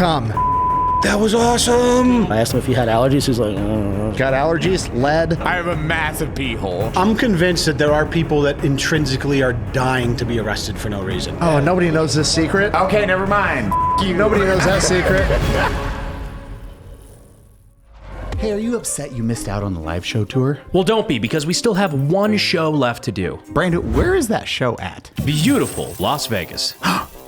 come. That was awesome. I asked him if he had allergies. He's like, Got allergies? Lead? I have a massive pee hole. I'm convinced that there are people that intrinsically are dying to be arrested for no reason. Oh, nobody knows this secret? Okay, never mind. You. Nobody knows that secret. Hey, are you upset you missed out on the live show tour? Well, don't be, because we still have one show left to do. Brandon, where is that show at? Beautiful Las Vegas.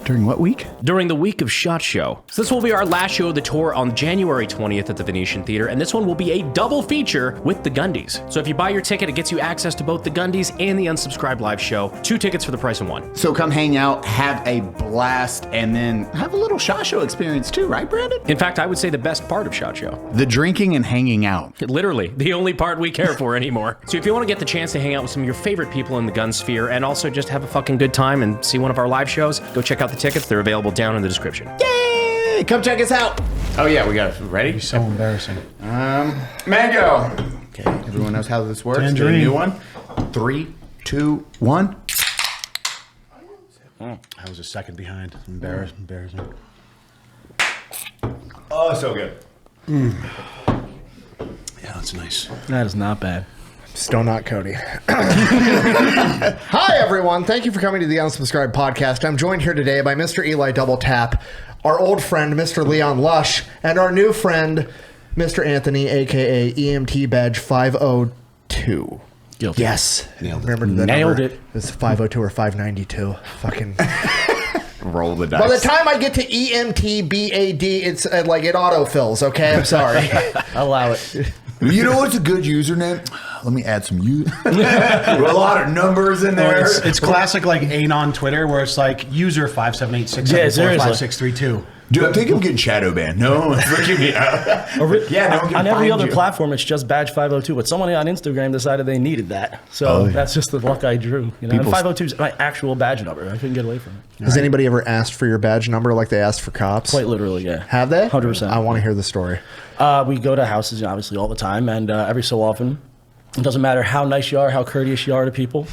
During what week? During the week of SHOT Show. So this will be our last show of the tour on January 20th at the Venetian Theater, and this one will be a double feature with the Gundies. So if you buy your ticket, it gets you access to both the Gundies and the Unsubscribed live show. 2 tickets for the price of 1. So come hang out, have a blast, and then have a little SHOT Show experience too, right, Brandon? In fact, I would say the best part of SHOT Show. The drinking and hanging out. Literally, the only part we care for anymore. So if you want to get the chance to hang out with some of your favorite people in the gun sphere and also just have a fucking good time and see one of our live shows, go check out the tickets. They're available down in the description. Yay! Come check us out. Oh yeah, we got it. Ready? It's so embarrassing. Mango. Okay, everyone knows how this works. Tangerine. Do a new one. 3, 2, 1. I was a second behind. Embarrassing. Oh, so good. Yeah, that's nice. that is not bad. Still not Cody. Hi, everyone. Thank you for coming to the Unsubscribed podcast. I'm joined here today by Mr. Eli Doubletap, our old friend, Mr. Leon Lush, and our new friend, Mr. Anthony, a.k.a. EMTBadge502. Guilty. Yes. Nailed it. Remember the Nailed number? it. It's 502 or 592. Fucking... Roll the dice. By the time I get to EMTBAD, it's like it autofills, okay? I'm sorry. Allow it. You know what's a good username? Let me add some a lot of numbers in there. It's classic like Anon Twitter where it's like user 578-674-5632. Dude, I think I'm getting shadow banned. No, it's freaking me out. Yeah, no one can on every find other you. platform, it's just Badge502. But someone on Instagram decided they needed that, so that's just the luck I drew. You know, and 502 is my actual badge number. I couldn't get away from it. Has anybody ever asked for your badge number like they asked for cops? Quite literally, yeah. Have they? 100%. I want to hear the story. We go to houses, obviously, all the time, and every so often, it doesn't matter how nice you are, how courteous you are to people.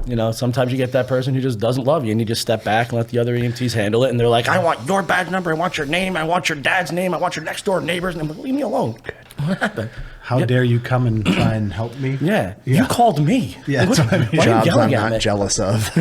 You know, sometimes you get that person who just doesn't love you, and you just step back and let the other EMTs handle it, and they're like, I want your badge number, I want your name, I want your dad's name, I want your next door neighbor's name. Leave me alone. What happened? How dare you come and try and help me? Yeah. You called me. Yeah, that's what I mean. Why are you Jobs yelling I'm at not me? jealous of.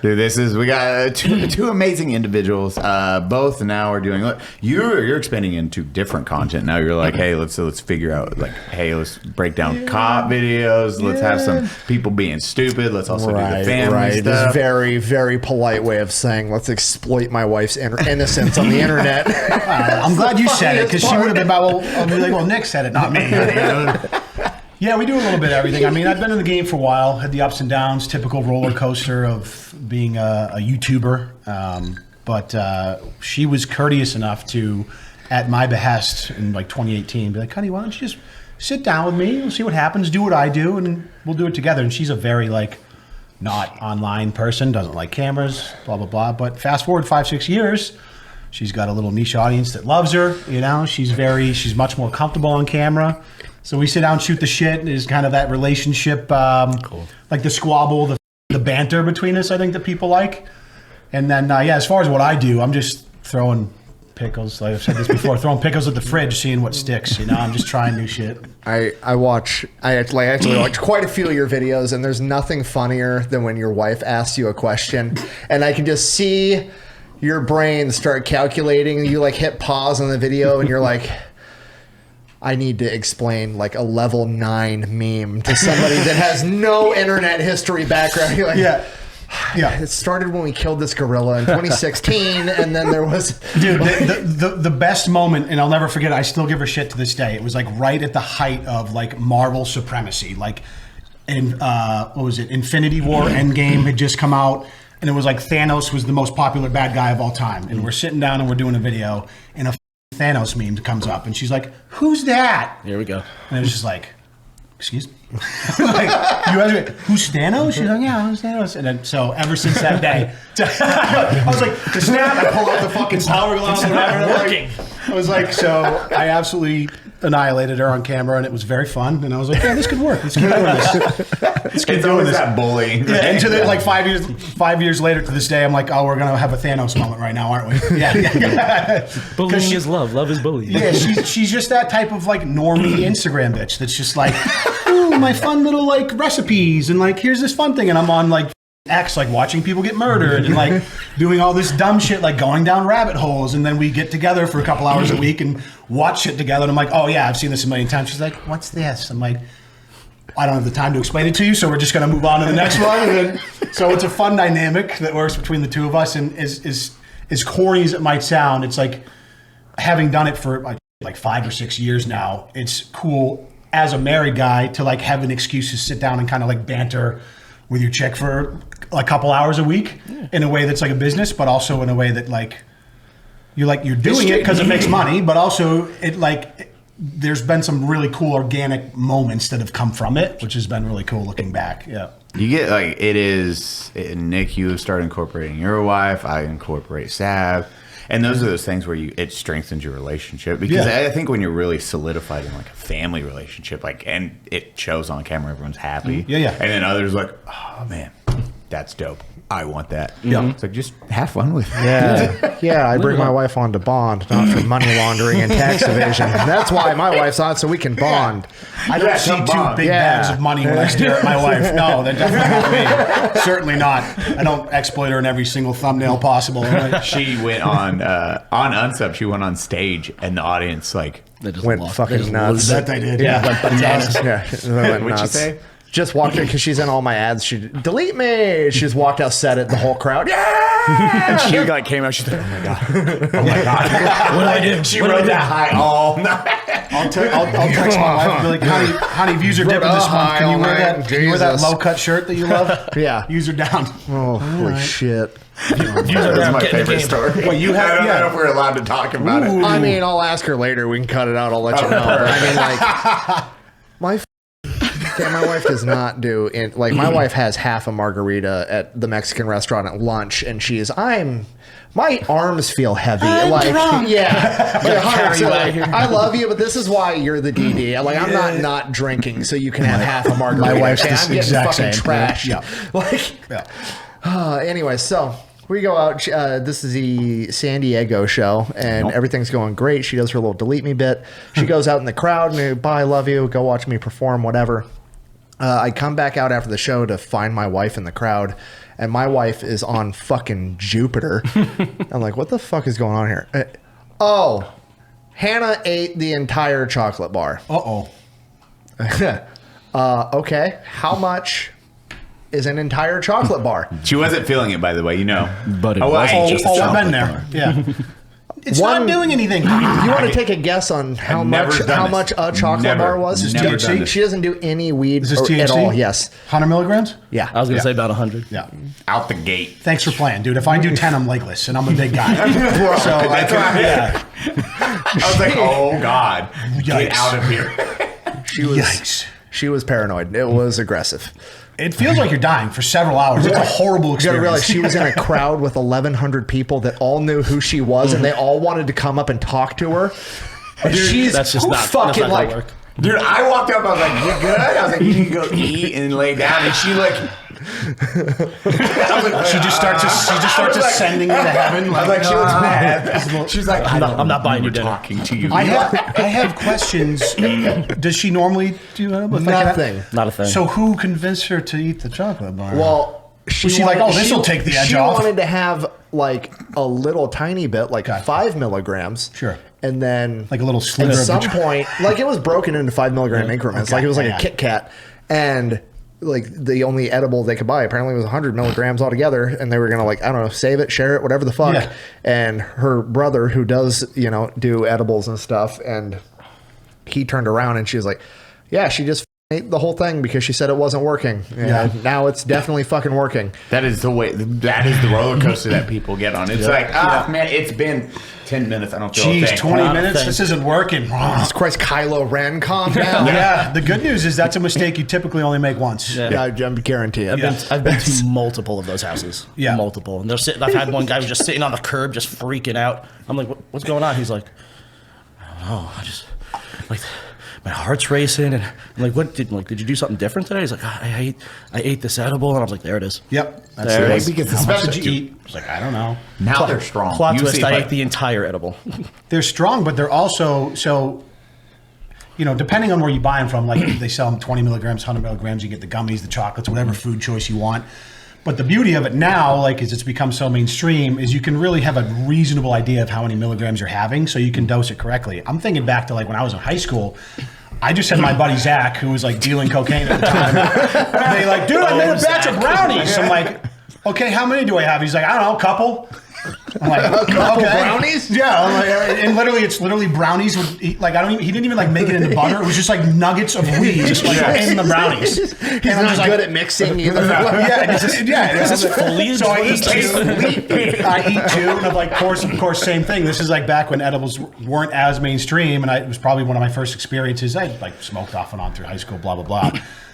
Dude, we got two amazing individuals. Both now are doing. You're expanding into different content now. You're like, hey, let's figure out let's break down cop videos. Let's have some people being stupid. Let's also do the family This stuff. very, very polite way of saying let's exploit my wife's innocence on the internet. I'm glad you said it because she would have been I'll be like, well, Nick said it, not me. Yeah, we do a little bit of everything. I mean, I've been in the game for a while, had the ups and downs, typical roller coaster of being a YouTuber. But she was courteous enough to, at my behest in like 2018, be like, honey, why don't you just sit down with me and see what happens, do what I do, and we'll do it together. And she's a very not online person, doesn't like cameras, blah, blah, blah. But fast forward 5-6 years, she's got a little niche audience that loves her. You know, she's much more comfortable on camera. So we sit down, shoot the shit. Is kind of that relationship, like the squabble, the banter between us. I think that people like. And then, as far as what I do, I'm just throwing pickles. Like I've said this before, throwing pickles at the fridge, seeing what sticks. You know, I'm just trying new shit. I actually watch quite a few of your videos, and there's nothing funnier than when your wife asks you a question, and I can just see your brain start calculating. You hit pause on the video, and you're like, I need to explain a level 9 meme to somebody that has no internet history background. You're like, yeah. It started when we killed this gorilla in 2016, and then there was... Dude, the best moment, and I'll never forget it, I still give her shit to this day. It was right at the height of Marvel supremacy. What was it? Infinity War Endgame had just come out, and it was Thanos was the most popular bad guy of all time. And we're sitting down and we're doing a video, and a Thanos meme comes up, and she's like, "Who's that?" Here we go. And it was just excuse me? You asked me, who's Thanos? She's like, yeah, who's Thanos? And then, so ever since that day, I was like, the snap, I pull out the fucking power glove. It's not working. I was like, so I absolutely annihilated her on camera, and it was very fun. And I was like, yeah, this could work. Let's keep doing this. Let's keep It's doing always this. that bullying. Yeah, and to the, like 5 years later to this day, I'm like, oh, we're gonna have a Thanos moment right now, aren't we? Yeah. Bullying is love. Love is bullying. Yeah, she's just that type of like normie Instagram bitch that's just like, ooh, my fun little like recipes and like here's this fun thing, and I'm on like X, like watching people get murdered and like doing all this dumb shit, like going down rabbit holes, and then we get together for a couple hours a week and watch shit together. And I'm like, oh yeah, I've seen this a million times. She's like, what's this? I'm like, I don't have the time to explain it to you, so we're just gonna move on to the next one. And then, so it's a fun dynamic that works between the two of us, and is as corny as it might sound, it's like having done it for like 5 or 6 years now. It's cool as a married guy to like have an excuse to sit down and kind of like banter with your chick for a couple hours a week in a way that's like a business, but also in a way that like you're doing it because it makes money, but also there's been some really cool organic moments that have come from it, which has been really cool looking back. Yeah. You get like Nick, you start incorporating your wife, I incorporate Sav. And those are those things where it strengthens your relationship, because I think when you're really solidified in like a family relationship, and it shows on camera, everyone's happy. Yeah. And then others like, oh man, that's dope. I want that. Yeah. It's like, just have fun with it. Yeah, I bring my wife on to bond, not for money laundering and tax evasion. That's why my wife's on, so we can bond. I don't see two big bags of money when I stare at my wife. No, that definitely not me. Certainly not. I don't exploit her in every single thumbnail possible. She went on Unsub. She went on stage, and the audience went fucking nuts. That they did. Yeah, went bananas. What'd you say? Just walked in because she's in all my ads. She delete me. She just walked out, said it. The whole crowd, yeah. And she came out. She's like, oh my god, oh my god. What do I do? She rode that high all night. I'll text my wife and be like, honey, views are dipping this month. Can you wear that low cut shirt that you love? Yeah. Views are down. Oh, holy shit. That's my favorite story. Well, I don't know if we're allowed to talk about it. I mean, I'll ask her later. We can cut it out. I'll let you know. But I mean, like, my wife does not do it. Like, my wife has half a margarita at the Mexican restaurant at lunch, and my arms feel heavy. Drunk. Yeah. Carry you out of here. I love you, but this is why you're the DD. Like, I'm not drinking, so you can have half a margarita. My wife's okay? the I'm getting exact fucking same. trashed. Anyway, so we go out. This is the San Diego show, and everything's going great. She does her little delete me bit. She goes out in the crowd and, bye, love you. Go watch me perform, whatever. I come back out after the show to find my wife in the crowd, and my wife is on fucking Jupiter. I'm like, what the fuck is going on here? Hannah ate the entire chocolate bar. Okay, how much is an entire chocolate bar? She wasn't feeling it, by the way, But it I've been there. Yeah. It's not doing anything. You want to take a guess on how much a chocolate bar was? Never done this. She doesn't do any weed Is this THC? at all. Yes. 100 milligrams? Yeah. I was going to say about 100. Yeah. Out the gate. Thanks for playing, dude. If I do 10, I'm legless, and I'm a big guy. So That's right. Yeah. I was like, oh god, get out of here. She was paranoid. It was aggressive. It feels like you're dying for several hours. It's a horrible You experience. gotta realize she was in a crowd with 1,100 people that all knew who she was, and they all wanted to come up and talk to her. And she's that's just not fucking that's not like, gonna work. Dude, I walked up, I was like, you good? I was like, you need to go eat and lay down. And she like, she just starts ascending into heaven. I was like, she was mad. She's like, I'm not buying you dinner. talking to you. I have questions. Does she normally do nothing. Not a thing. So who convinced her to eat the chocolate bar? Well, was she like, oh, this will take the edge off? She wanted to have like a little tiny bit, like 5 milligrams. Sure. And then like a little sliver at of some point, like it was broken into 5 milligram increments. Okay. Like it was like a Kit Kat. And like the only edible they could buy apparently was 100 milligrams altogether, and they were gonna, like, I don't know, save it, share it, whatever the fuck. Yeah. And her brother, who does do edibles and stuff, and he turned around and she was like, yeah, she just ate the whole thing because she said it wasn't working. And now it's definitely fucking working. That is the way. That is the roller coaster that people get on. It's like, man, it's been 10 minutes. I don't feel a thing. 20 minutes. This isn't working. Jesus Christ, Kylo Ren, calm down. Yeah. The good news is that's a mistake you typically only make once. Yeah. I guarantee it. I've been to multiple of those houses. Yeah. Multiple. And I've had one guy who was just sitting on the curb, just freaking out. I'm like, what's going on? He's like, I don't know. like, my heart's racing, and I'm like, what did you do something different today? He's like, I ate this edible, and I was like, there it is. Yep. That's There it it. is. Because How much did especially you eat? I was like, I don't know. now they're strong. Plot You twist, see, I like- ate the entire edible. They're strong, but they're also so. Depending on where you buy them from, like they sell them 20 milligrams, 100 milligrams. You get the gummies, the chocolates, whatever food choice you want. But the beauty of it now, like as it's become so mainstream, is you can really have a reasonable idea of how many milligrams you're having, so you can dose it correctly. I'm thinking back to like when I was in high school. I just had my buddy Zach, who was like dealing cocaine at the time. They like, dude, I made a batch of brownies. I'm like, okay, how many do I have? He's like, I don't know, a couple. I'm like, A couple okay. brownies? Yeah, I'm like, and literally, it's literally brownies. With, he didn't even like make it into butter. It was just like nuggets of weed, just like in the brownies. He's not good at mixing either. It's just foliage? So I What eat is two. I eat two, and of course, same thing. This is like back when edibles weren't as mainstream, and it was probably one of my first experiences. I like smoked off and on through high school, blah blah blah.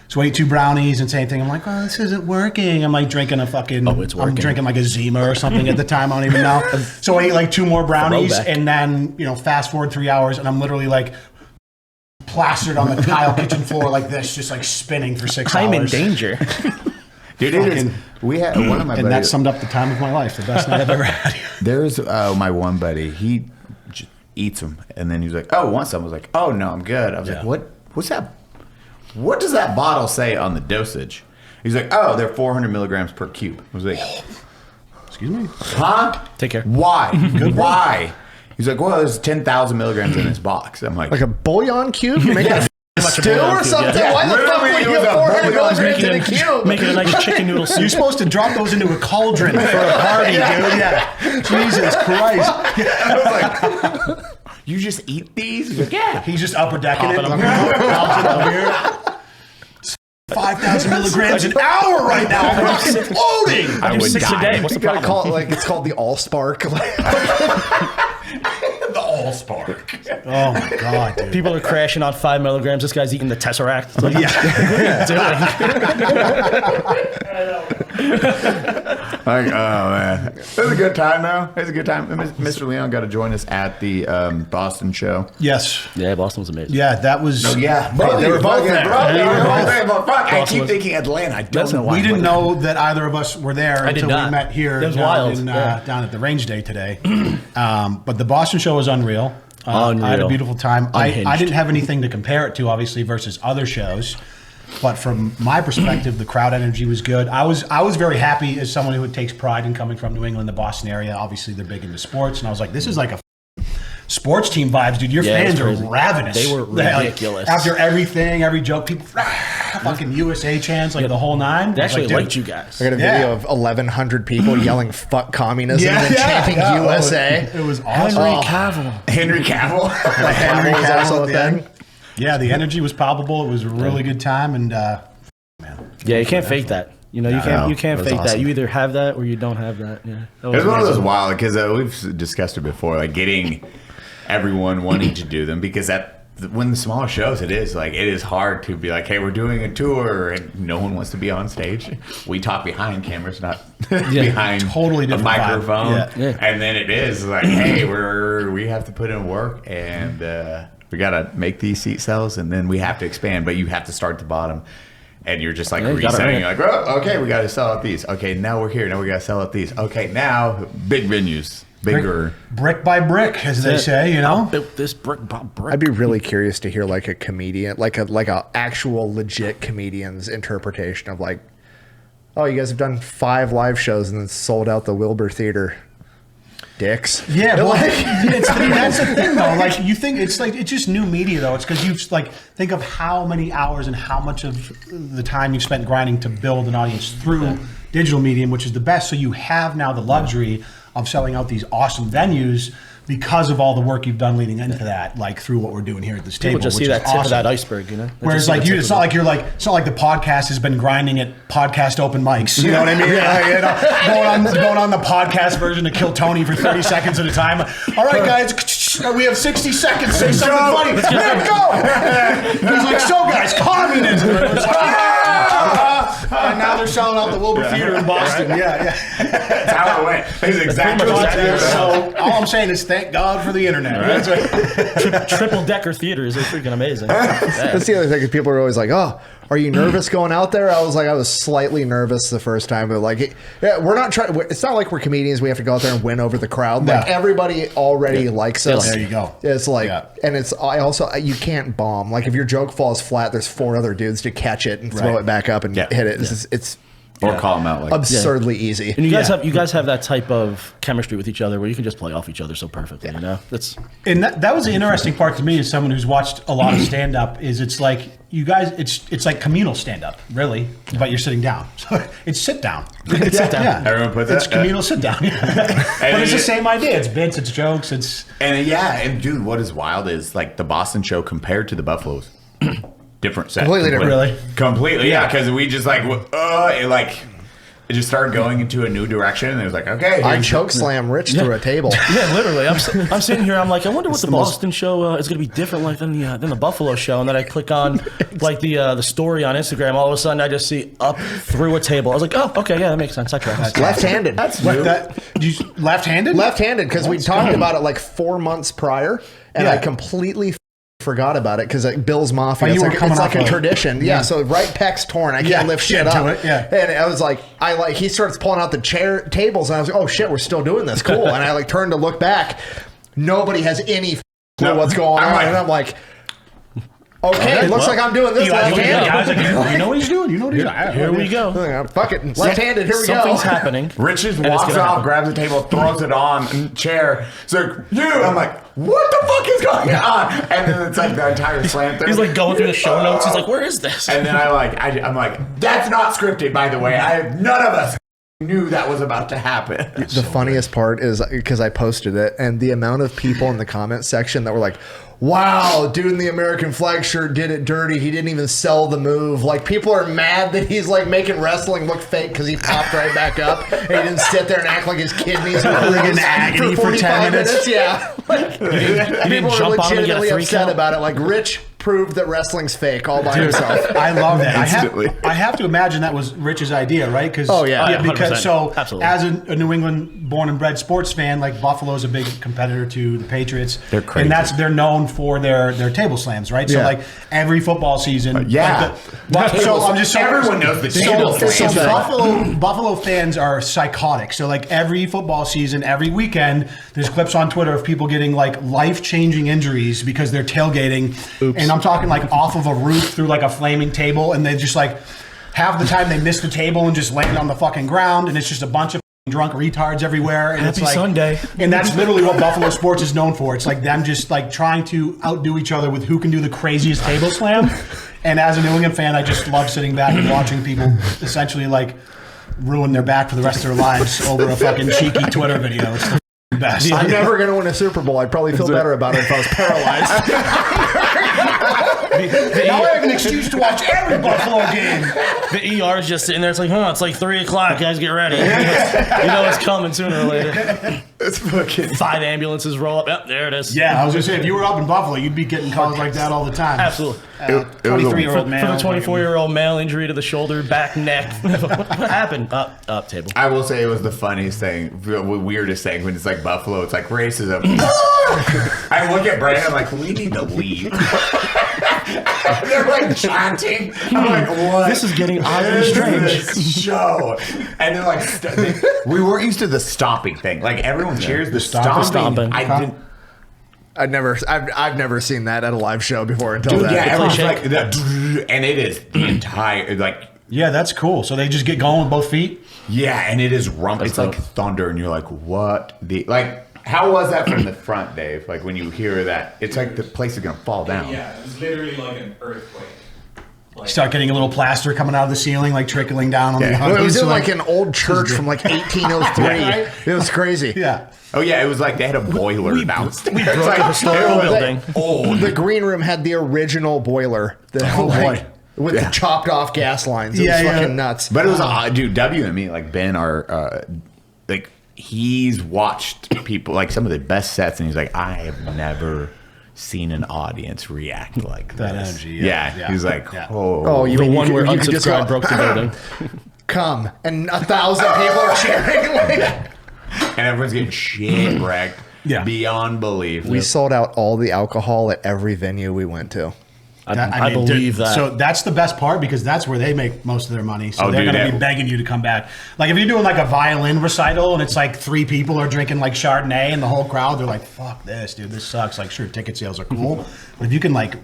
So I ate 2 brownies and same thing. I'm like, oh, this isn't working. I'm like drinking a fucking. Oh, it's working. I'm drinking like a Zima or something at the time. I don't even know. So I ate like 2 more brownies, Throwback. and then fast forward 3 hours, and I'm literally like plastered on the tile kitchen floor like this, just like spinning for 6 hours. I'm in danger. Dude, it is. We had one of my And that buddies. summed up the time of my life. The best night I've ever had. There's my one buddy. He just eats them, and then he's like, "Oh, want some?" I was like, "Oh no, I'm good." I was like, "What? What's that? What does that bottle say on the dosage?" He's like, "Oh, they're 400 milligrams per cube." I was like, Excuse me? "Huh? Take care. Why? Why?" He's like, "Well, there's 10,000 milligrams in this box." I'm like, Like a bouillon cube? You make a stew bouillon or cube, something? yeah. Why the fuck Literally, would it you was have a 400 bouillon milligrams in a cube? Make it a nice chicken noodle soup. You're supposed to drop those into a cauldron for a party, dude. Yeah. Jesus Christ. I was like, "You just eat these?" He's like, "Yeah." He's just upper decking it. Popping them. Pops it up here. 5,000 milligrams an hour right now. I'm exploding. I do 6 a day. What's You the gotta problem? call it like it's called the Allspark. The Allspark. Oh my God, dude. People are crashing on 5 milligrams. This guy's eating the Tesseract. It's like, Like, oh man, it was a good time though. It was a good time. Mr. Leon got to join us at the Boston show. Yes. yeah, Boston was amazing. Yeah, that was. Yeah, they were both there. They were both there. But fuck, I Boston keep was- thinking Atlanta. I don't know why. We didn't know that either of us were there I did until we not. met here That was down, wild. down at the range day today. But the Boston show was unreal. I had a Unreal. beautiful time. I Unhinged. didn't have anything to compare it to, obviously, versus other shows. But from my perspective, the crowd energy was good. I was very happy as someone who takes pride in coming from New England, the Boston area. Obviously, they're big into sports, and I was like, this is like a sports team vibes, dude. Your Yeah, it was fans are crazy. ravenous. They were Like, ridiculous. after everything, every joke, people fucking USA chants, like the whole nine. They I was actually like, dude, liked you guys. I got a Yeah. video of 1,100 people yelling "fuck communism" Yeah, and yeah, chanting yeah. USA. It was awesome. Cavill. Henry Cavill. Henry was Cavill also at a the end. thing. Yeah, the energy was palpable. It was a really good time, and Yeah, you can't fake that. You No, can't it was fake that. awesome. You either have that or you don't have that. Yeah, that It was one of those amazing. wild because we've discussed it before, like getting everyone wanting to do them because when the smaller shows, it is hard to be like, hey, we're doing a tour and no one wants to be on stage. We talk behind cameras, not behind totally a different vibe. microphone. Yeah. And then it is like, hey, we have to put in work and we got to make these seat cells and then we have to expand, but you have to start at the bottom. And you're just like Yeah, you gotta resetting. earn You're like, oh, okay, we got to sell out these. Okay, now we're here. Now we got to sell out these. Okay, now big venues, bigger. brick by brick, as they say, you know. Built this brick by brick. I'd be really curious to hear like a comedian, like a actual legit comedian's interpretation of like, oh, you guys have done 5 live shows and then sold out the Wilbur Theater. Dicks. Yeah, but that's the thing though. Like you think it's just new media though. It's because you think of how many hours and how much of the time you've spent grinding to build an audience through digital medium, which is the best. So you have now the luxury of selling out these awesome venues because of all the work you've done leading into that, like through what we're doing here at this table. People just which see is that tip of awesome. that iceberg, you know. They Whereas just see like the you, tip it's of not it. it's not like the podcast has been grinding at podcast open mics. You know what I mean? Going on the podcast version to Kill Tony for 30 seconds at a time. All right, guys, we have 60 seconds. Say something funny. Let's go. He's like, so guys, communism. It's like, Now now they're selling out the Wilbur Theater in Boston. Yeah. That's how it went. That's exactly what it is. So all I'm saying is thank God for the internet. Right? That's right. Triple decker theaters are freaking amazing. That's the other thing. People are always like, "Oh, are you nervous going out there?" I was slightly nervous the first time, but like, yeah, we're not trying. It's not like we're comedians. We have to go out there and win over the crowd. Like everybody already likes us. There you go. It's like, and it's you can't bomb. Like if your joke falls flat, there's 4 other dudes to catch it and throw it back up and hit it. It's or call them out like absurdly easy. And you guys have that type of chemistry with each other where you can just play off each other so perfectly. You know, and that was the interesting part to me as someone who's watched a lot of stand up. Is it's like you guys, it's like communal stand up, really, but you're sitting down. So it's sit down. It's sit down. Yeah. Everyone puts it's communal sit down. But it's the same idea. It's bits, it's jokes, and dude, what is wild is like the Boston show compared to the Buffalo's. Different set. Completely different. Really? Completely, yeah. Because we just it just started going into a new direction, and it was like, okay. I chokeslam Rich through a table. Yeah, literally. I'm sitting here. I'm like, I wonder what the Boston show is going to be different like than the Buffalo show. And then I click on like the story on Instagram. All of a sudden, I just see up through a table. I was like, oh, okay, yeah, that makes sense. I trust. Left-handed. That's left-handed. Left-handed because we talked about it like 4 months prior, and I completely forgot about it because Bill's Mafia. Oh, It's like a tradition. Yeah. So right pec's torn. I can't lift shit up. And I was like, he starts pulling out the tables, and I was like, oh shit, we're still doing this. Cool. And I turned to look back. Nobody has any clue what's going on, and I'm like, okay, it looks like I'm doing this left-handed. You know what he's doing. Here we go. Fuck it. Left-handed. Here we go. Something's happening. Rich just walks off, grabs the table, throws it on chair. It's like, I'm like, what the fuck is going on? And then it's like the entire slam thing. He's like going through the show notes. He's like, where is this? And then I'm like, that's not scripted, by the way. None of us knew that was about to happen. The funniest part is because I posted it, and the amount of people in the comment section that were like, wow, dude in the American flag shirt did it dirty. He didn't even sell the move. Like, people are mad that he's like making wrestling look fake because he popped right back up and he didn't sit there and act like his kidneys were in agony for 10 minutes. Yeah. Like, people are legitimately upset about it. Like, Rich proved that wrestling's fake all by himself. I love that. I have to imagine that was Rich's idea, right? Because because absolutely. As a New England born and bred sports fan, like Buffalo's a big competitor to the Patriots. They're crazy. And they're known for their table slams, right? So like every football season, everyone knows the table slams. So Buffalo fans are psychotic. So like every football season, every weekend, there's clips on Twitter of people getting like life-changing injuries because they're tailgating. Oops. And I'm talking like off of a roof through like a flaming table, and they just like half the time they miss the table and just land on the fucking ground, and it's just a bunch of drunk retards everywhere. And Happy it's like, Sunday. And that's literally what Buffalo sports is known for. It's like them just like trying to outdo each other with who can do the craziest table slam. And as a New England fan, I just love sitting back and watching people essentially like ruin their back for the rest of their lives over a fucking cheeky Twitter video. It's the best. I'm never going to win a Super Bowl. I'd probably feel better about it if I was paralyzed. Now I have an excuse to watch every Buffalo game. The ER is just sitting there. It's like, it's like 3 o'clock. Guys, get ready. You know it's coming sooner or later. It's fucking 5 ambulances roll up. Yep, there it is. Yeah, I was gonna say if you were up in Buffalo, you'd be getting calls like that all the time. Absolutely. 23-year-old man. For the 24-year-old male, injury to the shoulder, back, neck. What happened? Up, table. I will say it was the funniest thing, the weirdest thing when it's like Buffalo. It's like racism. I look at Brandon, I'm like, we need to leave. They're like chanting. I'm like, what? This is getting oddly strange. Show. And they're like, we weren't used to the stomping thing. Like everyone cheers the stomping. I've never seen that at a live show before until that. Yeah, everyone's like that, and it is the entire like. Yeah, that's cool. So they just get going with both feet. Yeah, and it is rump. It's like thunder, and you're like, what the like. How was that from the front, Dave? Like when you hear that, it's like the place is gonna fall down. Yeah, it was literally like an earthquake. Like, start getting a little plaster coming out of the ceiling, like trickling down on the. Well, it was in like an old church from like 1803. Right? It was crazy. Yeah. Oh yeah, it was like they had a boiler downstairs. We broke a historical building. The green room had the original boiler. With the chopped off gas lines. It was fucking nuts. But it was dude. W and me, like Ben, are like. He's watched people like some of the best sets, and he's like, I have never seen an audience react like that this. energy. Yeah. He's like, the one where Unsubscribe broke the building. come, and 1,000 people are cheering. Like, And everyone's getting shit wrecked beyond belief. we sold out all the alcohol at every venue we went to. I believe that. So that's the best part because that's where they make most of their money. So they're going to be begging you to come back. Like if you're doing like a violin recital and it's like 3 people are drinking like Chardonnay and the whole crowd, they're like, fuck this, dude, this sucks. Like sure, ticket sales are cool. But if you can like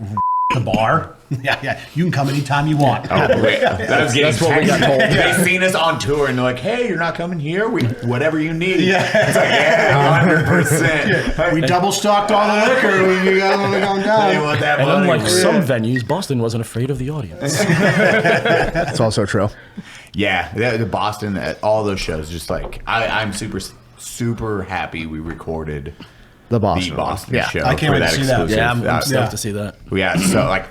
the bar, you can come anytime you want. That's what we got told. They've seen us on tour and they're like, hey, you're not coming here? Whatever you need. Yeah. It's like, 100%. We double stocked all the liquor when you guys want to come down. They want that and money. unlike some venues, Boston wasn't afraid of the audience. It's also true. Yeah, the Boston, at all those shows, just like, I'm super happy we recorded The Boston show. I can't wait to see that. Yeah, I'm stoked to see that. We had like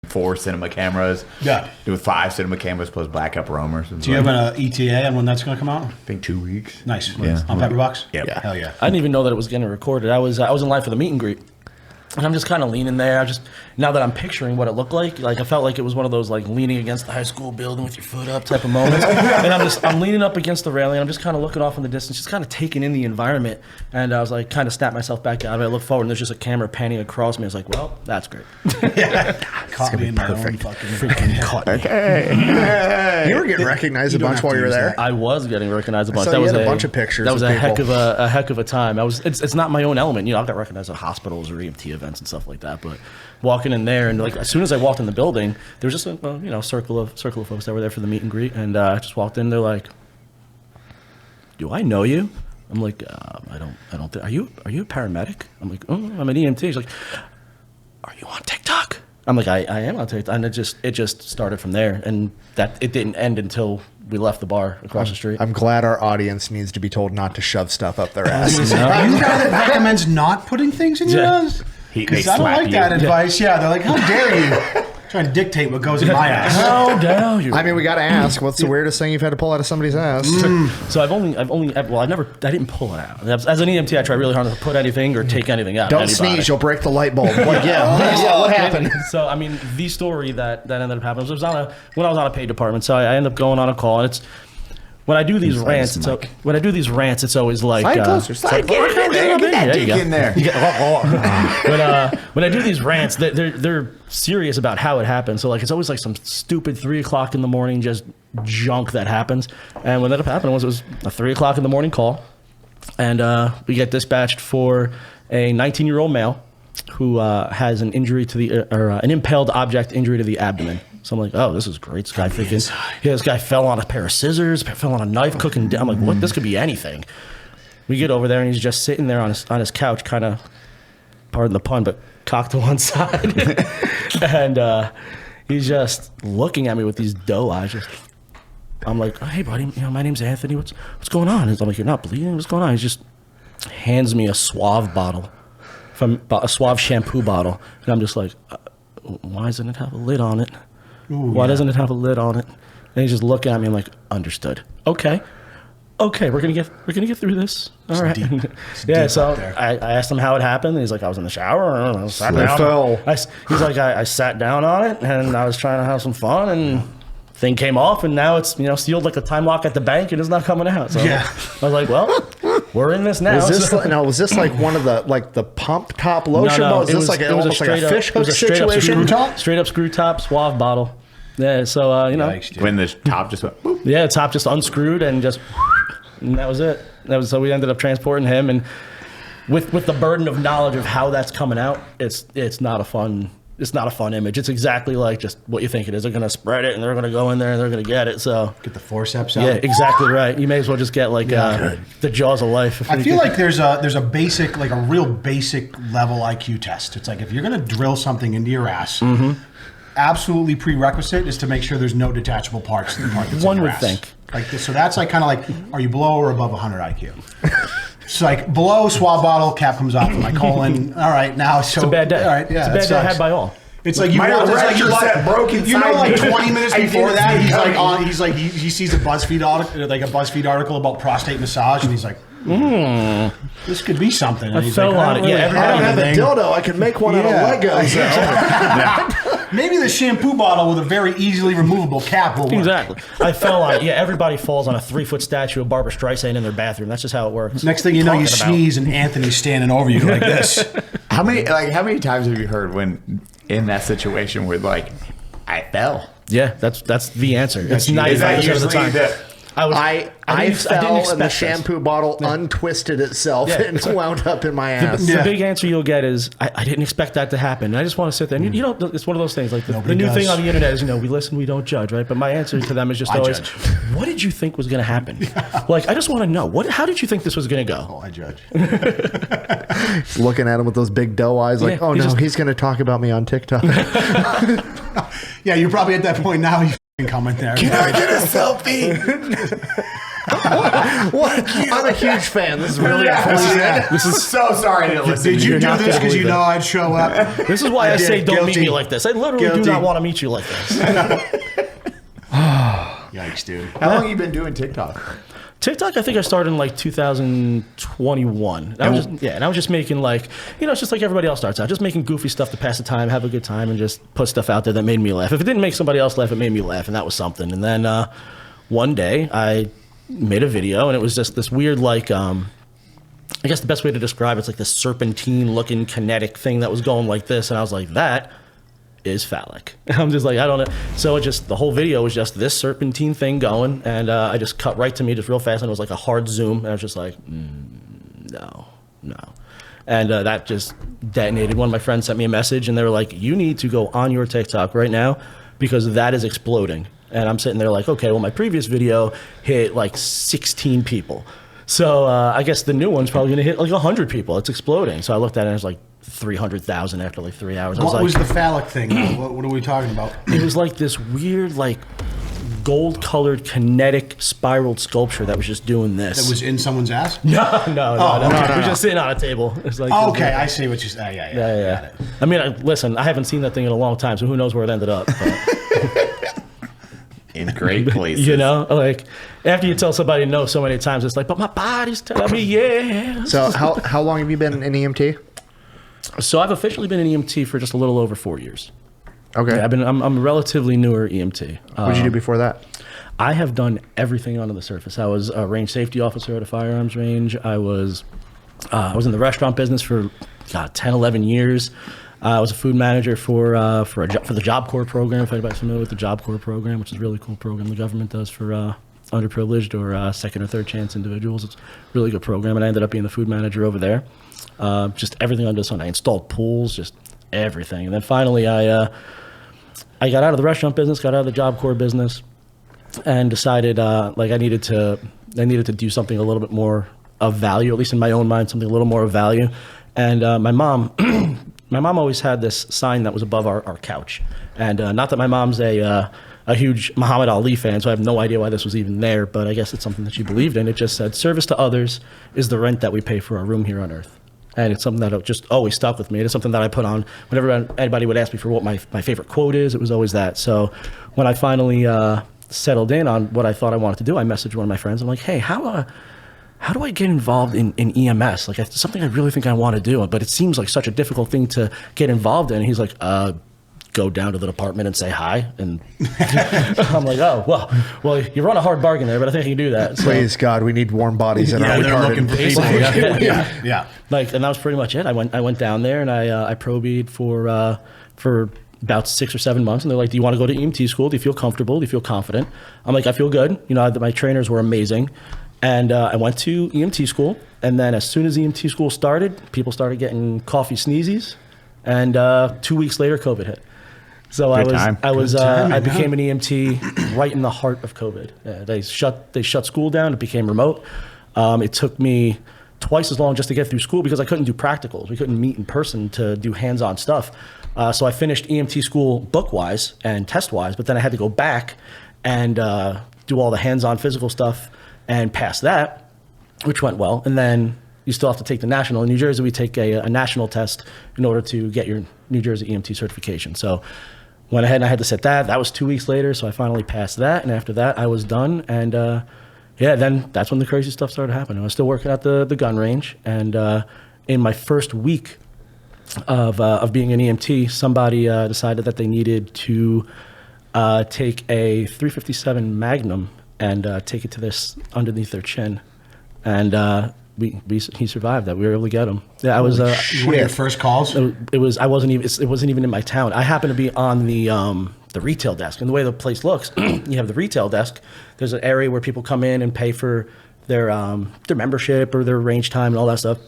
4 cinema cameras. Yeah. With 5 cinema cameras plus backup roamers. Do you have an ETA on when that's going to come out? I think 2 weeks. Nice. Yeah. On Pepperbox? Yep. Hell yeah. I didn't even know that it was getting recorded. I was in line for the meet and greet. And I'm just kind of leaning there. Now that I'm picturing what it looked like I felt like it was one of those like leaning against the high school building with your foot up type of moments. And I'm leaning up against the railing. I'm just kind of looking off in the distance, just kind of taking in the environment. And I was like, kind of snapped myself back out of it. I looked forward, and there's just a camera panning across me. I was like, well, that's great. Caught me in my own fucking Freaking caught me. You were getting recognized a don't bunch have while to you were use there. that. I was getting recognized a bunch. So That you was had a bunch of pictures That was of a heck people. of a heck of a time. It's not my own element. I got recognized at hospitals or EMT events and stuff like that. But walking in there and like as soon as I walked in the building, there was just a circle of folks that were there for the meet and greet, and I just walked in. They're like, "Do I know you?" I'm like, "I don't. Are you a paramedic?" I'm like, "Oh, I'm an EMT." He's like, "Are you on TikTok?" I'm like, I am on TikTok, and it just started from there, and that it didn't end until we left the bar across the street. I'm glad our audience needs to be told not to shove stuff up their asses. Are you the guy that recommends not putting things in your ass? Because I don't like that advice. Yeah, they're like, how dare you? Trying to dictate what goes in my ass. How dare you? I mean, we got to ask, what's the weirdest thing you've had to pull out of somebody's ass? So I didn't pull it out. As an EMT, I try really hard not to put anything or take anything out. Don't of anybody. sneeze, you'll break the light bulb. Like, what happened? So, I mean, the story that ended up happening was when I was on a paid department. So I ended up going on a call, and it's when I do these rants. It's always like Slide closer. Slide get that dick in there. When I do these rants, they're serious about how it happened. So like it's always like some stupid 3 o'clock in the morning just junk that happens. And what ended up happening was it was a 3 o'clock in the morning call, and we get dispatched for a 19-year-old male who has an injury to the an impaled object injury to the abdomen. So I'm like, oh, this is great. This guy fell on a pair of scissors, fell on a knife, cooking. I'm like, what? This could be anything. We get over there, and he's just sitting there on his couch, kind of, pardon the pun, but cocked to one side. And he's just looking at me with these doe eyes. I'm like, oh, hey, buddy, my name's Anthony. What's going on? I'm like, you're not bleeding? What's going on? He just hands me a Suave bottle, a Suave shampoo bottle. And I'm just like, why doesn't it have a lid on it? Why doesn't it have a lid on it? And he's just looking at me. I'm like, understood. Okay, we're gonna get through this. All right. Yeah. So I asked him how it happened. And he's like, I was in the shower. I sat down. He's like, I sat down on it and I was trying to have some fun and thing came off and now it's sealed like a time lock at the bank and it's not coming out. So I was like, well, we're in this now. Was this like one of the pump top lotion? No, Was this like a fish hook situation? Straight up screw top Suave bottle. Yeah, so when the top just went boop. Yeah, the top just unscrewed and that was it. So we ended up transporting him, and with the burden of knowledge of how that's coming out, it's not a fun image. It's exactly like just what you think it is. They're gonna spread it and they're gonna go in there and they're gonna get it. So get the forceps out. Yeah, exactly right. You may as well just get like the jaws of life. I feel like there's a basic, like a real basic level IQ test. It's like if you're gonna drill something into your ass. Mm-hmm. Absolutely prerequisite is to make sure there's no detachable parts. One would think. Like this, so that's like kind of like, are you below or above 100 IQ? It's like below, Suave bottle, cap comes off of my colon. All right, now it's a bad day. All right, yeah, it's a bad day had by all. It's like my erector set broke inside. Like 20 minutes before that, he sees a BuzzFeed article about prostate massage, and he's like, this could be something. And I fell on it. Yeah, I don't have a dildo. I can make one out of Legos. Maybe the shampoo bottle with a very easily removable cap will work. Exactly. I fell on it. Yeah, everybody falls on a 3-foot statue of Barbara Streisand in their bathroom. That's just how it works. Next thing you know, you sneeze and Anthony's standing over you like this. How many times have you heard when in that situation where like I fell? Yeah, that's the answer. It's Is that 95% of the time. I fell and the this. shampoo bottle untwisted itself and wound up in my ass. The big answer you'll get is, I didn't expect that to happen. I just want to sit there. And you know, it's one of those things. Like the new thing on the internet is, we listen, we don't judge, right? But my answer to them is just always, judge. what did you think was going to happen? Like, I just want to know. How did you think this was going to go? Oh, I judge. Looking at him with those big doe eyes like, oh no, he's going to talk about me on TikTok. Yeah, you're probably at that point now. You comment there. Can I get a selfie? What? I'm a huge fan. This is really unfortunate. This is so sorry to listen. Did to you do this because you know I'd show up? This is why I say don't meet Guilty. me like this. I literally do not want to meet you like this. Yikes, dude. How long have you been doing TikTok? TikTok, I think I started in like 2021. I was just making like, it's just like everybody else starts out, just making goofy stuff to pass the time, have a good time, and just put stuff out there that made me laugh. If it didn't make somebody else laugh, it made me laugh, and that was something. And then one day I made a video, and it was just this weird, like, I guess the best way to describe it's like this serpentine-looking kinetic thing that was going like this, and I was like, that is phallic. I'm just like, I don't know. So the whole video was just this serpentine thing going, and I just cut right to me just real fast, and it was like a hard zoom, and I was just like, no. And that just detonated. One of my friends sent me a message, and they were like, you need to go on your TikTok right now because that is exploding. And I'm sitting there like, okay, well, my previous video hit like 16 people. So I guess the new one's probably going to hit like 100 people. It's exploding. So I looked at it and it was like 300,000 after like 3 hours. What was the phallic thing? What are we talking about? It was like this weird, like gold-colored kinetic spiraled sculpture that was just doing this. That was in someone's ass? No. Okay. It was just sitting on a table. It's like Okay, I see what you're saying. Yeah. I mean, listen, I haven't seen that thing in a long time, so who knows where it ended up. But. In great places. Like after you tell somebody no so many times, it's like, but my body's telling me yes. So how long have you been in EMT? So I've officially been in EMT for just a little over 4 years. Okay. Yeah, I'm a relatively newer EMT. What did you do before that? I have done everything under the surface. I was a range safety officer at a firearms range. I was in the restaurant business for 10, 11 years. I was a food manager for the Job Corps program. If anybody's familiar with the Job Corps program, which is a really cool program the government does for underprivileged or second or third chance individuals. It's a really good program, and I ended up being the food manager over there. Just everything under the sun. I installed pools, just everything. And then finally, I got out of the restaurant business, got out of the Job Corps business, and decided I needed to do something a little bit more of value, at least in my own mind, something a little more of value. And my mom. My mom always had this sign that was above our couch. And not that my mom's a huge Muhammad Ali fan, so I have no idea why this was even there, but I guess it's something that she believed in. It just said, service to others is the rent that we pay for our room here on earth. And it's something that just always stuck with me. It's something that I put on whenever anybody would ask me for what my favorite quote is. It was always that. So when I finally settled in on what I thought I wanted to do, I messaged one of my friends. I'm like, hey, how do I get involved in EMS? Like, it's something I really think I want to do, but it seems like such a difficult thing to get involved in. And he's like, go down to the department and say hi. And I'm like, oh, well, you run a hard bargain there, but I think I can do that. So, Please, God, we need warm bodies in our they're looking for people. Yeah. Like, and that was pretty much it. I went down there and I probeed for about 6 or 7 months, and they're like, do you want to go to EMT school? Do you feel comfortable? Do you feel confident? I'm like, I feel good. My trainers were amazing. And I went to EMT school, and then as soon as EMT school started, people started getting coffee sneezies, and 2 weeks later, COVID hit. So I became an EMT right in the heart of COVID. They shut school down. It became remote. It took me twice as long just to get through school because I couldn't do practicals. We couldn't meet in person to do hands-on stuff. So I finished EMT school book-wise and test-wise, but then I had to go back and do all the hands-on physical stuff and pass that, which went well. And then you still have to take the national. In New Jersey, we take a national test in order to get your New Jersey EMT certification. So went ahead and I had to sit that. That was 2 weeks later, so I finally passed that. And after that, I was done. And then that's when the crazy stuff started happening. I was still working at the gun range. And in my first week of being an EMT, somebody decided that they needed to take a 357 Magnum and take it to this underneath their chin, and he survived that. We were able to get him. Yeah, I was one of your first calls. It wasn't even in my town. I happened to be on the retail desk, and the way the place looks, you have the retail desk. There's an area where people come in and pay for their membership or their range time and all that stuff.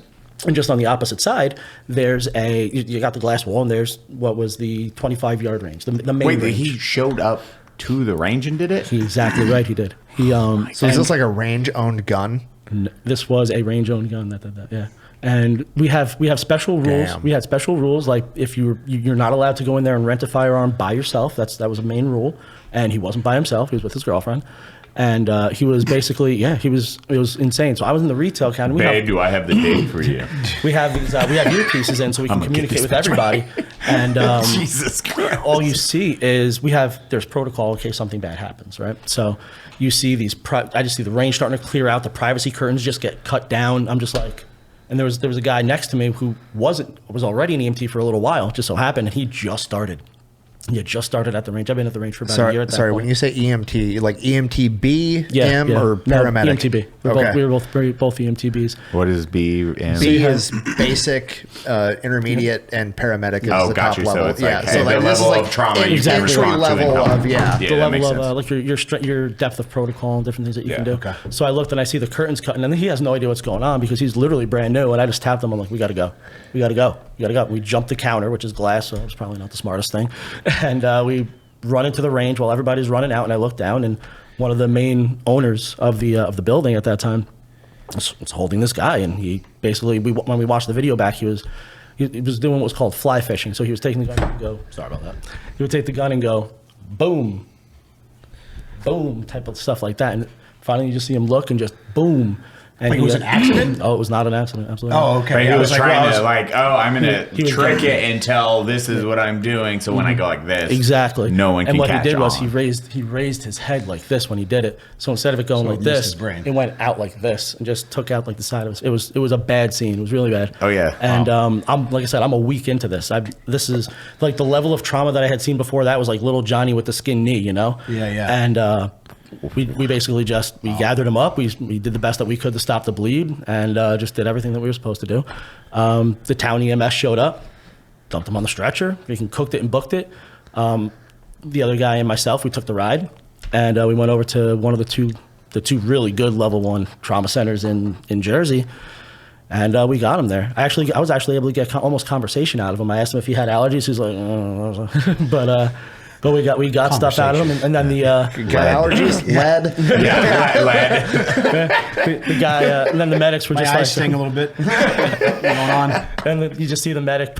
And just on the opposite side, there's you got the glass wall, and there's what was the 25-yard range, the main range. Wait, he showed up to the range and did it? Exactly right, he did. So is this like a range-owned gun? This was a range-owned gun. Yeah. And we have special rules. Damn. We had special rules, like if you're not allowed to go in there and rent a firearm by yourself. That was a main rule. And he wasn't by himself. He was with his girlfriend. And he was basically, it was insane. So I was in the retail counter. Babe, do I have the date for you? We have these, we have earpieces in so we can communicate with everybody. And Jesus Christ. all you see is there's protocol in case something bad happens, right? So you see I just see the range starting to clear out. The privacy curtains just get cut down. I'm just like, and there was a guy next to me who was already an EMT for a little while, just so happened, and he just started. Yeah, just started at the range. I've been at the range for about a year at that point. When you say EMT, like EMTB, or paramedic? No, EMTB. We were both EMTBs. What is B? B is basic, intermediate, and paramedic is the top you. level. So it's like, so the level of trauma you can entry respond level to. of the level of like your depth of protocol and different things that you can do. Okay. So I looked and I see the curtains cutting, and then he has no idea what's going on because he's literally brand new. And I just tapped him. I'm like, we got to go. We jumped the counter, which is glass, so it's probably not the smartest thing. And we run into the range while everybody's running out. And I look down, and one of the main owners of the building at that time was holding this guy. And he basically, when we watched the video back, he was doing what was called fly fishing. So he was taking the gun and go, sorry about that. He would take the gun and go, boom, boom, type of stuff like that. And finally you just see him look and just boom. And Wait, it was an accident? Oh, it was not an accident. Absolutely. Oh, okay. But he was trying to I'm going he to was trick doing- it until this is what I'm doing. So when I go like this, Exactly. no one can And what catch he did was on. he raised his head like this when he did it. So instead of it going So like it missed this, his brain. it went out like this and just took out like the side of it. It was a bad scene. It was really bad. Oh, yeah. And I'm like I said, I'm a week into this. This is like the level of trauma that I had seen before. That was like little Johnny with the skin knee, you know. Yeah. And we basically we gathered him up. We did the best that we could to stop the bleed, and just did everything that we were supposed to do. The town EMS showed up, dumped him on the stretcher. We cooked it and booked it. The other guy and myself, we took the ride, and we went over to one of the two really good level 1 trauma centers in Jersey, and we got him there. I was actually able to get almost conversation out of him. I asked him if he had allergies. He's like, but we got stuff out of him, and then the allergies, lead. the guy, and then the medics were My just eyes like sting a little bit. What's going on? And you just see the medic,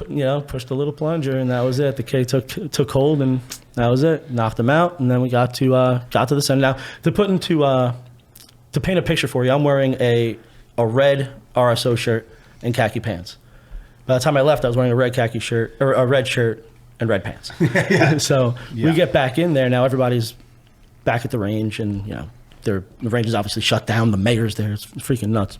pushed a little plunger, and that was it. The K took hold, and that was it. Knocked him out, and then we got to the center. Now to paint a picture for you, I'm wearing a red RSO shirt and khaki pants. By the time I left, I was wearing a red khaki shirt or a red shirt and red pants. So we get back in there. Now everybody's back at the range, and the range is obviously shut down. The mayor's there. It's freaking nuts.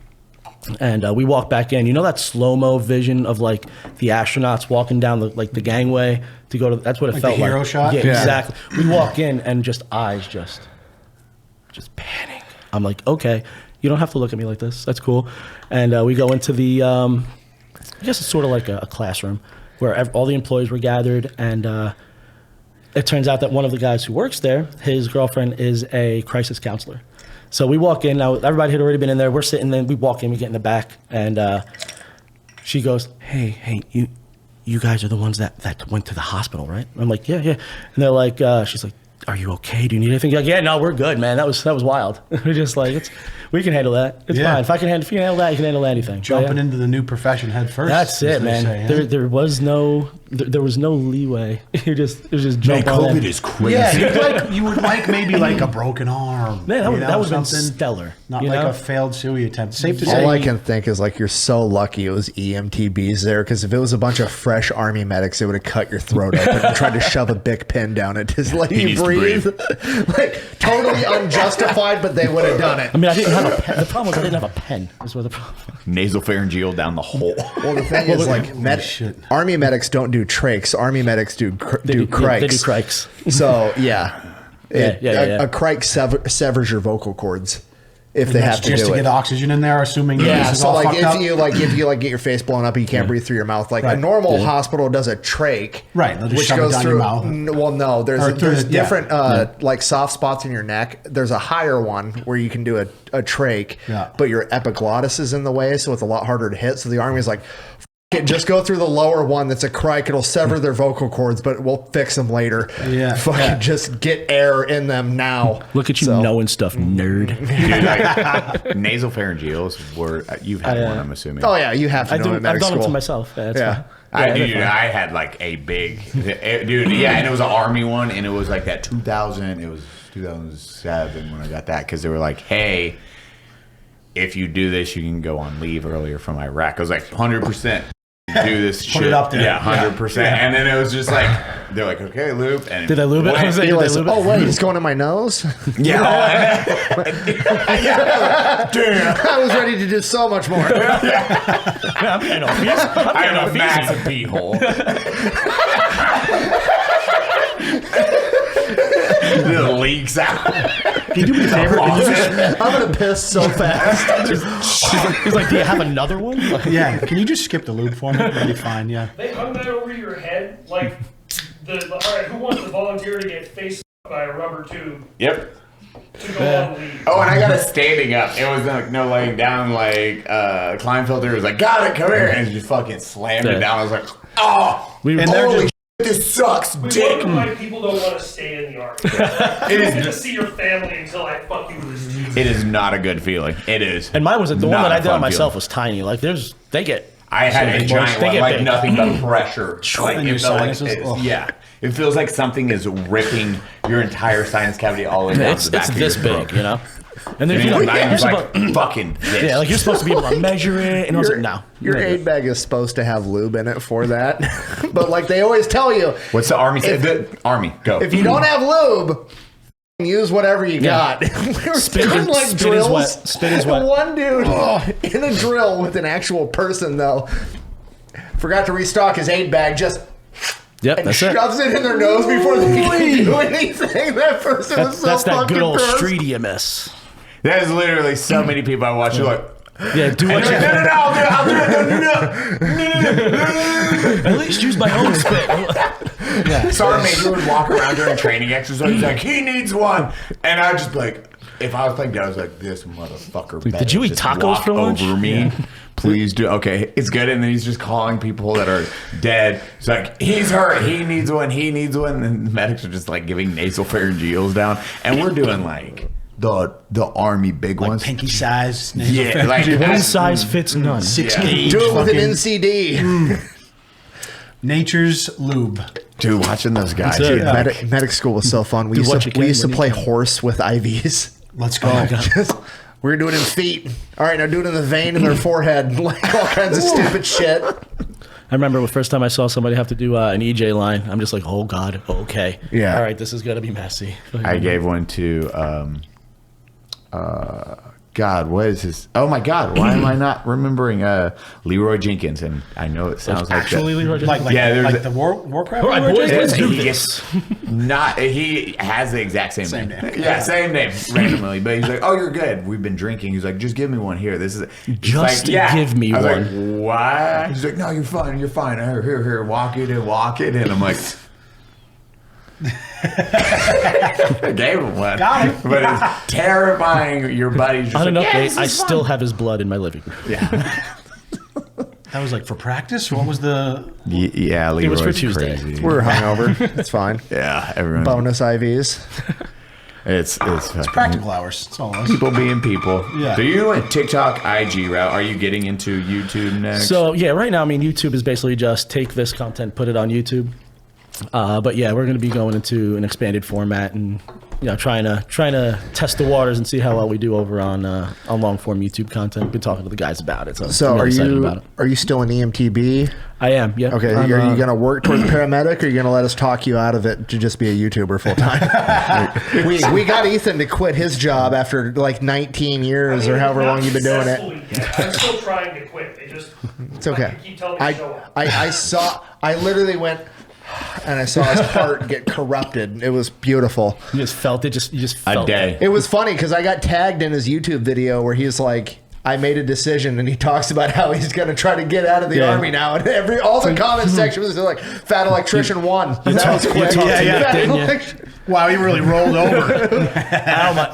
And we walk back in. You know that slow-mo vision of like the astronauts walking down the gangway to go to. That's what it felt the like. hero shot? Yeah, Yeah. exactly. We walk in and just eyes just panning. I'm like, okay, you don't have to look at me like this. That's cool. And we go into the. I guess it's sort of like a classroom where all the employees were gathered, and it turns out that one of the guys who works there, his girlfriend is a crisis counselor. So we walk in, now everybody had already been in there, we're sitting there, we walk in, we get in the back, and she goes, hey, you guys are the ones that went to the hospital, right? I'm like, yeah. And they're like, she's like, are you okay? Do you need anything? You're like, yeah, no, we're good, man. That was wild. We're just like, we can handle that. It's Yeah. fine. If you can handle that, you can handle anything. Jumping into the new profession head first. That's as it, they man. say, huh? There was no leeway. It was just jump on in. is crazy. Yeah, you would like maybe like a broken arm. Man, that would have been something. stellar. Not you like know? a failed SUI attempt. Safe to say. All I can think is like you're so lucky it was EMTBs there, because if it was a bunch of fresh army medics, they would have cut your throat open and tried to shove a big pin down it to let He you needs to breathe. Like totally unjustified, but they would have done it. I mean, I didn't have a pen. The problem was I didn't have a pen. That's what the problem. Nasopharyngeal down the hole. Well, the thing is, like, Army medics don't do trachs. Army medics do crikes. They do crikes. So yeah, Yeah. A crike severs your vocal cords if they have to just do to it. get oxygen in there, assuming Yeah, this is so all like fucked up. if you get your face blown up and you can't breathe through your mouth, like a normal hospital does a trach, Right, they'll just which shove it goes down through. your mouth. Well, no, Or there's through the- different like soft spots in your neck. There's a higher one where you can do a trach, but your epiglottis is in the way, so it's a lot harder to hit. So the Army's like, just go through the lower one that's a crike. It'll sever their vocal cords, but we'll fix them later. Just get air in them now. Look at you knowing stuff, nerd. Dude, nasopharyngeals were you've had one, I'm assuming. Oh yeah, you have to know it in I've medical done it to school. myself. I had like a big dude, and it was an Army one, and it was like that 2000. It was 2007 when I got that because they were like, hey, if you do this, you can go on leave earlier from Iraq. I was like, 100%. Do this shit. Put it up there. Yeah, 100%. And then it was just like, they're like, okay, lube. And Did I lube it? I was like, did I lube it? Oh wait, it's going in my nose. Yeah. Damn. I was ready to do so much more. I'm getting off easy. I have a massive pee hole. It leaks out. Can you do me a favor? I'm gonna piss so fast. He's like, do you have another one? Yeah, can you just skip the lube for me? That'd be fine, yeah. They hung that over your head like all right, who wants to volunteer to get faced by a rubber tube Yep. to go on leave? Oh, and I got it standing up. It was like no laying down. Like Kleinfelder was like, "Got it, come here," and he just fucking slammed it down. I was like, "Oh, And holy shit, this sucks, We dick." wonder why people don't want to stay in the Army. You don't get to see your family until I fuck you with this tube. It is not a good feeling. It is. And mine was the one not that a I did on fun myself feeling. was tiny. Like they get. I had a giant They one, get like big. nothing but pressure. Like In your it felt like sinuses? Ugh. yeah. It feels like something is ripping your entire sinus cavity all the way down It's to the back of your this throat. big, you know. And then And you're mine was supposed, like fucking this. yeah, like you're supposed to be able to measure it, and I was like, no. Your aid bag is supposed to have lube in it for that, but like they always tell you, What's the Army say? The Army, go. if you don't have lube, use whatever you got. We were Spit doing is- like spit is drills. wet. Spit is wet. One dude in a drill with an actual person though forgot to restock his aid bag. Just Yep, and that's it. shoves it in their nose before they can do anything. That person was so That's that fucking good old pissed. street EMS. There's literally so many people I watch. You're like, Yeah, do what you no, can. I'll do it. At least use my own spit. Sergeant Major would walk around during training exercise. He's like, he needs one, and I'd just be like, if I was playing dead, I was like, this motherfucker. Did better you eat just tacos walk for lunch? over me? Please do. Okay, it's good. And then he's just calling people that are dead. He's like, he's hurt. He needs one. He needs one. And the medics are just like giving nasopharyngeals down, and we're doing like the Army big Like ones. pinky size. Yeah, like One size fits none. 6 Yeah. gauge. Do it with an fucking NCD. Nature's lube. dude, watching those guys. That's it. dude, like, Medic school was so fun. We Do used what to, you can we used to when you play can. horse with IVs. Let's go. We were doing it in feet. All right, now do it in the vein in their forehead. Like all kinds of stupid shit. I remember the first time I saw somebody have to do an EJ line. I'm just like, oh God, okay. Yeah. All right, this is gonna be messy. I gave one to God, what is his? Oh my God, why am I not remembering Leroy Jenkins? And I know it sounds like Actually, that. Leroy Like, Yeah, there's like a- the Warcraft? All right, Leroy boys, Jenkins? let's do He this. He has the exact same name. name. Yeah, same name randomly. But he's like, "Oh, you're good. We've been drinking." He's like, "Just give me one here. This is Just give me I was one. Like, why? He's like, "No, you're fine. You're fine. Here, walk it in, walk it." And I'm like. I gave him one. Got it. But it's terrifying. Your buddy's just On an like, yeah, update, this I is fun." still have his blood in my living room. Yeah. That was like for practice? What was the... Yeah, Leroy's It was for Tuesday. crazy. We're hungover. It's fine. Yeah, everyone. Bonus IVs. It's Practical hours. That's all it was. people being people. Yeah. So you went TikTok, IG route. Are you getting into YouTube next? So yeah, right now, I mean, YouTube is basically just take this content, put it on YouTube. But yeah, we're going to be going into an expanded format and trying to test the waters and see how well we do over on long form YouTube content. Been talking to the guys about it. So I'm really excited about it. Are you still an EMTB? I am. Yeah. Okay. Are you going to work towards paramedic, or are you going to let us talk you out of it to just be a YouTuber full time? we got Ethan to quit his job after like 19 years or however long you've been doing it. I'm still trying to quit. It's okay. Keep telling me to show up. I literally went and I saw his heart get corrupted. It was beautiful. You just felt it. You just felt A day. It was funny because I got tagged in his YouTube video where he's like, I made a decision, and he talks about how he's going to try to get out of the army now. And all the comment section was like, "Fat Electrician won." That was quick. Wow, he really rolled over.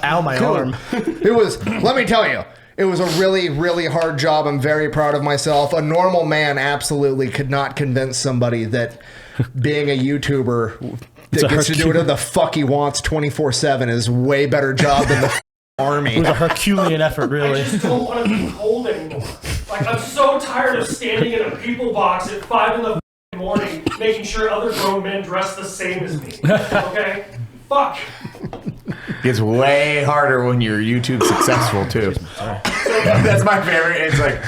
Ow, my arm. It was. Let me tell you. It was a really, really hard job. I'm very proud of myself. A normal man absolutely could not convince somebody that being a YouTuber that gets to do whatever the fuck he wants 24/7 is way better job than the army. It was a Herculean effort, really. I just don't want to be cold anymore. Like, I'm so tired of standing in a people box at 5 in the morning, making sure other grown men dress the same as me. Okay? Fuck. Gets way harder when you're YouTube successful too. That's my favorite. It's like,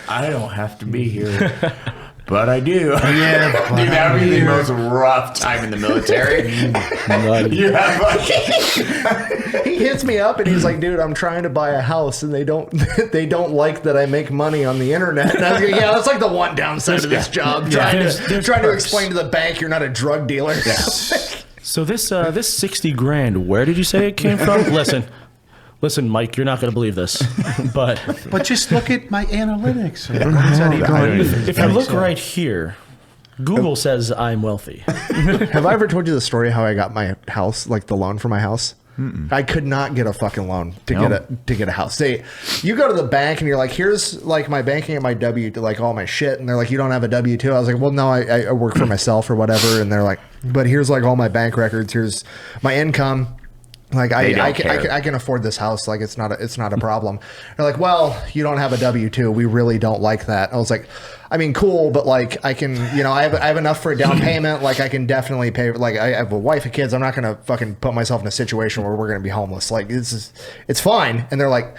I don't have to be here, but I do. Yeah, dude, that would be the most rough time in the military. You have like, he hits me up and he's like, "Dude, I'm trying to buy a house and they don't like that I make money on the internet." And I was like, "Yeah, that's like the one downside of this job. Trying to explain to the bank you're not a drug dealer." Yeah. So this 60 grand, where did you say it came from? Listen, Mike, you're not going to believe this, but just look at my analytics. If you look right here, Google says I'm wealthy. Have I ever told you the story how I got my house, like the loan for my house? I could not get a fucking loan to get a house. You go to the bank and you're like, "Here's like my banking and my like all my shit," and they're like, "You don't have a W-2." I was like, "Well, no, I work for myself or whatever," and they're like, "But here's like all my bank records. Here's my income. Like I can afford this house. Like it's not a problem." They're like, "Well, you don't have a W-2. We really don't like that." I was like, "I mean, cool, but like I can, I have enough for a down payment. Like I can definitely pay. Like I have a wife and kids. I'm not gonna fucking put myself in a situation where we're gonna be homeless. Like it's fine." And they're like,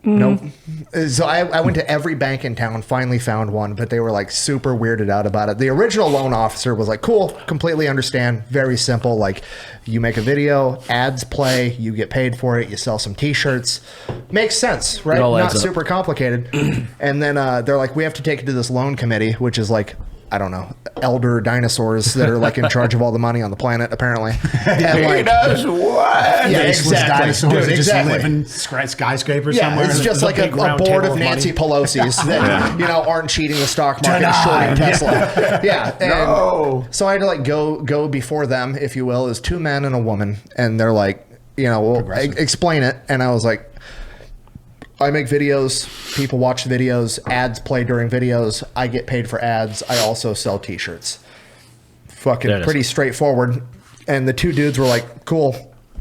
"Nope." So I went to every bank in town, finally found one, but they were like super weirded out about it. The original loan officer was like, "Cool, completely understand. Very simple. Like you make a video, ads play, you get paid for it, you sell some t-shirts. Makes sense, right? Not super complicated." And then they're like, "We have to take it to this loan committee," which is like, I don't know, elder dinosaurs that are like in charge of all the money on the planet, apparently. And like, what? Yeah, exactly. Dinosaurs Dude, that just exactly. live in skyscrapers Yeah, somewhere. it's just like a board of Nancy Pelosi's that aren't cheating the stock market and shorting Tesla. Yeah, and so I had to like go before them, if you will, as two men and a woman, and they're like, well, explain it, and I was like, I make videos, people watch videos, ads play during videos, I get paid for ads, I also sell t-shirts. Fucking pretty straightforward. And the two dudes were like, "Cool,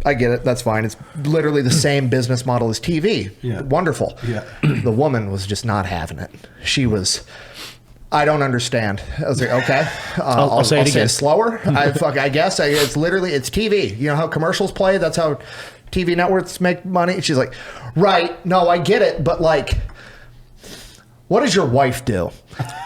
I get it, that's fine. It's literally the same business model as TV. Yeah. Wonderful." Yeah. The woman was just not having it. She was, "I don't understand." I was like, "Okay, I'll say it again. Slower." I guess it's literally, it's TV. You know how commercials play? That's how TV networks make money. She's like, "Right, no, I get it, but like, what does your wife do?"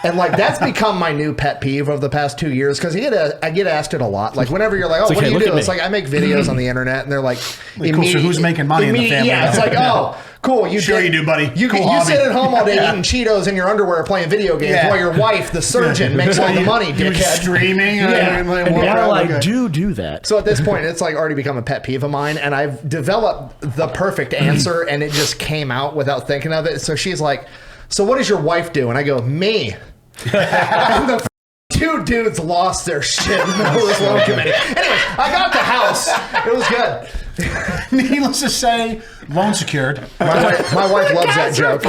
And like, that's become my new pet peeve of the past 2 years, because I get asked it a lot. Like whenever you're like, "Oh, what do you do?" It's like, I make videos on the internet, and they're like, cool, so who's making money in the family? Yeah, it's like, "Oh, cool, you do, buddy. You sit at home all day eating Cheetos in your underwear playing video games while your wife, the surgeon, makes all the money, dickhead." Streaming. And while I do that. So at this point, it's like already become a pet peeve of mine, and I've developed the perfect answer, and it just came out without thinking of it. So she's like, "So what does your wife do?" And I go, "Me." And the two dudes lost their shit in the middle of this loan committee. Anyways, I got the house. It was good. Needless to say, loan secured. My wife loves that joke.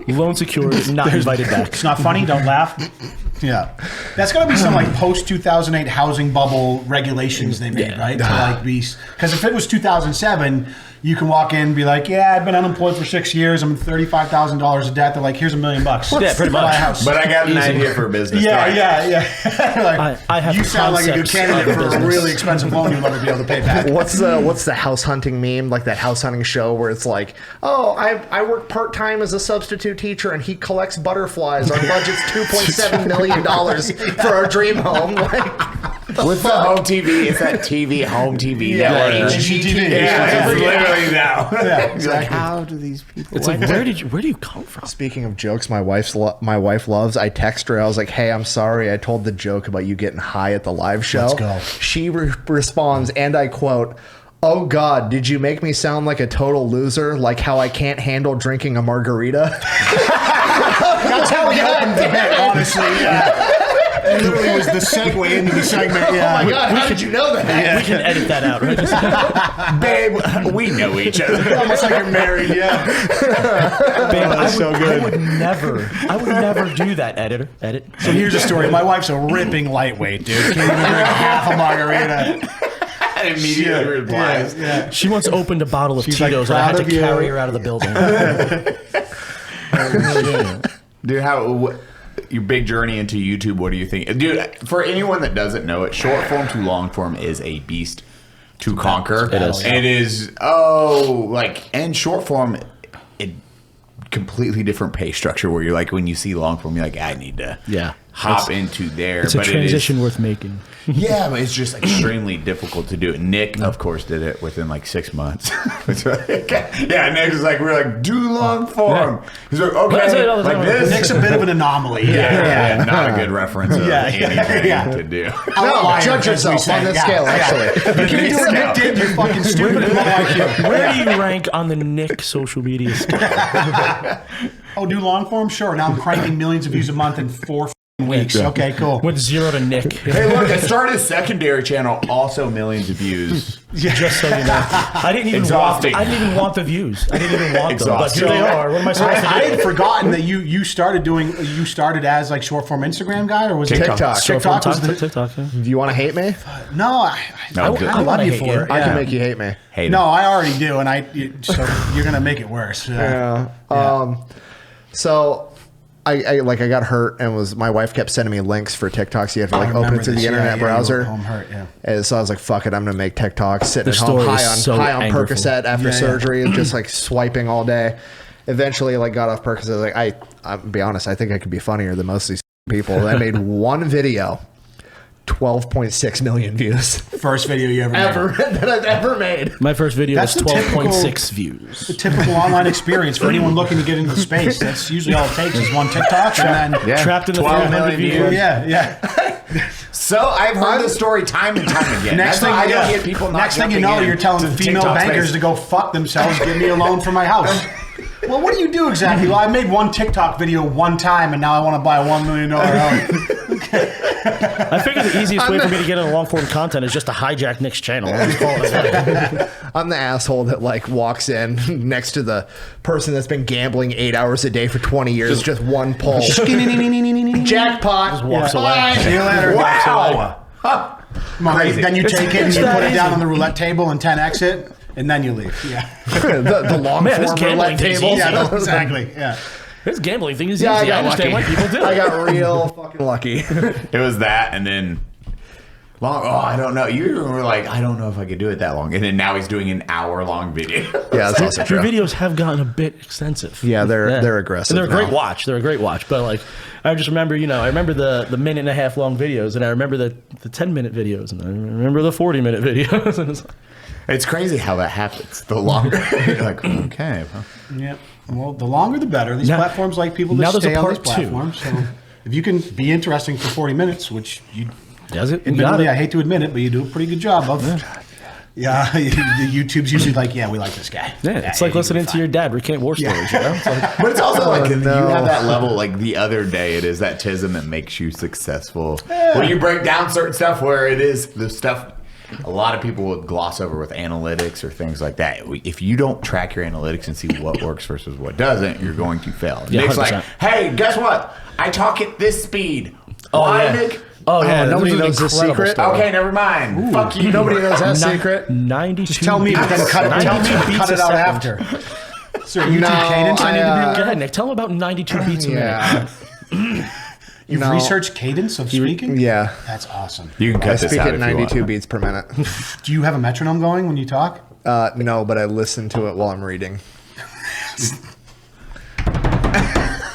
Loan secured, not invited back. It's not funny. Don't laugh. Yeah, that's gonna be some like post 2008 housing bubble regulations they made, right? To like be, because if it was 2007, You can walk in and be like, yeah, I've been unemployed for 6 years. I'm in $35,000 of debt. They're like, here's $1 million. Yeah, pretty Buy a much. house. But I got an idea for a business. Yeah. Like, I have you sound like a good concepts candidate of for a business. really expensive loan you'll never be able to pay back. What's the house hunting meme? Like that house hunting show where it's like, oh, I work part time as a substitute teacher, and he collects butterflies. Our budget's $2.7 million for our dream home. Like, With the home TV, it's that TV, home TV network. HGTV. Yeah, it's literally now. Yeah, You're exactly. like, how do these people? It's like, where do you come from? speaking of jokes, my wife loves. I text her. I was like, "Hey, I'm sorry. I told the joke about you getting high at the live show." Let's go. She responds, and I quote, "Oh God, did you make me sound like a total loser? Like how I can't handle drinking a margarita?" That's how we opened the bit, honestly. Yeah. It literally was the segue into the segment. Yeah. Oh my God, how did you know that? We can edit that out, right? Babe, we know each other. Almost like you're married, yeah. Babe, that's so good. I would never do that. Edit. So here's a story. My wife's a ripping lightweight, dude. Can't even drink half a margarita. Immediately replies. Yeah. She once opened a bottle of She's like, Tito's, and I had proud to of you. carry her out of the building. Dude, your big journey into YouTube, what do you think? Dude, for anyone that doesn't know it, short form to long form is a beast to conquer. It is. It is, and short form, it completely different pay structure where you're like, when you see long form, you're like, I need to hop into there. It's a transition worth making. Yeah, but it's just extremely difficult to do it. Nick, of course, did it within like 6 months. Yeah, Nick was like, we're like, do long form. He's like, I say it all okay, the time. like this. Nick's a bit of an anomaly. Yeah, not a good reference of anything to do. No, judge yourself on this scale, actually. You can't do what Nick did. You're fucking stupid and low IQ. Where do you rank on the Nick social media scale? Oh, do long form? Sure. Now I'm cranking millions of views a month in 4 weeks. Okay, cool. Went 0 to Nick. Hey, look, I started a secondary channel, also millions of views. Just so you know, I didn't even Exhausting. want the views. I didn't even want them, but Exhausting. here they are. What am I supposed to do? I had forgotten that you started as like short form Instagram guy, or was it TikTok. TikTok was the, TikTok. Yeah. Do you want to hate me? no, I I love you hate for you. it. I can Yeah. make you hate me. Hate No, I already do, and so you're gonna make it worse. Yeah. So I got hurt, and my wife kept sending me links for TikToks. You have to I like open remember it through this. the internet You were browser. home hurt, yeah. And so I was like, "Fuck it, I'm gonna make TikToks sitting The at home story high is on so angerful. Percocet after Yeah, yeah. surgery, and just like swiping all day." Eventually, like got off Percocet. I was like, I'll be honest, I think I could be funnier than most of these people. And I made one video, 12.6 million views First video you ever made. that I've ever made. My first video That's was the typical- 12.6 views. The typical online experience for anyone looking to get into space. That's usually all it takes is one TikTok and then Trapped in the 12 300 million views. views. yeah. So I've heard this story time and time again. Next That's thing why I you don't know, get people not next thing you jumping know, in you're telling to the female TikTok bankers space. to go fuck themselves, give me a loan for my house. Well, what do you do exactly? Well, I made one TikTok video one time, and now I want to buy a $1 million home. I figured the easiest way for me to get into long form content is just to hijack Nick's channel. I'll just call it that. I'm the asshole that like walks in next to the person that's been gambling 8 hours a day for 20 years, just one pull. Jackpot. Just walks away. Bye. See you later. Wow. Come on, Crazy. then you take it and you that put it down easy. on the roulette table and 10x it, and then you leave. Yeah. the long Man, this form gambling roulette thing's table. easy. Yeah, exactly. Yeah. This gambling thing is Yeah, I easy. I got understand why lucky. people do it. I got real fucking lucky. It was that, and then I don't know. You were like, I don't know if I could do it that long. And then now he's doing an hour-long video. Yeah, that's also Your true. videos have gotten a bit extensive. Yeah, they're aggressive And they're a great now. watch. They're a great watch. But like, I just remember, I remember the minute and a half long videos, and I remember the 10-minute videos, and I remember the 40-minute videos. And it's like, It's crazy how that happens. The longer you're like, okay. Well. Yeah. Well, the longer the better. These Now- platforms like people to now there's a stay on these part two. platforms. So if you can be interesting for 40 minutes, which you, does it? You got admittedly, it. I hate to admit it, but you do a pretty good job of. Yeah, the YouTube's usually like, yeah, we like this guy. Yeah, it's like listening to your dad recant war stories. You know? It's like, But it's also like you no. have that level. Like the other day, it is that tism that makes you successful. When you break down certain stuff, where it is the stuff a lot of people would gloss over with analytics or things like that. If you don't track your analytics and see what works versus what doesn't, you're going to fail. Yeah, Nick's like, 100%. hey, guess what? I talk at this speed. Oh, Why, yeah. Nick? Oh yeah, nobody this was an knows the incredible secret? story. Okay, never mind. Fuck you. Nobody knows that secret. 92. Just tell me, but then cut it out after. So YouTube Cadence I need to Go ahead, Nick. Tell him about 92 beats a minute. Yeah. You've researched cadence of speaking? Yeah. That's awesome. You can I cut this speak out at if you 92 want. beats per minute. Do you have a metronome going when you talk? No, but I listen to it while I'm reading.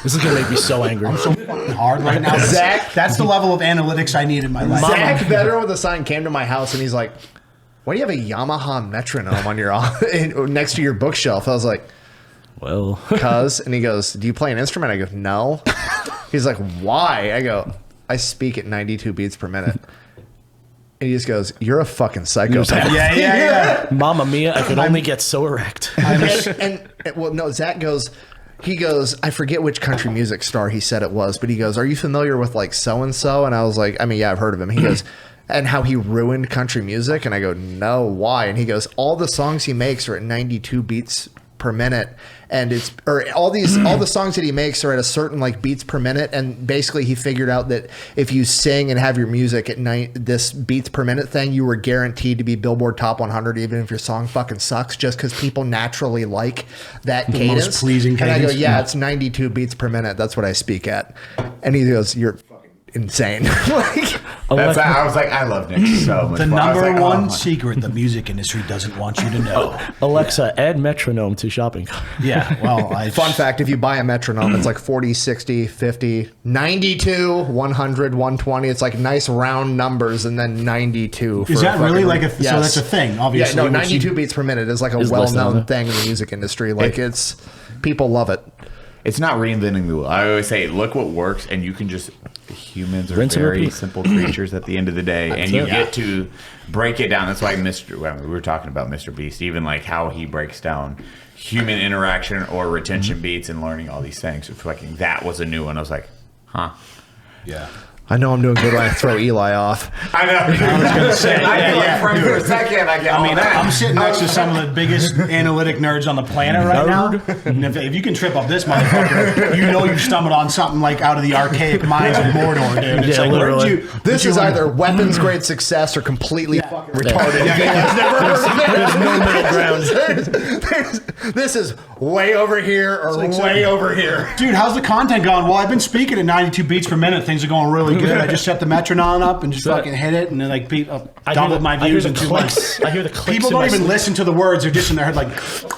This is gonna make me so angry. I'm so fucking hard right now. Zach- That's the level of analytics I need in my life. Zach, veteran with a sign, came to my house and he's like, "Why do you have a Yamaha metronome on your next to your bookshelf?" I was like, Well, "Cuz," and he goes, "Do you play an instrument?" I go, "No." He's like, "Why?" I go, "I speak at 92 beats per minute." And he just goes, "You're a fucking psychopath." Yeah. Mamma Mia, I could only get so erect. No, Zach goes, I forget which country music star he said it was, but he goes, "Are you familiar with like so-and-so?" And I was like, yeah, I've heard of him. He goes, "And how he ruined country music?" And I go, "No, why?" And he goes, "All the songs he makes are at 92 beats per minute, and all the songs that he makes are at a certain like beats per minute, and basically he figured out that if you sing and have your music at this beats per minute thing, you were guaranteed to be Billboard Top 100 even if your song fucking sucks, just because people naturally like that cadence." most pleasing and I go, cadence. "Yeah, it's 92 beats per minute. That's what I speak at." And he goes, "You're fucking insane." Like, I was like, I love Nick so much. The more. I was number like, one oh my- secret the music industry doesn't want you to know. Alexa, add metronome to shopping cart. Yeah, well, fun fact, if you buy a metronome, it's like 40, 60, 50, 92, 100, 120. It's like nice round numbers, and then 92. Is that really like Yes. so that's a thing, obviously. Yeah, no, which you- 92 beats per minute is like a Is listed on well-known there. thing in the music industry. Like people love it. It's not reinventing the wheel. I always say, look what works, and you can just. Humans are Rinse and very repeat. simple creatures at the end of the day, and you it. get we were talking about Mr. Beast, even like how he breaks down human interaction or retention beats and learning all these things. Fucking that was a new one. I was like, huh. Yeah. I know I'm doing good when I throw Eli off. I know. I was gonna say, for a second. I'm sitting next to some of the biggest analytic nerds on the planet right now. And if you can trip up this motherfucker, you know you've stumbled on something like out of the archaic minds of Mordor, dude. It's Yeah, like, literally. This is either weapons grade success or completely fucking retarded. There's no middle ground. This is way over here or way over here. Dude, how's the content going? Well, I've been speaking at 92 beats per minute. Things are going really good. I just set the metronome up and just fucking hit it, and then like doubled my views in 2 months. I hear the clicks. People in don't my even sleep. listen to the words; they're just in their head like,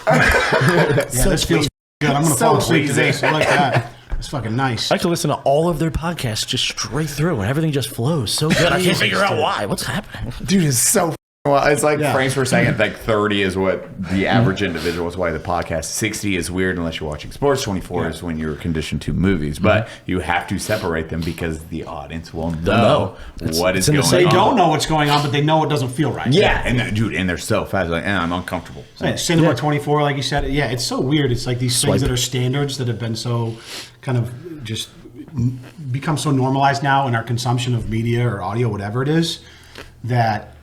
"Yeah, this feels good. I'm gonna fall asleep to this." I like that. It's fucking nice. I can listen to all of their podcasts just straight through, and everything just flows so good. I can't figure out why. What's happening? Dude, it's so well, it's like Yeah. frames per second. Like 30 is what the average individual is. Why the podcast 60 is weird unless you're watching sports. 24 is when you're conditioned to movies. But you have to separate them because the audience will know what is in the going same- They on. don't know what's going on, but they know it doesn't feel right. Yeah, and dude, and they're so fast. Like, I'm uncomfortable. Yeah, Cinema 24, like you said. Yeah, it's so weird. It's like these things that are standards that have been so kind of just become so normalized now in our consumption of media or audio, whatever it is, that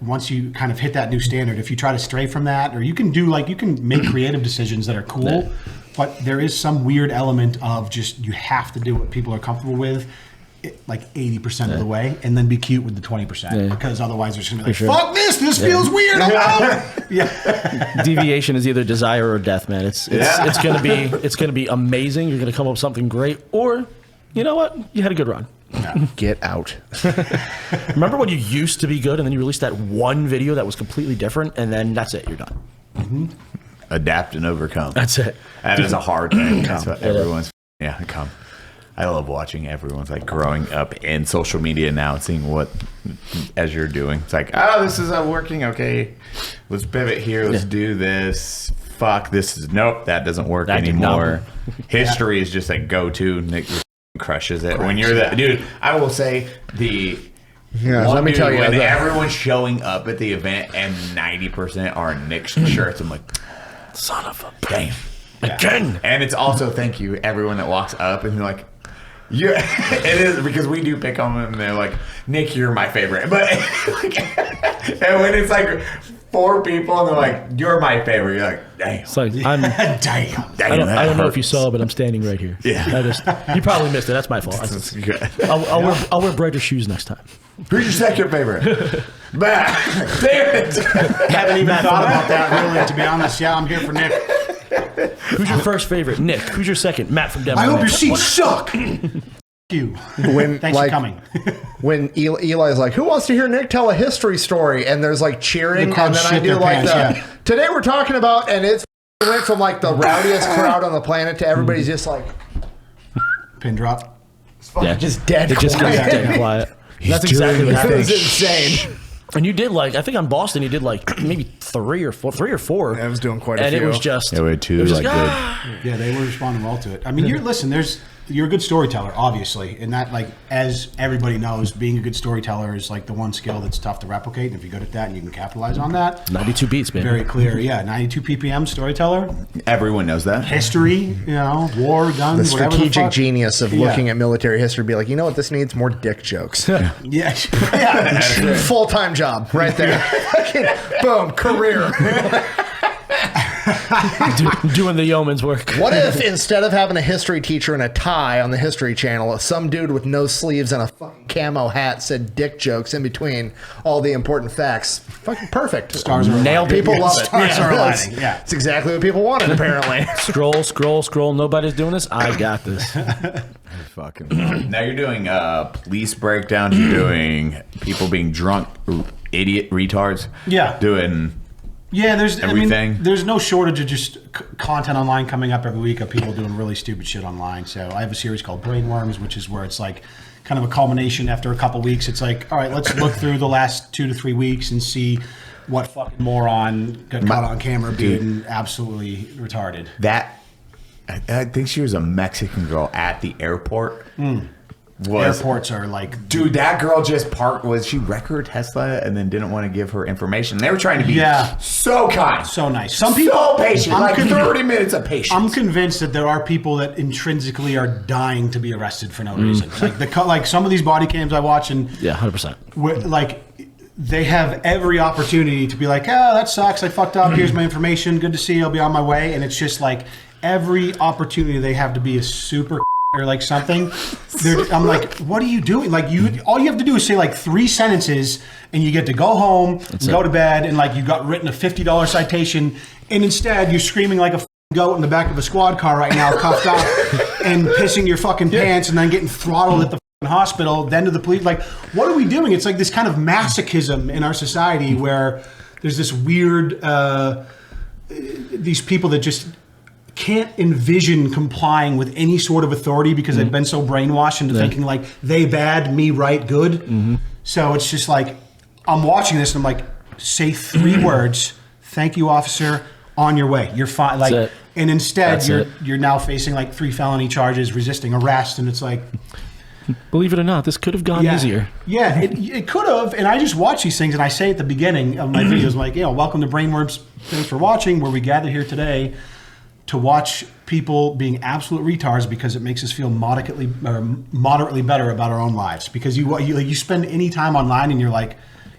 once you kind of hit that new standard, if you try to stray from that, or you can make creative decisions that are cool, but there is some weird element of just you have to do what people are comfortable with. Like 80% of the way, and then be cute with the 20%, because otherwise they're just gonna be like, "Fuck this! This feels weird." I'm out. Yeah. Deviation is either desire or death, man. It's gonna be amazing. You're gonna come up with something great, or you know what? You had a good run. Get out. Remember when you used to be good, and then you released that one video that was completely different, and then that's it. You're done. Mm-hmm. Adapt and overcome. That's it. That is a hard thing. That's what everyone's. Come. I love watching everyone's like growing up in social media now and seeing what as you're doing. It's like, oh, this is working. Okay, let's pivot here. Let's do this. Fuck, this is nope. That doesn't work That did anymore. History is just like go to. Nick crushes it when you're the dude. I will say the. Yeah, let me tell you, when everyone's showing up at the event and 90% are Nick's shirts, I'm like, Son of a damn. again. And it's also thank you everyone that walks up and you're like, Yeah, it is because we do pick on them and they're like, Nick, you're my favorite. But and when it's like 4 people and they're like, you're my favorite, you're like, damn. It's like, I'm, I don't know if you saw, but I'm standing right here. Yeah. You probably missed it. That's my fault. That's good. I'll wear brighter shoes next time. Who's your second favorite? Damn it. Haven't even thought about that, really, to be honest. Yeah, I'm here for Nick. Who's your first favorite? Nick. Who's your second? Matt from Denver. I hope your seats suck. You. Thanks for coming. When Eli's like, who wants to hear Nick tell a history story? And there's like cheering, The crowd and then I shit do their like pants, today we're talking about, and it's went from like the rowdiest crowd on the planet to everybody's just like Pin drop. just dead. It just quiet. gets dead quiet. That's exactly what That happened. was insane. And you did like, I think on Boston, you did like maybe 3 or 4. I was doing quite a and few. it was just. Yeah, we had 2 it was just, like Yeah, they were responding well to it. I mean, you're a good storyteller, obviously, and that, like, as everybody knows, being a good storyteller is like the one skill that's tough to replicate. And if you're good at that and you can capitalize on that, 92 beats, man. very clear. Yeah, 92 ppm storyteller, Everyone knows that. history, war, The guns, whatever. strategic fuck. genius of looking at military history, be like, you know what, this needs more dick jokes. Yeah, Full-time job right there. Fucking boom, career. Doing the yeoman's work. What if instead of having a history teacher in a tie on the History Channel, some dude with no sleeves and a fucking camo hat said dick jokes in between all the important facts? Fucking perfect. Stars are Nailed. aligning. People Yeah, love it. stars are That's- aligning, yeah. It's exactly what people wanted, apparently. Scroll. Nobody's doing this. I got this. Fucking. Now you're doing police breakdowns. You're doing people being drunk, idiot retards. Yeah. Doing. Yeah, Everything. there's no shortage of just content online coming up every week of people doing really stupid shit online. So I have a series called Brainworms, which is where it's like kind of a culmination after a couple weeks. It's like, all right, let's look through the last 2 to 3 weeks and see what fucking moron got caught on camera being absolutely retarded. That. I think she was a Mexican girl at the airport. Airports are like, Dude, that girl just parked. Was she wrecked her Tesla and then didn't want to give her information? They were trying to be so kind, so nice. Some people so patient, I'm like conv- 30 minutes of patience. I'm convinced that there are people that intrinsically are dying to be arrested for no reason. Like some of these body cams I watch, and Yeah, 100%. like they have every opportunity to be like, oh, that sucks, I fucked up, here's my information, good to see you, I'll be on my way. And it's just like every opportunity they have to be a super or like something. I'm like, what are you doing? Like all you have to do is say like 3 sentences and you get to go home, go to bed, and like you got written a $50 citation, and instead you're screaming like a goat in the back of a squad car right now, cuffed up and pissing your fucking pants and then getting throttled at the hospital, then to the police. Like, what are we doing? It's like this kind of masochism in our society where there's this weird these people that just can't envision complying with any sort of authority because they've been so brainwashed into thinking like they bad, me right, good. So it's just like I'm watching this and I'm like, say 3 words, thank you, officer, on your way, you're fine. Like, and instead you're now facing like 3 felony charges, resisting arrest, and it's like, believe it or not, this could have gone easier. Yeah, it could have. And I just watch these things, and I say at the beginning of my videos, like, welcome to Brainworms. Thanks for watching, where we gather here today to watch people being absolute retards because it makes us feel moderately better about our own lives. Because you spend any time online and you're like,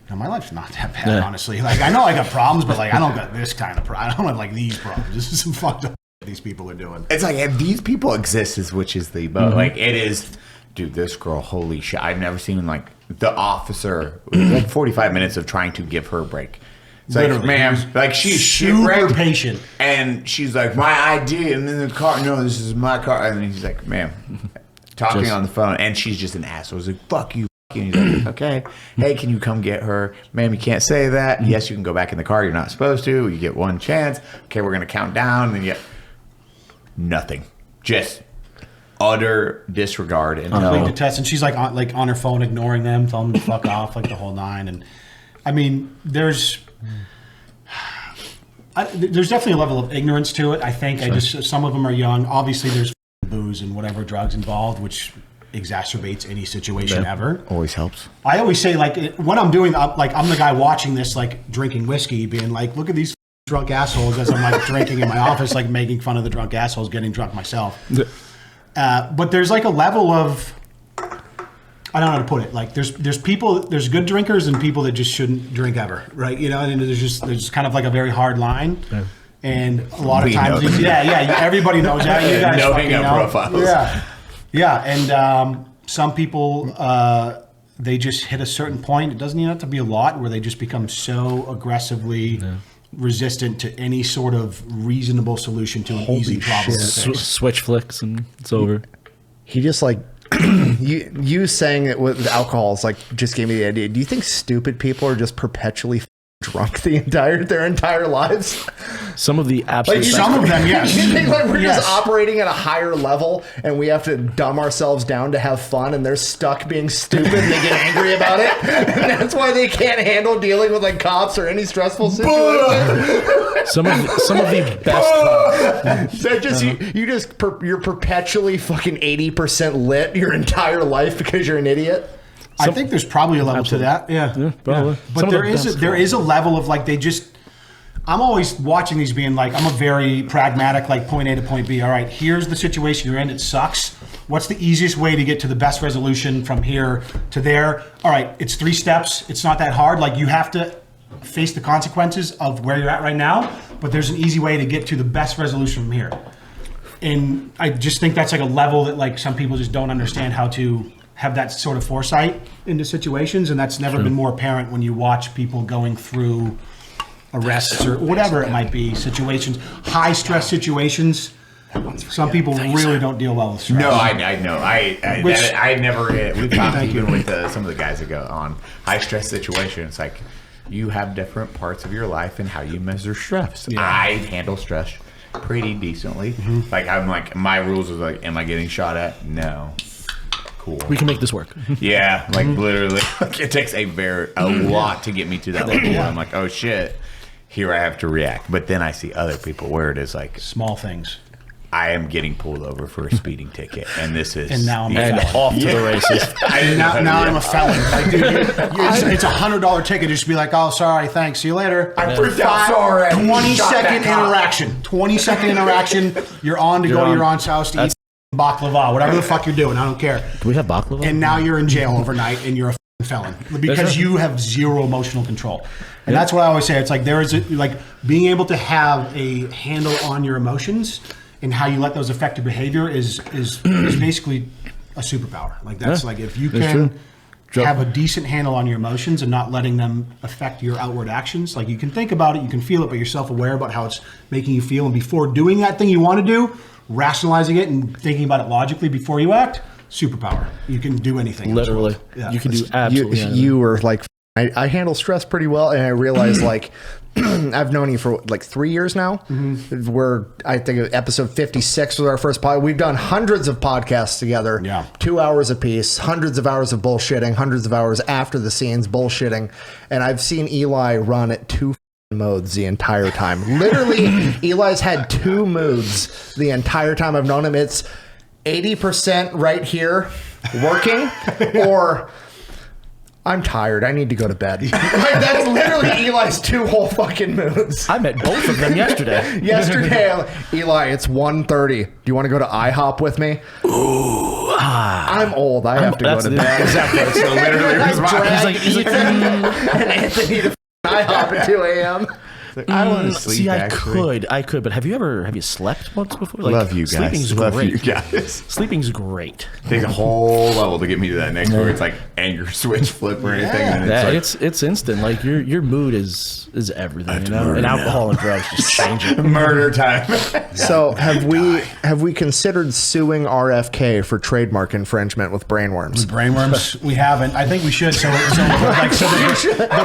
my life's not that bad, honestly. Like, I know I got problems, but like I don't got this kind of I don't have like these problems. This is some fucked up shit these people are doing. It's like, if these people exist, is which is the like it is. Dude, this girl, holy shit! I've never seen like the officer like 45 minutes of trying to give her a break. It's like, ma'am, like she's super patient, and she's like, my ID, and then the car. No, this is my car, and he's like, ma'am, talking on the phone, and she's just an asshole. He's like, fuck you. And he's like, okay, hey, can you come get her? Ma'am, you can't say that. Yes, you can go back in the car. You're not supposed to. You get 1 chance. Okay, we're gonna count down, and then you get nothing. Just utter disregard and complete detest. And she's like on her phone, ignoring them, telling them to fuck off, like the whole 9. And I mean, there's definitely a level of ignorance to it. I think some of them are young. Obviously, there's booze and whatever drugs involved, which exacerbates any situation ever. Always helps. I always say, like, when I'm doing, like, I'm the guy watching this, like, drinking whiskey, being like, look at these drunk assholes as I'm like drinking in my office, like making fun of the drunk assholes, getting drunk myself. But there's like a level of, I don't know how to put it. Like there's good drinkers and people that just shouldn't drink ever, right? You know, and there's kind of like a very hard line. Yeah. And a lot of times, everybody knows that. You guys knowing fucking know. profiles. Yeah. And some people, they just hit a certain point. It doesn't even have to be a lot, where they just become so aggressively resistant to any sort of reasonable solution to an easy problem. Switch flicks and it's over. He just like you saying it with alcohol is like just gave me the idea. Do you think stupid people are just perpetually drunk their entire lives? Some of the absolute some of them, yes. You think like we're just operating at a higher level and we have to dumb ourselves down to have fun, and they're stuck being stupid and they get angry about it, and that's why they can't handle dealing with like cops or any stressful situation. Some of the best. So you're perpetually fucking 80% lit your entire life because you're an idiot. I think there's probably a level to that. Yeah, probably. But there is a level of like I'm always watching these being like, I'm a very pragmatic, like point A to point B. All right, here's the situation you're in. It sucks. What's the easiest way to get to the best resolution from here to there? All right, it's 3 steps. It's not that hard. Like you have to face the consequences of where you're at right now, but there's an easy way to get to the best resolution from here. And I just think that's like a level that like some people just don't understand how to have that sort of foresight into situations, and that's never been more apparent when you watch people going through arrests or whatever it might be, situations, high stress situations. Some people really don't deal well with stress. No, I know. I never. We've talked even with some of the guys that go on high stress situations. It's like you have different parts of your life and how you measure stress. Yeah. I handle stress pretty decently. Mm-hmm. Like I'm like my rules is like, am I getting shot at? No. Cool. We can make this work. Yeah, like literally, like it takes a lot to get me to that level where I'm like, oh shit, here I have to react. But then I see other people where it is like small things. I am getting pulled over for a speeding ticket, and this is now I'm off to the races. Now I'm a felon. Like, dude, it's $100 ticket. Just be like, oh, sorry, thanks, see you later. I freaked out. Sorry. 20-second interaction. 20-second interaction. You're on to go to your aunt's house to eat baklava, whatever the fuck you're doing. I don't care. Do we have baklava? And now you're in jail overnight, and you're a felon because you have zero emotional control. And that's what I always say. It's like there is like being able to have a handle on your emotions and how you let those affect your behavior is basically a superpower. Like that's like if you can have a decent handle on your emotions and not letting them affect your outward actions. Like you can think about it, you can feel it, but you're self-aware about how it's making you feel. And before doing that thing you want to do, rationalizing it and thinking about it logically before you act, superpower. You can do anything. Literally. You can do absolutely anything. You were like, I handle stress pretty well, and I realized like I've known you for like 3 years now. Mm-hmm. We're, I think episode 56 was our first pod. We've done hundreds of podcasts together. Yeah. 2 hours apiece, hundreds of hours of bullshitting, hundreds of hours after the scenes bullshitting. And I've seen Eli run at 2 modes the entire time. Literally, Eli's had 2 moods the entire time I've known him. It's 80% right here working, or I'm tired, I need to go to bed. Like, that's literally Eli's 2 whole fucking moods. I met both of them yesterday. Eli, it's 1:30. Do you want to go to IHOP with me? Ooh, I'm old. I have to go to bed. Exactly. So literally, he's like, and Anthony to IHOP at 2 a.m. I don't want to sleep. See, I could, but have you slept once before? Like, love you guys. Sleeping's love great. you guys. Sleeping's great. Takes a whole level to get me to that next where it's like anger switch flip or anything. And it's instant. Like your mood is everything. You know? And alcohol and drugs just change it. Murder time. So have we considered suing RFK for trademark infringement with brainworms? Brainworms, we haven't. I think we should. So the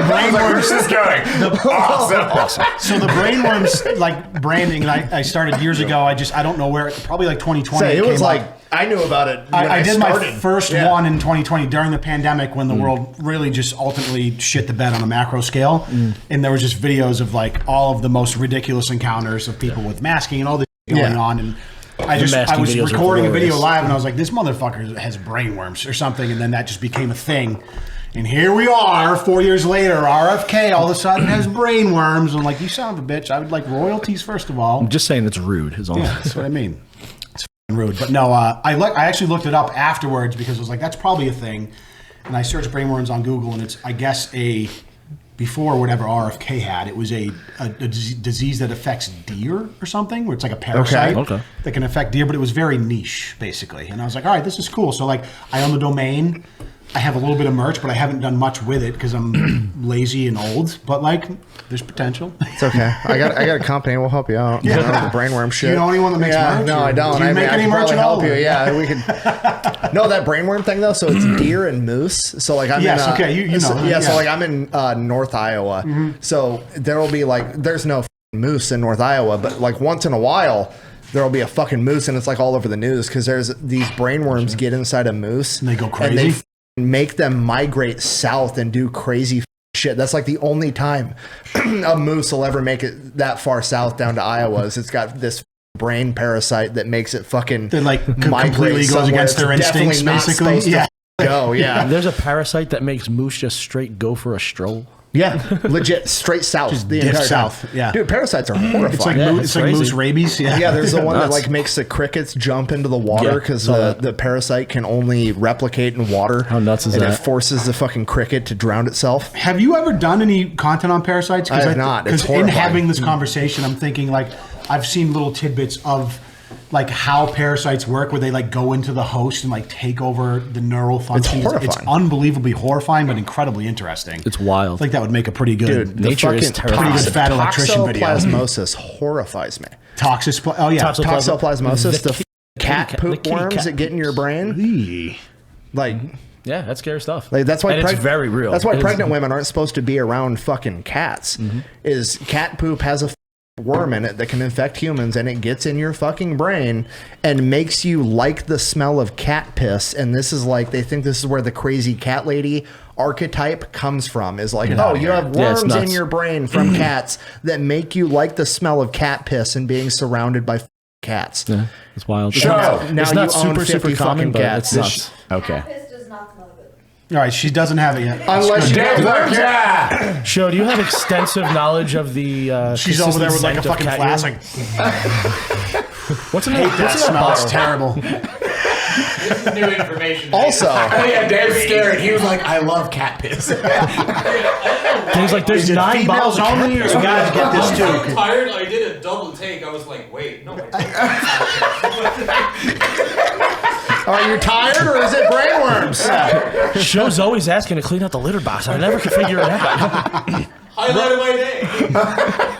brainworms is going. Awesome. So the brainworms like branding, I started years ago. I don't know where. Probably like 2020. So it was like I knew about it. I did my first one in 2020 during the pandemic when the world really just ultimately shit the bed on a macro scale, and there was just videos of like all of the most ridiculous encounters of people with masking and all this going on, and I was recording a video live and I was like, this motherfucker has brainworms or something, and then that just became a thing. And here we are, 4 years later, RFK all of a sudden has brainworms. I'm like, you son of a bitch. I would like royalties, first of all. I'm just saying it's rude. Is all. Yeah, that's what I mean. rude. But no, I actually looked it up afterwards because I was like, that's probably a thing. And I searched brainworms on Google, and it's, I guess, before whatever RFK had, it was a disease that affects deer or something, where it's like a parasite that can affect deer, but it was very niche, basically. And I was like, all right, this is cool. So like, I own the domain. I have a little bit of merch, but I haven't done much with it because I'm lazy and old. But like, there's potential. It's okay. I got a company. We'll help you out. Yeah. You know, the brainworm shit. You know anyone that makes merch? No, I don't. Do you make any merch at all? Help you. Yeah, we could. No, that brainworm thing though. So it's deer and moose. So like I'm in. Okay. You know. So like I'm in North Iowa. So there will be like there's no moose in North Iowa, but like once in a while. There'll be a fucking moose, and it's like all over the news because there's these brainworms get inside a moose and they go crazy. And they make them migrate south and do crazy shit. That's like the only time a moose will ever make it that far south down to Iowa. Is it's got this brain parasite that makes it fucking that like completely goes against their instincts, basically. Yeah. There's a parasite that makes moose just straight go for a stroll. Yeah, legit, straight south, just the entire south. Yeah, dude, parasites are horrifying. It's like moose rabies. Yeah, there's the one that like makes the crickets jump into the water because the parasite can only replicate in water. How nuts is that? And it forces the fucking cricket to drown itself. Have you ever done any content on parasites? I have not. It's in having this conversation, I'm thinking like I've seen little tidbits of like how parasites work, where they like go into the host and like take over the neural functions. It's unbelievably horrifying, but incredibly interesting. It's wild. I think that would make a pretty good. Dude, nature is terrifying. Pretty good Fat Electrician video. Toxoplasmosis horrifies me. Toxoplasmosis. The cat poop worms that get in your brain. Like. Yeah, that's scary stuff. Like, that's why it's very real. That's why pregnant women aren't supposed to be around fucking cats. Is cat poop has a worm in it that can infect humans, and it gets in your fucking brain and makes you like the smell of cat piss. And this is like, they think this is where the crazy cat lady archetype comes from, is like, oh, you have worms in your brain from cats that make you like the smell of cat piss and being surrounded by cats. Yeah, it's wild. Now it's you not own super common, but cats. it's nuts. Okay. All right, she doesn't have it yet. Unless you yeah. Show, do you have extensive knowledge of the she's over there with like a fucking flask. Like, what's in that? That smells terrible. This is new information. Also, oh yeah, Dave's scared. He was like, I love cat piss. He's like, there's 9 bottles only. You guys get this too. I'm tired. I did a double take. I was like, wait, no. are you tired or is it brainworms? Show's always asking to clean out the litter box. I never can figure it out. Highlight of my day.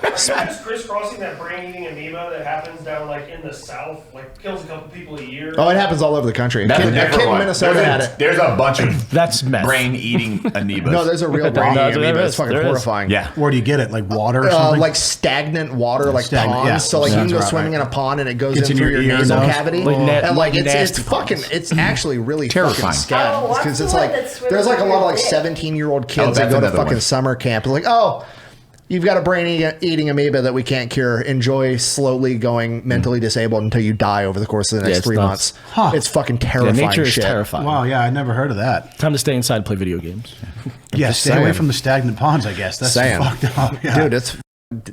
Just crisscrossing that brain-eating amoeba that happens down like in the south, like kills a couple people a year. Oh, it happens all over the country. That's a kid different in one. Minnesota had it. There's a bunch of That's meth. brain-eating amoebas. No, there's a real brain-eating amoeba. It's fucking horrifying. Yeah. Where do you get it? Like water or something? Like stagnant water, like ponds. yeah. So like you can go Sounds swimming right. in a pond and it goes Gets in in through your your ear, nasal nose. cavity. Like And like it's nasty fucking, it's actually really Terrifying. fucking scary. Because it's like, there's like a lot of like 17-year-old kids that that's go to another fucking one. summer camp. They're like, oh, you've got a brain-eating amoeba that we can't cure. Enjoy slowly going mentally disabled until you die over the course of the next 3 months. Huh. It's fucking Yeah, terrifying nature is shit. terrifying. Wow, yeah, I never heard of that. Time to stay inside and play video games. Yeah, Just stay away saying. from the stagnant ponds, I guess. That's Saying. fucked up. Yeah. Dude, there's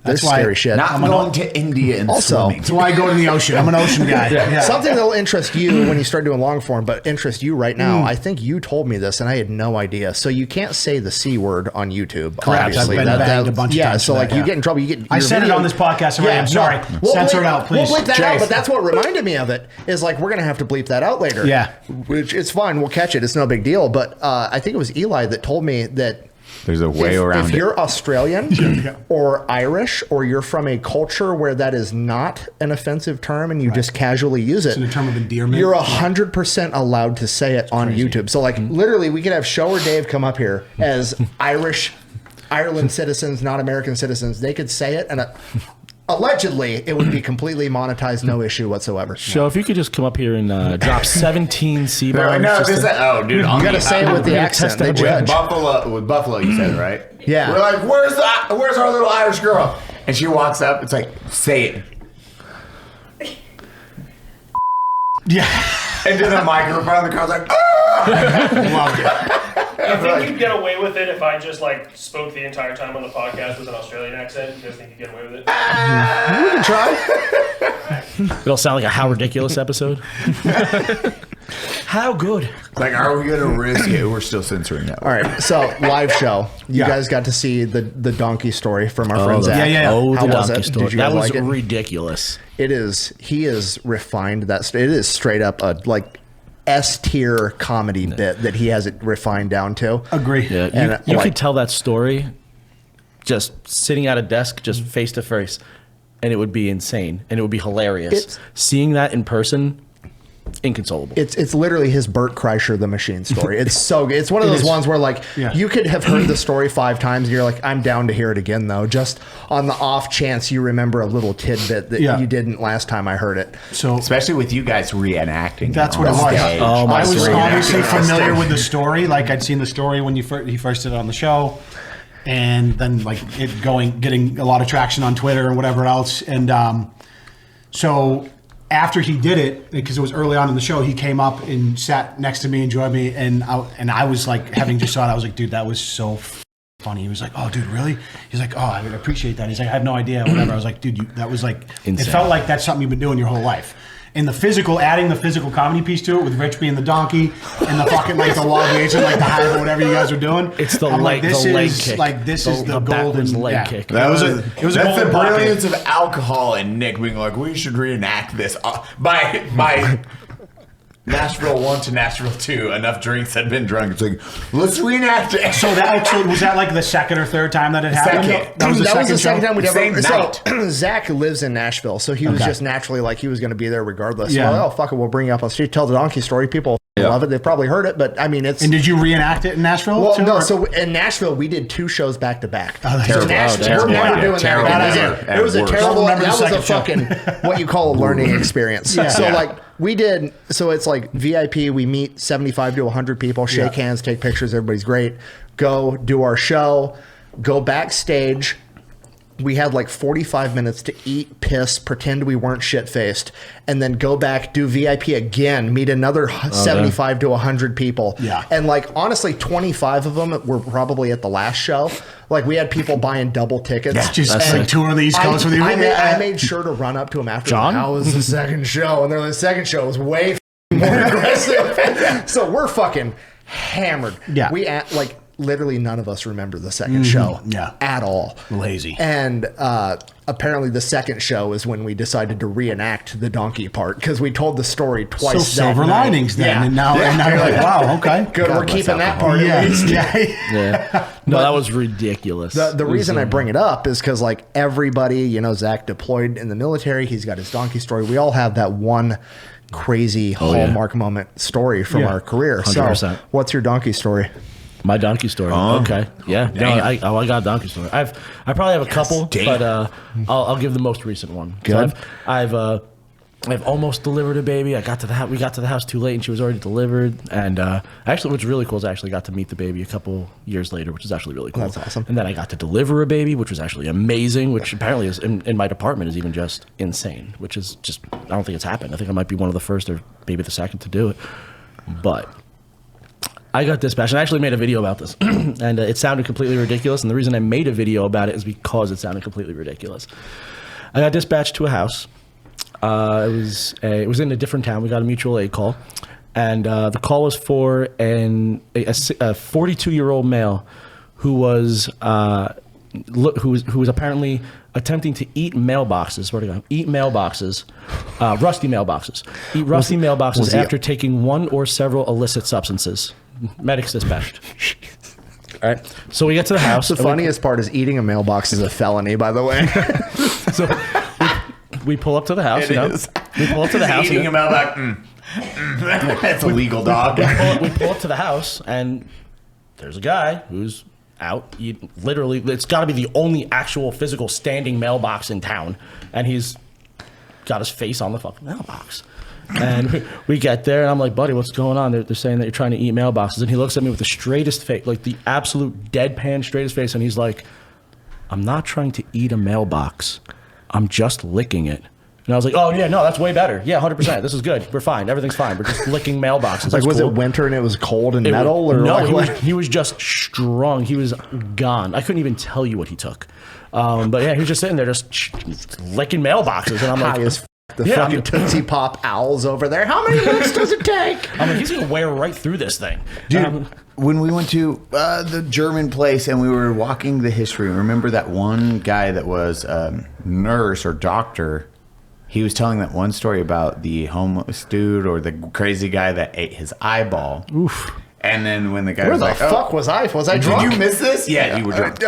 That's why- scary shit. Not going to India and Also- swimming. That's why I go to the ocean. I'm an ocean guy. Yeah. Something that'll interest you when you start doing long form, but interest you right now. I think you told me this, and I had no idea. So you can't say the C word on YouTube. Correct. Obviously, I've been banged a bunch of times so for like that, you yeah. get in trouble. You get. I your said it video- on this podcast already. I'm sorry. Censor it out, please. We'll bleep that Jay. out. But that's what reminded me of it. Is like we're gonna have to bleep that out later. Yeah. Which it's fine. We'll catch it. It's no big deal. But I think it was Eli that told me that. There's a way around If it. you're Australian or Irish, or you're from a culture where that is not an offensive term and you just casually use it, It's a term of endearment. you're 100% allowed to say it on YouTube. So like literally we could have Show or Dave come up here as Ireland citizens, not American citizens. They could say it and allegedly it would be completely monetized, no issue whatsoever. Show, if you could just come up here and drop 17 C-bombs. No, just this to- dude, You gotta say it with the accent. They judge. With Buffalo, you said it right. Yeah. We're like, where's our little Irish girl? And she walks up. It's like, say it. Yeah. into the microphone. The crowd's like, Loved it. I think you'd get away with it if I just like spoke the entire time on the podcast with an Australian accent. You guys think you'd get away with it? We can try. It'll sound like a How Ridiculous episode. How good. like, are we gonna risk it? We're still censoring that. All right, so live show. You guys got to see the donkey story from our friend Zach. Oh, How the was donkey it? story. Did you That guys was like it? ridiculous. It is. He is refined. It is straight up a like S tier comedy bit that he has it refined down to. Agree. Yeah, And, you like- could tell that story just sitting at a desk, just face to face, and it would be insane and it would be hilarious. Seeing that in person, inconsolable. It's literally his Bert Kreischer the Machine story. It's so good. It's one of those ones where like you could have heard the story 5 times and you're like, I'm down to hear it again though, just on the off chance you remember a little tidbit that you didn't last time I heard it. So Especially with you guys reenacting. that's it what it on was. stage. Oh, my I was God. obviously familiar with the story. Like I'd seen the story when he first did it on the show, and then like it getting a lot of traction on Twitter and whatever else. And so after he did it, because it was early on in the show, he came up and sat next to me and joined me, and I was like, having just saw it, I was like, dude, that was so funny. He was like, oh, dude, really? He's like, oh, I appreciate that. He's like, I had no idea, whatever. I was like, dude, that was like, Insane. It felt like that's something you've been doing your whole life. And adding the physical comedy piece to it with Rich being the donkey and the fucking like the wall and like the high or whatever you guys are doing. It's the I'm leg, like, the leg kick. Like this is the backwards golden leg kick. That was it was a that's the golden pocket. brilliance of alcohol and Nick being like, we should reenact this by Nashville 1 to Nashville 2. Enough drinks had been drunk. It's like, let's reenact it. So was that like the second or third time that it happened? Second. That was the second second show? time we'd Same ever. So night. Zach lives in Nashville, so he was Okay. just naturally like he was going to be there regardless. Yeah. So, oh fuck it, we'll bring you up on stage, tell the donkey story. People love it. They've probably heard it, but I mean, it's. And did you reenact it in Nashville? Well, too, no. or- So in Nashville, we did 2 shows back to back. Terrible. We're never doing Terrible that. idea. It was a Worse. terrible. Don't remember That the was a second fucking what you call a learning experience. Yeah. So Yeah. like we did. So it's like VIP. We meet 75 to 100 people, shake hands, take pictures. Everybody's great. Go do our show. Go backstage. We had like 45 minutes to eat, piss, pretend we weren't shit-faced, and then go back, do VIP again, meet another 75 to 100 people. Yeah. And like, honestly, 25 of them were probably at the last show. Like, we had people buying double tickets. just That's like sick. tour the East Coast with you. I made sure to run up to them after. John? How was the second show? And they're like, the second show was way more aggressive. So we're fucking hammered. Yeah. We like literally none of us remember the second show. Yeah. At all. Lazy. And apparently the second show is when we decided to reenact the donkey part because we told the story twice. So that silver night. linings then, Yeah. and now you're like, wow, okay, Good, we're keeping that part yeah, at least. Yeah. No, that was ridiculous. The reason I bring it up is because like everybody, you know, Zach deployed in the military. He's got his donkey story. We all have that one crazy hallmark moment story from our career. 100%. So what's your donkey story? My donkey story. Okay. Yeah. No, I got a donkey story. I probably have a couple, but I'll give the most recent one. Good. So I've almost delivered a baby. We got to the house too late, and she was already delivered. And actually, what's really cool is I actually got to meet the baby a couple years later, which is actually really cool. That's awesome. And then I got to deliver a baby, which was actually amazing. Which apparently is in my department is even just insane. Which is just I don't think it's happened. I think I might be one of the first or maybe the second to do it. But I got dispatched, and I actually made a video about this, and it sounded completely ridiculous. And the reason I made a video about it is because it sounded completely ridiculous. I got dispatched to a house. It was in a different town. We got a mutual aid call, and the call was for a 42-year-old male who was apparently attempting to eat mailboxes. Where to go? Eat mailboxes, rusty mailboxes. Eat rusty mailboxes after taking one or several illicit substances. Medics dispatched. All right. So we get to the house. The funniest part is eating a mailbox is a felony, by the way. So we pull up to the house. It you know? is. We pull up to the house. Eating him out like, that's a legal dog. We pull up to the house, and there's a guy who's out. Literally, it's got to be the only actual physical standing mailbox in town, and he's got his face on the fucking mailbox. And we get there, and I'm like, buddy, what's going on? They're saying that you're trying to eat mailboxes. And he looks at me with the straightest face, like the absolute deadpan straightest face, and he's like, I'm not trying to eat a mailbox. I'm just licking it. And I was like, oh, yeah, no, that's way better. Yeah, 100%. This is good. We're fine. Everything's fine. We're just licking mailboxes. Like, was cool. it winter and it was cold and metal? Or no, like, he was just strong. He was gone. I couldn't even tell you what he took. But yeah, he was just sitting there just licking mailboxes. And I'm like, the fucking Tootsie Pop owls over there. How many licks does it take? I'm like, he's going to wear right through this thing. Dude, when we went to the German place and we were walking the history, remember that one guy that was nurse or doctor? He was telling that one story about the homeless dude or the crazy guy that ate his eyeball. Oof. And then when the guy Where was the like, fuck was I? Was I drunk? Did you miss this? Yeah, you were drunk.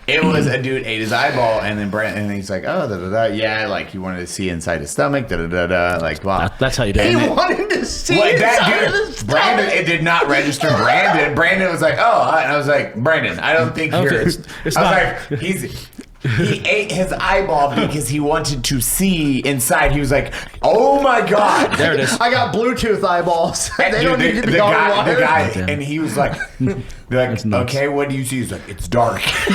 It was a dude ate his eyeball, and then and he's like, oh, yeah, like he wanted to see inside his stomach, like, wow. That's how you do it. He wanted to see inside that of dude, his Brandon, it did not register Brandon. Brandon was like, oh, and I was like, Brandon, I don't think you're. it's I not. was like, he ate his eyeball because he wanted to see inside. He was like, oh my God. There it is. I got Bluetooth eyeballs. They don't need to be the wired. guy, and he was like, okay, what do you see? He's like, it's dark. Where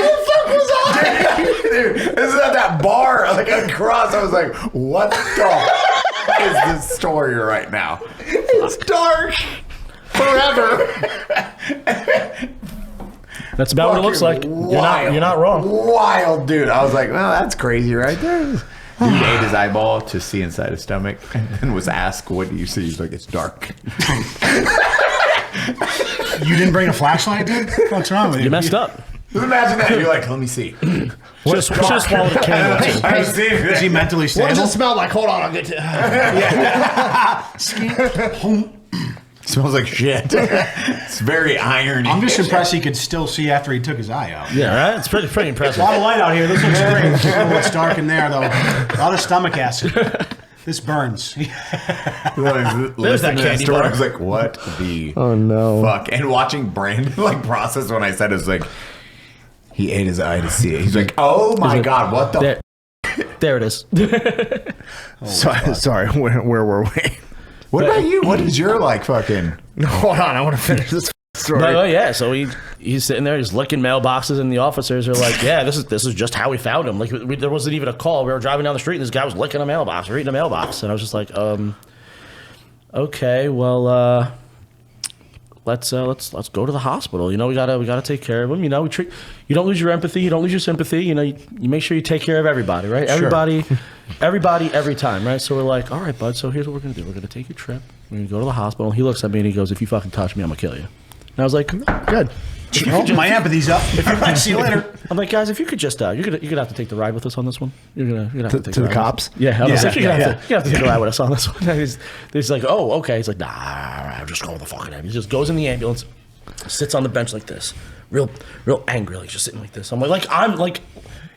the fuck was I? Dude, this is at that bar, like across. I was like, what the is this story right now? It's dark. Forever. That's about what it looks like. You're not wrong. Wild, dude. I was like, well, that's crazy right there. Dude ate his eyeball to see inside his stomach and then was asked, what do you see? He's like, it's dark. You didn't bring a flashlight, dude? What's wrong with you? You messed up. Just imagine that. You're like, let me see. Just swallow the candle. I see. Is he mentally What stable? does it smell like? Hold on, I'll get to Smells like shit. It's very irony. I'm just impressed he could still see after he took his eye out. Yeah, right? It's pretty A impressive. lot of light out here. This looks great. It's dark in there, though. A lot of stomach acid. This burns. There's that candy bar. I was like, what the no. fuck? And watching Brandon like process when I said it was like, he ate his eye to see it. He's like, oh my God, what the there it is. Sorry, where were we? What about you? What is your like fucking? Hold on, I want to finish this story. But, yeah, so he's sitting there, he's licking mailboxes, and the officers are like, yeah, this is just how we found him. Like, there wasn't even a call. We were driving down the street, and this guy was licking a mailbox, or eating a mailbox, and I was just like, okay, well, let's go to the hospital. You know, we gotta take care of him. You know, you don't lose your empathy, you don't lose your sympathy. You know, you make sure you take care of everybody, right? Sure. Everybody, every time, right? So we're like, all right, bud. So here's what we're gonna do. We're gonna take your trip. We're gonna go to the hospital. He looks at me and he goes, "If you fucking touch me, I'm gonna kill you." And I was like, good. My empathy's up. See you later. I'm like, guys, if you could just, you're gonna have to take the ride with us on this one. You're gonna have to take To the ride cops? with us. Yeah, I was like, you're gonna have to take a ride with us on this one. He's like, oh, okay. He's like, nah, I'm just going with the fucking ambulance. He just goes in the ambulance, sits on the bench like this, real angry, like just sitting like this. I'm like,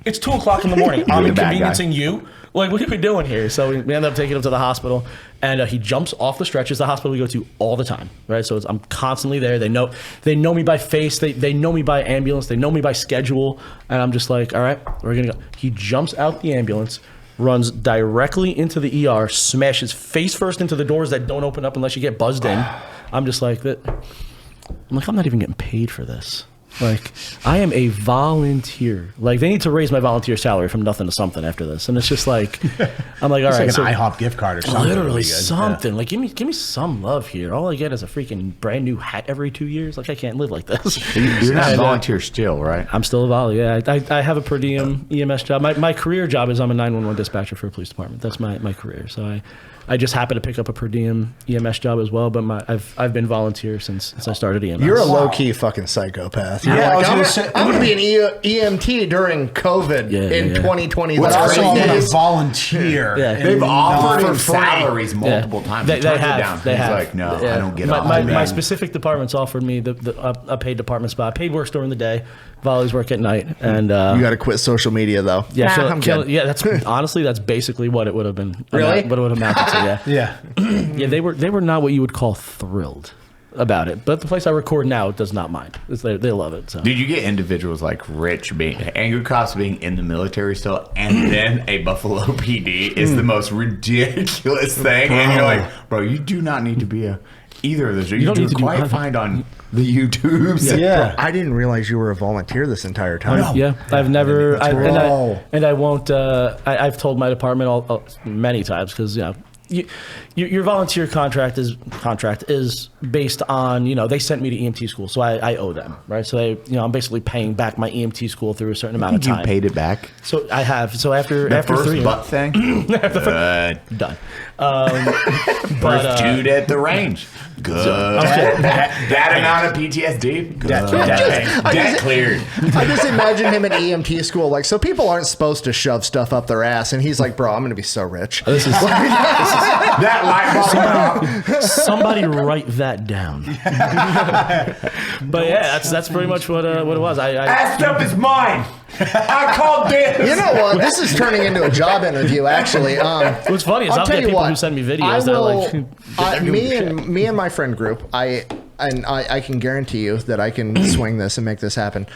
it's 2:00 in the morning. I'm inconveniencing you. Like, what are we doing here? So we end up taking him to the hospital, and he jumps off the stretchers. The hospital we go to all the time, right? So I'm constantly there. They know me by face. They know me by ambulance. They know me by schedule. And I'm just like, all right, we're gonna go. He jumps out the ambulance, runs directly into the ER, smashes face first into the doors that don't open up unless you get buzzed in. I'm just like that. I'm not even getting paid for this. Like, I am a volunteer. Like, they need to raise my volunteer salary from nothing to something after this. And it's just like, I'm like, all right. It's like an IHOP gift card or something. Literally something. Yeah. Like, give me some love here. All I get is a freaking brand new hat every 2 years. Like, I can't live like this. You're not a volunteer still, right? I'm still a volunteer. Yeah, I have a per diem EMS job. My career job is I'm a 911 dispatcher for a police department. That's my career. So I just happen to pick up a per diem EMS job as well, but I've been volunteer since I started EMS. You're a low-key fucking psychopath. Yeah, like, I'm going to be an EMT during COVID in 2020. But also, I'm going to crazy. volunteer. Yeah. They've offered him for free. salaries multiple times. They have. He's like, no, I don't get off. My specific department's offered me a paid department spot. Paid works during the day, volleys work at night, and you got to quit social media though. Yeah, I'm good. yeah. That's honestly that's basically what it would have been. Really? What it would have amounted to. Yeah. Yeah, they were not what you would call thrilled about it, but the place I record now does not mind. They love it. So. Did you get individuals like Rich being angry cops being in the military still, and then a Buffalo PD is the most ridiculous thing, and you're like, bro, you do not need to be a either of those. You don't do need to do quite either. find on the YouTubes. Yeah. I didn't realize you were a volunteer this entire time. Yeah, I've never, Bro. and I won't. I've told my department many times because your volunteer contract is based on they sent me to EMT school, so I owe them, right? So I'm basically paying back my EMT school through a certain amount of time. You paid it back. So I have. So after First 3 years, butt thing. Good. done. First dude at the range. Good. That amount of PTSD. Good. Debt cleared. I just imagine him in EMT school, like, so people aren't supposed to shove stuff up their ass, and he's like, bro, I'm gonna be so rich. That light bulb went off. Somebody write that down. But yeah, that's pretty much what it was. That stuff is mine. I called this. You know what? This is turning into a job interview, actually. What's funny is I'll tell get you people what, who send me videos that are like, me and my friend group, I can guarantee you that I can swing this and make this happen.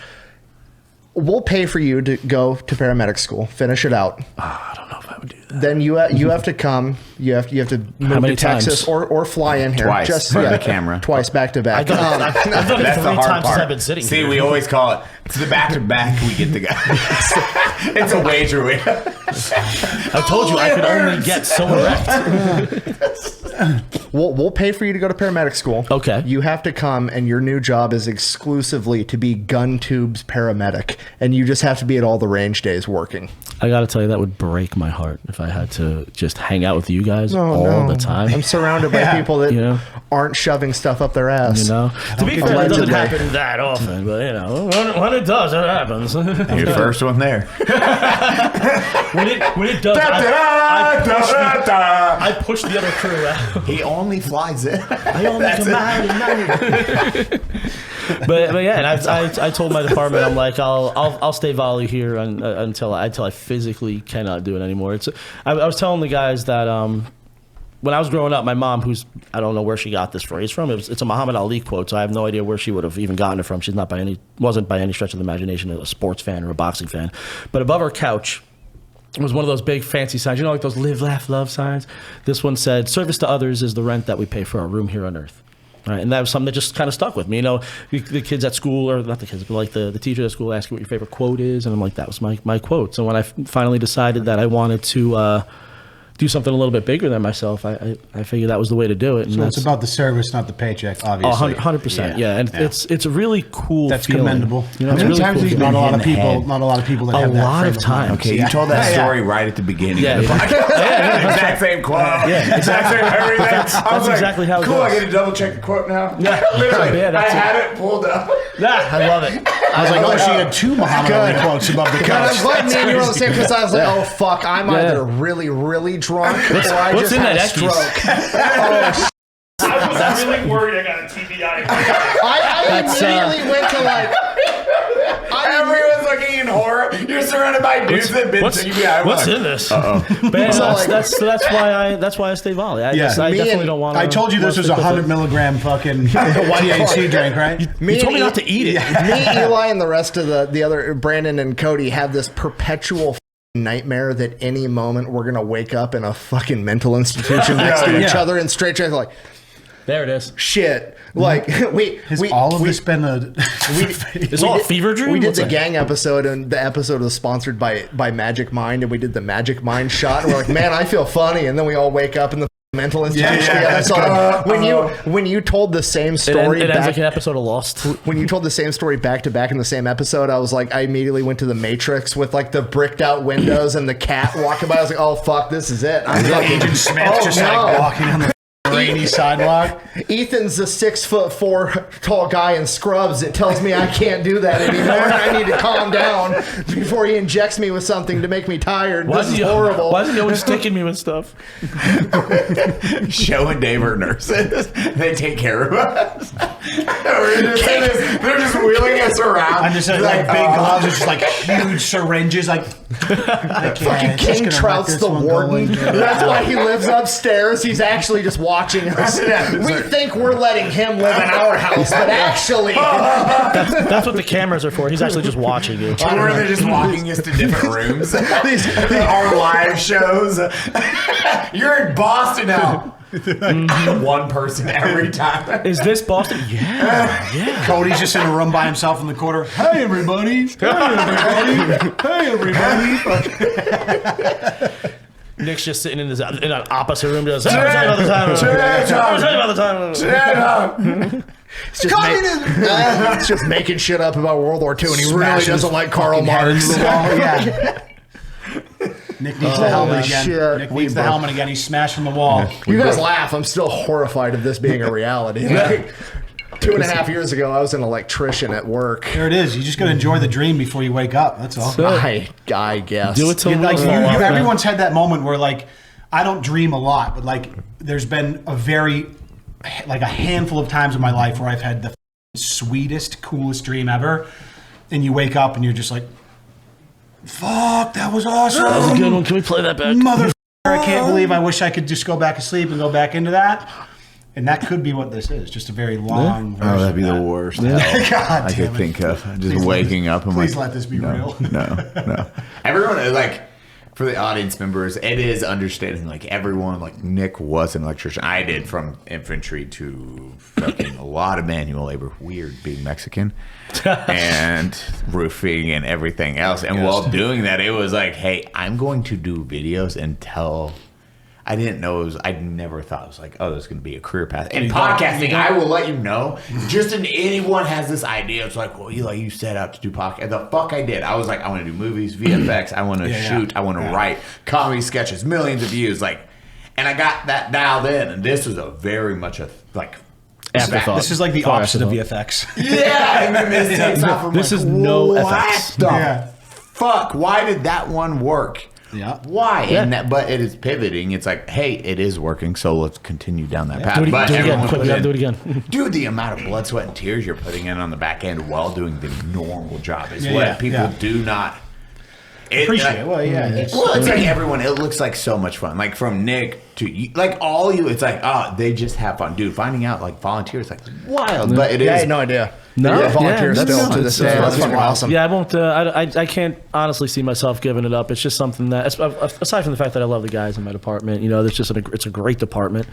We'll pay for you to go to paramedic school, finish it out. I don't know if I would do that. Then you have to come. You have to move to Texas or fly in here. Twice Just for the camera. Twice back to back. I've done it That's 3 the hard times part. since I've been sitting See, here. we always call it. It's the back to back. We get the guy. It's a wager. I told you I could only get so erect. We'll pay for you to go to paramedic school. Okay. You have to come, and your new job is exclusively to be gun tubes paramedic, and you just have to be at all the range days working. I gotta tell you, that would break my heart if I had to just hang out with you guys all the time. I'm surrounded by people that aren't shoving stuff up their ass. To be fair, it doesn't Allegedly. happen that often, but when it does, it happens. You're the first one there. when it does, I push the other crew out. He only flies it. I only come out at night. But yeah, and I told my department, I'm like, I'll stay volley here until I physically cannot do it anymore. I was telling the guys that when I was growing up, my mom, I don't know where she got this phrase from. It's a Muhammad Ali quote, so I have no idea where she would have even gotten it from. She's wasn't by any stretch of the imagination a sports fan or a boxing fan. But above her couch was one of those big fancy signs, like those live, laugh, love signs. This one said, "Service to others is the rent that we pay for our room here on earth." Right, and that was something that just kind of stuck with me. The kids at school, or not the kids, but like the teacher at school asked you what your favorite quote is, and I'm like, that was my quote. So when I finally decided that I wanted to do something a little bit bigger than myself, I figured that was the way to do it. And So it's about the service, not the paycheck, obviously. 100%. Yeah, and it's a really cool. That's feeling. commendable. How many really times cool have you feeling. not a lot of people that A have that lot frame of times. mind. Okay, you told that story right at the beginning. Yeah, of the yeah. podcast. Exact same quote. Yeah, exact same everything. That's exactly how it cool, goes. I get to double check the quote now. Yeah. Literally, Yeah, I that's had it pulled up. I love it. I was like, oh, she had 2 Muhammad Ali quotes above the And couch. I'm glad me and you were on the same, because I was like, oh fuck, I'm either really, really drunk or I what's just in had that a stroke. I was really worried I got a TBI. I immediately went to like. Everyone's looking in horror. You're surrounded by dudes that have been to TBI. What's in this? But that's why I stay volley. I definitely don't want to. I told you this was a 100 milligram fucking THC drink, right? You told me not to eat it. Me, Eli, and the rest of the other Brandon and Cody have this perpetual nightmare that any moment we're gonna wake up in a fucking mental institution next to each other in straight jackets, like. There it is. Shit. Like, Has all of this been a... It's all a fever dream? We did What's the that? gang episode, and the episode was sponsored by Magic Mind, and we did the Magic Mind shot, and we're like, man, I feel funny, and then we all wake up in the mental institution. That's all. When you told the same story it ends back, like an episode of Lost. when you told the same story back to back in the same episode, I was like, I immediately went to the Matrix with like the bricked out windows and the cat walking by. I was like, oh fuck, this is it. I'm fucking Agent Smith like walking on the rainy sidewalk. Ethan's a 6'4" tall guy in scrubs. It tells me I can't do that anymore. I need to calm down before he injects me with something to make me tired. This is horrible. Why is he always sticking me with stuff? Show and Dave are nurses. They take care of us. They're just wheeling us around. I'm just like big gloves, just like huge syringes, like Fucking King Trout's the warden. That's why he lives upstairs. He's actually just watching us. We think we're letting him live in our house, but actually... That's what the cameras are for. He's actually just watching you. Or they're just walking us to different rooms. Our live shows. You're in Boston now. One person every time. Is this Boston? Yeah. Cody's just in a room by himself in the corner. Hey, everybody. Hey, everybody. Nick's just sitting in an opposite room. Just, tell me about the time. It's just making shit up about World War II, and he really doesn't like Karl Marx. Yeah. Nick needs the helmet again. Shit. Nick needs the helmet again. He's smashing the wall. You guys laugh. I'm still horrified of this being a reality. Like, 2.5 years ago, I was an electrician at work. There it is. You just got to enjoy the dream before you wake up. That's all. I guess. Do it till everyone's had that moment where, like, I don't dream a lot, but, like, there's been a handful of times in my life where I've had the sweetest, coolest dream ever. And you wake up and you're just like, fuck, that was awesome. That was a good one. Can we play that back? Motherfucker, I can't believe I wish I could just go back to sleep and go back into that. And that could be what this is, just a very long version. Oh, that'd be the worst. God I could think of just waking up and please let this be real. No. Everyone, like, for the audience members, it is understanding, like, everyone, like, Nick was an electrician. I did from infantry to fucking a lot of manual labor. Weird being Mexican. And roofing and everything else. And while doing that, it was like, hey, I'm going to do videos until... I didn't know I never thought it was like, oh, there's going to be a career path. And podcasting, I will let you know, just in anyone has this idea. It's like, well, Eli, you set out to do podcast. The fuck I did. I was like, I want to do movies, VFX. I want to shoot. I want to write comedy sketches, millions of views. Like, and I got that dialed in. And this was a very much a, like, afterthought. This is like the opposite of VFX. Yeah. And then this takes off from this like, is no what FX. the fuck? Why did that one work? Yeah. Why? Yeah. And but it is pivoting. It's like, hey, it is working, so let's continue down that path. Do it But again. Quick, we gotta do it again. Dude, the amount of blood, sweat, and tears you're putting in on the back end while doing the normal job is what people do not appreciate. It's like everyone. It looks like so much fun. Like from Nick to you, like all you. It's like, oh, they just have fun, dude. Finding out like volunteers, like wild, but it is. I had no idea. No, volunteers still to this day. That's fucking awesome. Yeah, I won't. I can't honestly see myself giving it up. It's just something that, aside from the fact that I love the guys in my department, you know, it's a great department.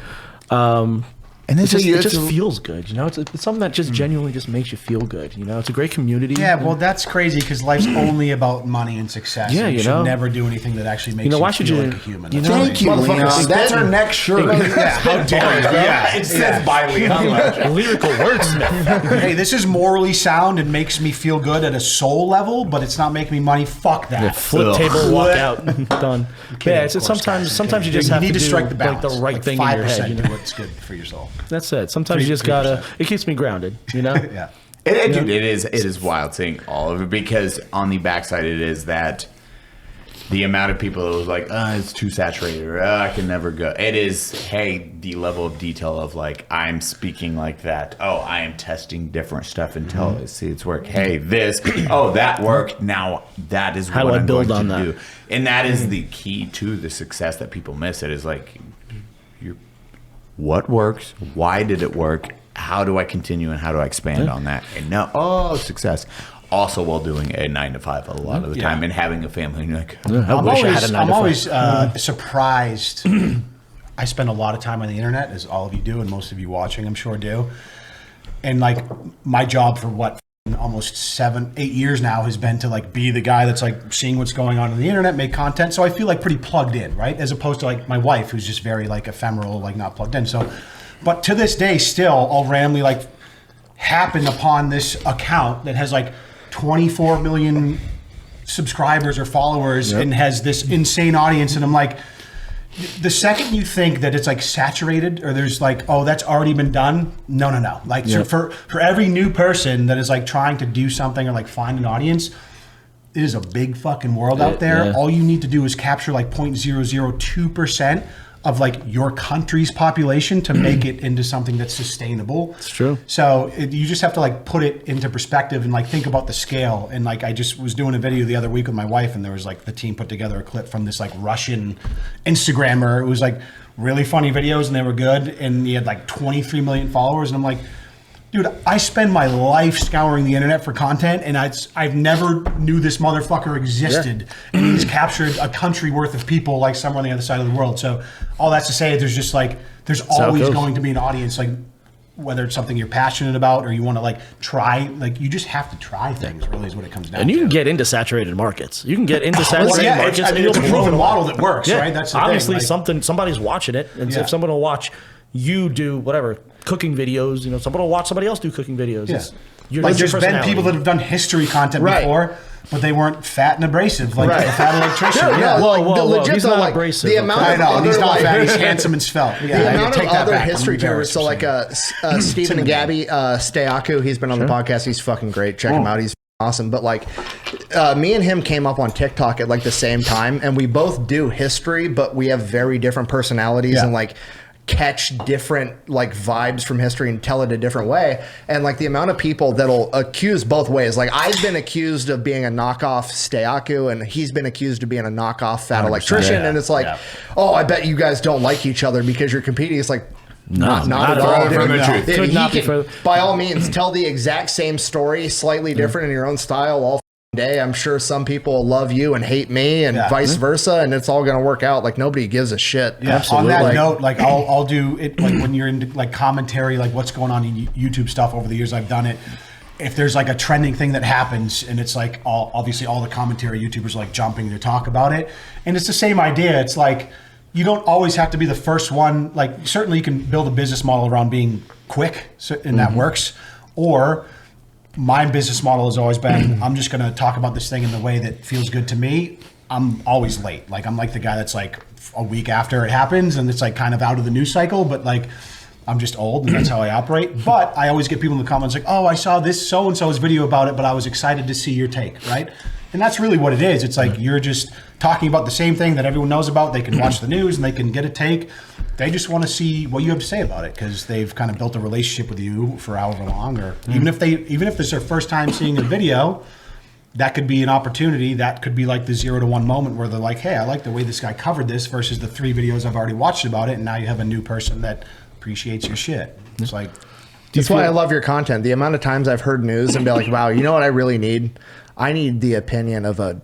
And it just feels good, you know. It's something that just genuinely just makes you feel good, you know. It's a great community. Yeah, well, that's crazy because life's only about money and success. Yeah, you should never do anything that actually makes you feel like a human. You know, thank you, Leon. That's our next shirt. How dare you? Yeah, it says by Leon. Lyrical wordsmith. Hey, this is morally sound and makes me feel good at a soul level, but it's not making me money. Fuck that. Yeah, flip table, walk out, done. Yeah, it's sometimes you just have to strike the do balance. like the right thing in your head. You know what's good for your soul. That's it. Sometimes you just gotta. It keeps me grounded, you know. Yeah. Dude, it is wild seeing all of it because on the backside it is that the amount of people that was like, it's too saturated, or I can never go. It is, hey, the level of detail of like I'm speaking like that. Oh, I am testing different stuff until I see it's work. Hey, this. Oh, that worked. Now that is how what do I I'm build going on to that? do. And that is the key to the success that people miss. It is like, what works? Why did it work? How do I continue and how do I expand on that? And now, success. Also, while doing a 9-to-5 a lot of the time and having a family, and you're like, I'm always surprised. I spend a lot of time on the internet, as all of you do, and most of you watching, I'm sure, do. And like my job for almost 7-8 years now has been to like be the guy that's like seeing what's going on the internet, make content. So I feel like pretty plugged in, right? As opposed to like my wife, who's just very like ephemeral, like not plugged in. So, but to this day, still, I'll randomly like happen upon this account that has like 24 million subscribers or followers and has this insane audience, and I'm like, the second you think that it's like saturated or there's like, oh, that's already been done. No. Like so for every new person that is like trying to do something or like find an audience, it is a big fucking world out there. Yeah. All you need to do is capture like 0.002% of like your country's population to make it into something that's sustainable. It's true. So you just have to like put it into perspective and like think about the scale. And like I just was doing a video the other week with my wife, and there was like the team put together a clip from this like Russian Instagrammer. It was like really funny videos and they were good, and he had like 23 million followers, and I'm like, Dude, I spend my life scouring the internet for content, and I've never knew this motherfucker existed. And he's captured a country worth of people like somewhere on the other side of the world. So all that's to say, there's just like, there's always going to be an audience, like whether it's something you're passionate about or you want to like try, like you just have to try things, really is what it comes down to. And you can get into saturated markets. You can get into saturated markets. It's a proven model that works, right? That's the obviously thing. Somebody's watching it. And if someone will watch you do whatever, cooking videos, you know, someone will watch somebody else do cooking videos. Yeah. Like there's been people that have done history content before, but they weren't fat and abrasive like the Fat Electrician. Legit, he's not abrasive. The amount I know, he's not fat, he's handsome and svelte. The amount of other history tubers, so like Stephen and Gabby Stayaku, he's been on the podcast, he's fucking great, check him out, he's awesome. But like me and him came up on TikTok at like the same time, and we both do history, but we have very different personalities and like catch different like vibes from history and tell it a different way. And like the amount of people that'll accuse both ways, like I've been accused of being a knockoff Stayaku and he's been accused of being a knockoff Fat Electrician, and it's like, oh, I bet you guys don't like each other because you're competing. It's like, not at all. Could not be by all means tell the exact same story, slightly different in your own style all day. I'm sure some people will love you and hate me and vice versa, and it's all going to work out. Like nobody gives a shit. On that note, like I'll do it like when you're into like commentary, like what's going on in YouTube stuff over the years I've done it. If there's like a trending thing that happens and it's like obviously all the commentary YouTubers are like jumping to talk about it, and it's the same idea. It's like you don't always have to be the first one. Like certainly you can build a business model around being quick, and that works. Or my business model has always been, I'm just going to talk about this thing in the way that feels good to me. I'm always late. Like I'm like the guy that's like a week after it happens and it's like kind of out of the news cycle, but like I'm just old and that's how I operate. But I always get people in the comments like, oh, I saw this so-and-so's video about it, but I was excited to see your take, right? And that's really what it is. It's like you're just talking about the same thing that everyone knows about. They can watch the news and they can get a take. They just want to see what you have to say about it because they've kind of built a relationship with you for however long, or even if this is their first time seeing a video, that could be an opportunity. That could be like the 0 to 1 moment where they're like, hey, I like the way this guy covered this versus the 3 videos I've already watched about it, and now you have a new person that appreciates your shit. It's like that's why I love your content. The amount of times I've heard news and be like, wow, you know what I really need? I need the opinion of a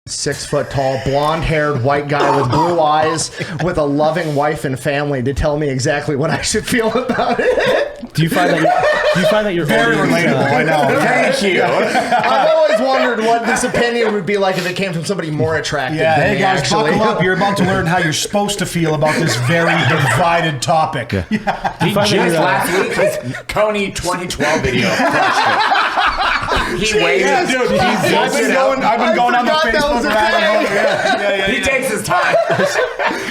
6 foot tall, blonde haired white guy with blue eyes with a loving wife and family to tell me exactly what I should feel about it. Do you find that you're very relatable? I know. Thank you. I've always wondered what this opinion would be like if it came from somebody more attractive than hey me, guys, actually. buckle up. You're about to learn how you're supposed to feel about this very divided topic. Just last week, his Coney 2012 video crushed it. He waited. Dude, I've been going on the Facebook rabbit hole. He takes his time.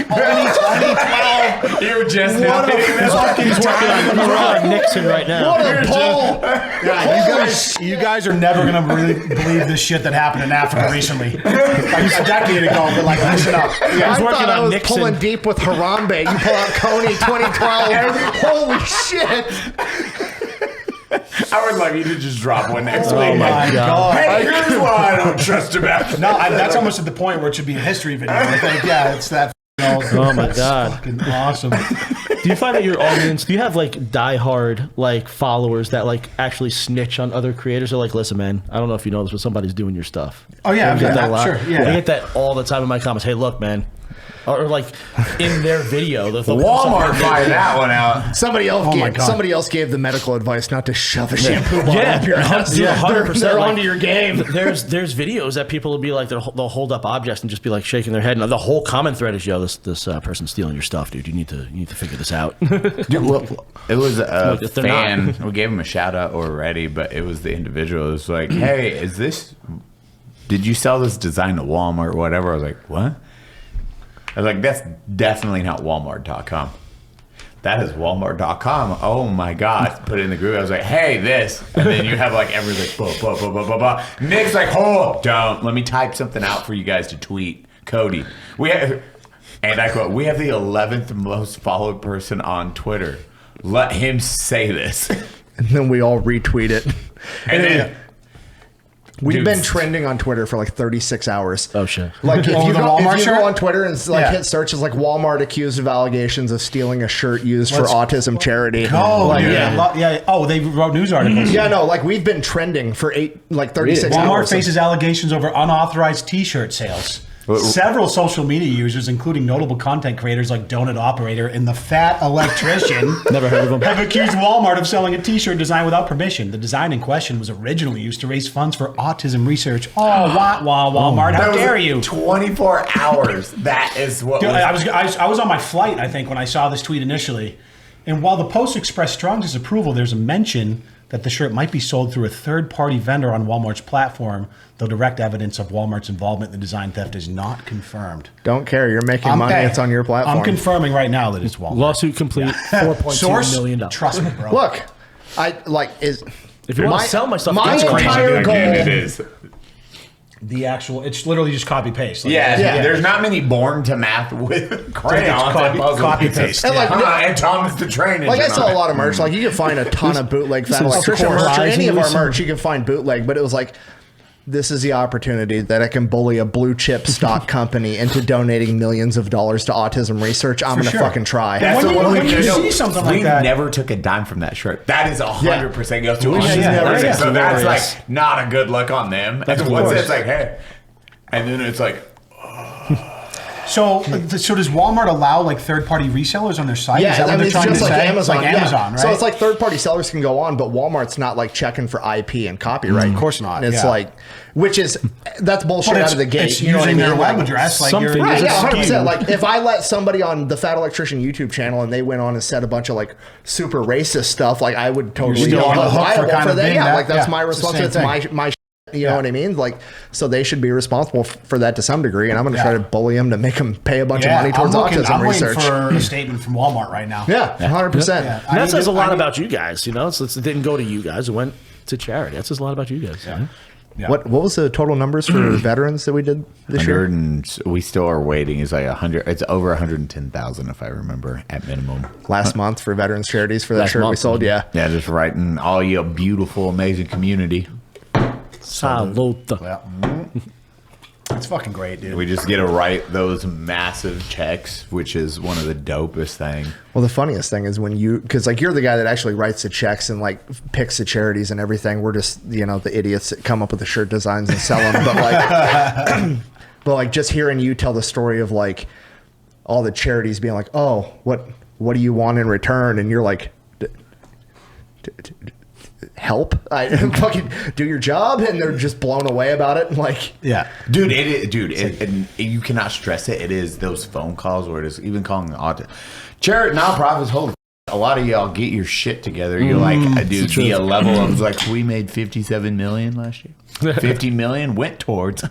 2012. You were just He's working on Nixon right now. What a poll! You guys are never gonna really believe this shit that happened in Africa recently. Like a decade ago, but like listen up. I thought I was pulling deep with Harambe. You pull out Coney 2012. Holy shit! I would love you to just drop one next week. Oh my god! Hey, here's why I don't trust tobacco. No, that's almost at the point where it should be a history video. I think, it's that. Oh my god! Fucking awesome. Do you find that your audience? Do you have like diehard like followers that like actually snitch on other creators? Or like, listen, man, I don't know if you know this, but somebody's doing your stuff. Oh yeah, I get that a lot. Sure. Yeah, I get that all the time in my comments. Hey, look, man. Or like in their video, Walmart fired that one out. Somebody else gave the medical advice not to shove a shampoo bottle up your ass. 100%. They're onto your game. There's videos that people will be like, they'll hold up objects and just be like shaking their head, and the whole comment thread is, yo, this person's stealing your stuff, dude. You need to figure this out. Dude, well, it was a fan. We gave him a shout out already, but it was the individual. It was like, hey, did you sell this design to Walmart or whatever? I was like, what? I was like, that's definitely not Walmart.com. That is Walmart.com. Oh my God. Put it in the group. I was like, hey, this. And then you have like everything. Blah, blah, blah, blah, blah, blah. Nick's like, hold, don't. Let me type something out for you guys to tweet. Cody. And I quote, we have the 11th most followed person on Twitter. Let him say this. And then we all retweet it. And then We've been trending on Twitter for like 36 hours. Oh shit! Like if Oh, you the go, Walmart if you shirt? go on Twitter and like hit search, it's like Walmart accused of allegations of stealing a shirt used for autism charity. Oh, like, yeah. Oh, they wrote news articles. Yeah, no, like we've been trending for 36 Walmart hours. faces allegations over unauthorized T-shirt sales. Several social media users, including notable content creators like Donut Operator and the Fat Electrician, Never heard of them. have accused Walmart of selling a T-shirt designed without permission. The design in question was originally used to raise funds for autism research. Oh, Walmart! How dare you? 24 hours. That is what. Dude, I was on my flight, I think, when I saw this tweet initially. And while the post expressed strong disapproval, there's a mention that the shirt might be sold through a third-party vendor on Walmart's platform, though direct evidence of Walmart's involvement in the design theft is not confirmed. Don't care. You're making money. It's on your platform. I'm confirming right now that it's Walmart. Lawsuit complete. $4.2 million. Trust me, bro. Look, I like is If you want to sell my stuff, my that's crazy. entire goal. It is. The actual, it's literally just copy paste. Like, Yeah, there's not many born to math with crayons and puzzle copy pieces. paste. And like, And Thomas the Train Engine. Like I saw on a it. lot of merch. Like you can find a ton of bootleg Fat Electrician course. merch. Or any of our Rising merch, you can find bootleg. But it was like, this is the opportunity that I can bully a blue chip stock company into donating millions of dollars to autism research. I'm going to sure. fucking try. That's when the you- one when thing you know, see something like we that- never took a dime from that shirt. That is 100% goes to us. yeah. So that's Hilarious. like not a good look on them. And then once it's like, hey, and then it's like, So does Walmart allow like third-party resellers on their site? Yeah, Is that I what mean, they're it's trying just to like say? Amazon. It's like Amazon, right? So it's like third-party sellers can go on, but Walmart's not like checking for IP and copyright. Of course not, And it's yeah. like, that's bullshit But out of the gate. It's You know what I using mean? their web Like, address. Like something you're, is Right, a yeah, scheme. 100%. Like if I let somebody on the Fat Electrician YouTube channel and they went on and said a bunch of like super racist stuff, like I would totally You're still be on the held hook for liable kind for of that. being Yeah, that. like that's Yeah, my it's the responsibility. same It's my you know what I mean? Like, so they should be responsible for that to some degree, and I'm going to try to bully them to make them pay a bunch of money towards autism I'm research. waiting for a statement from Walmart right now. Yeah, 100%. Yeah. And that says a lot I- about you guys. You know, it didn't go to you guys; it went to charity. That says a lot about you guys. Yeah. Yeah. What was the total numbers for veterans that we did this year? 100 and we still are waiting. It's like 100. It's over 110,000 if I remember at minimum. Last month for veterans charities for that Last shirt we month, sold. Yeah. Yeah, just writing all your beautiful, amazing community. Salute. Yeah. It's fucking great, dude. We just get to write those massive checks, which is one of the dopest things. Well, the funniest thing is when because like you're the guy that actually writes the checks and like picks the charities and everything. We're just the idiots that come up with the shirt designs and sell them. But like, but like just hearing you tell the story of like all the charities being like, oh, what do you want in return? And you're like, help, I fucking do your job, and they're just blown away about it. Like, Yeah. Dude, and you cannot stress it. It is those phone calls where it is even calling the autism. Charity nonprofits, holy a lot of y'all get your shit together. You're like, dude, the level of like, we made 57 million last year. 50 million went towards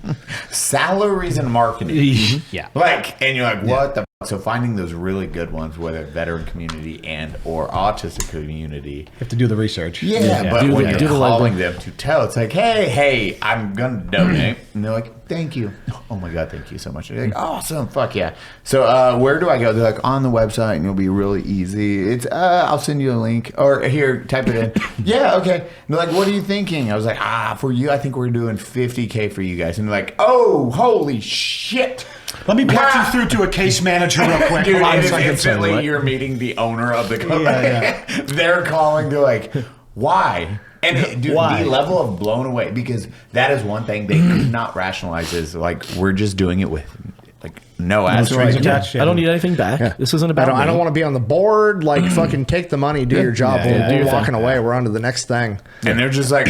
salaries and marketing. Yeah. Like, and you're like, what the fuck? So finding those really good ones, whether veteran community and or autistic community. You have to do the research. Yeah, but Do when the- you're do the calling them to tell, it's like, hey, I'm gonna donate, and they're like, thank you. Oh my god, thank you so much. They're like, awesome, fuck yeah. So where do I go? They're like, on the website, and it'll be really easy. It's I'll send you a link, or here, type it in. Yeah, okay. And they're like, what are you thinking? I was like, for you, I think we're doing $50K for you guys. And they're like, oh, holy shit. Let me patch you through to a case manager real quick. Dude, Hold on a it is second. instantly you're meeting the owner of the company. Yeah, They're calling. They're like, why? And dude, Why? the level of blown away, because that is one thing they could not rationalize is like, we're just doing it with like no ass. strings attached. I don't need anything back. This isn't about I don't me. want to be on the board. Like, fucking take the money, do your job. Yeah, We're walking away. We're on to the next thing. And they're just like,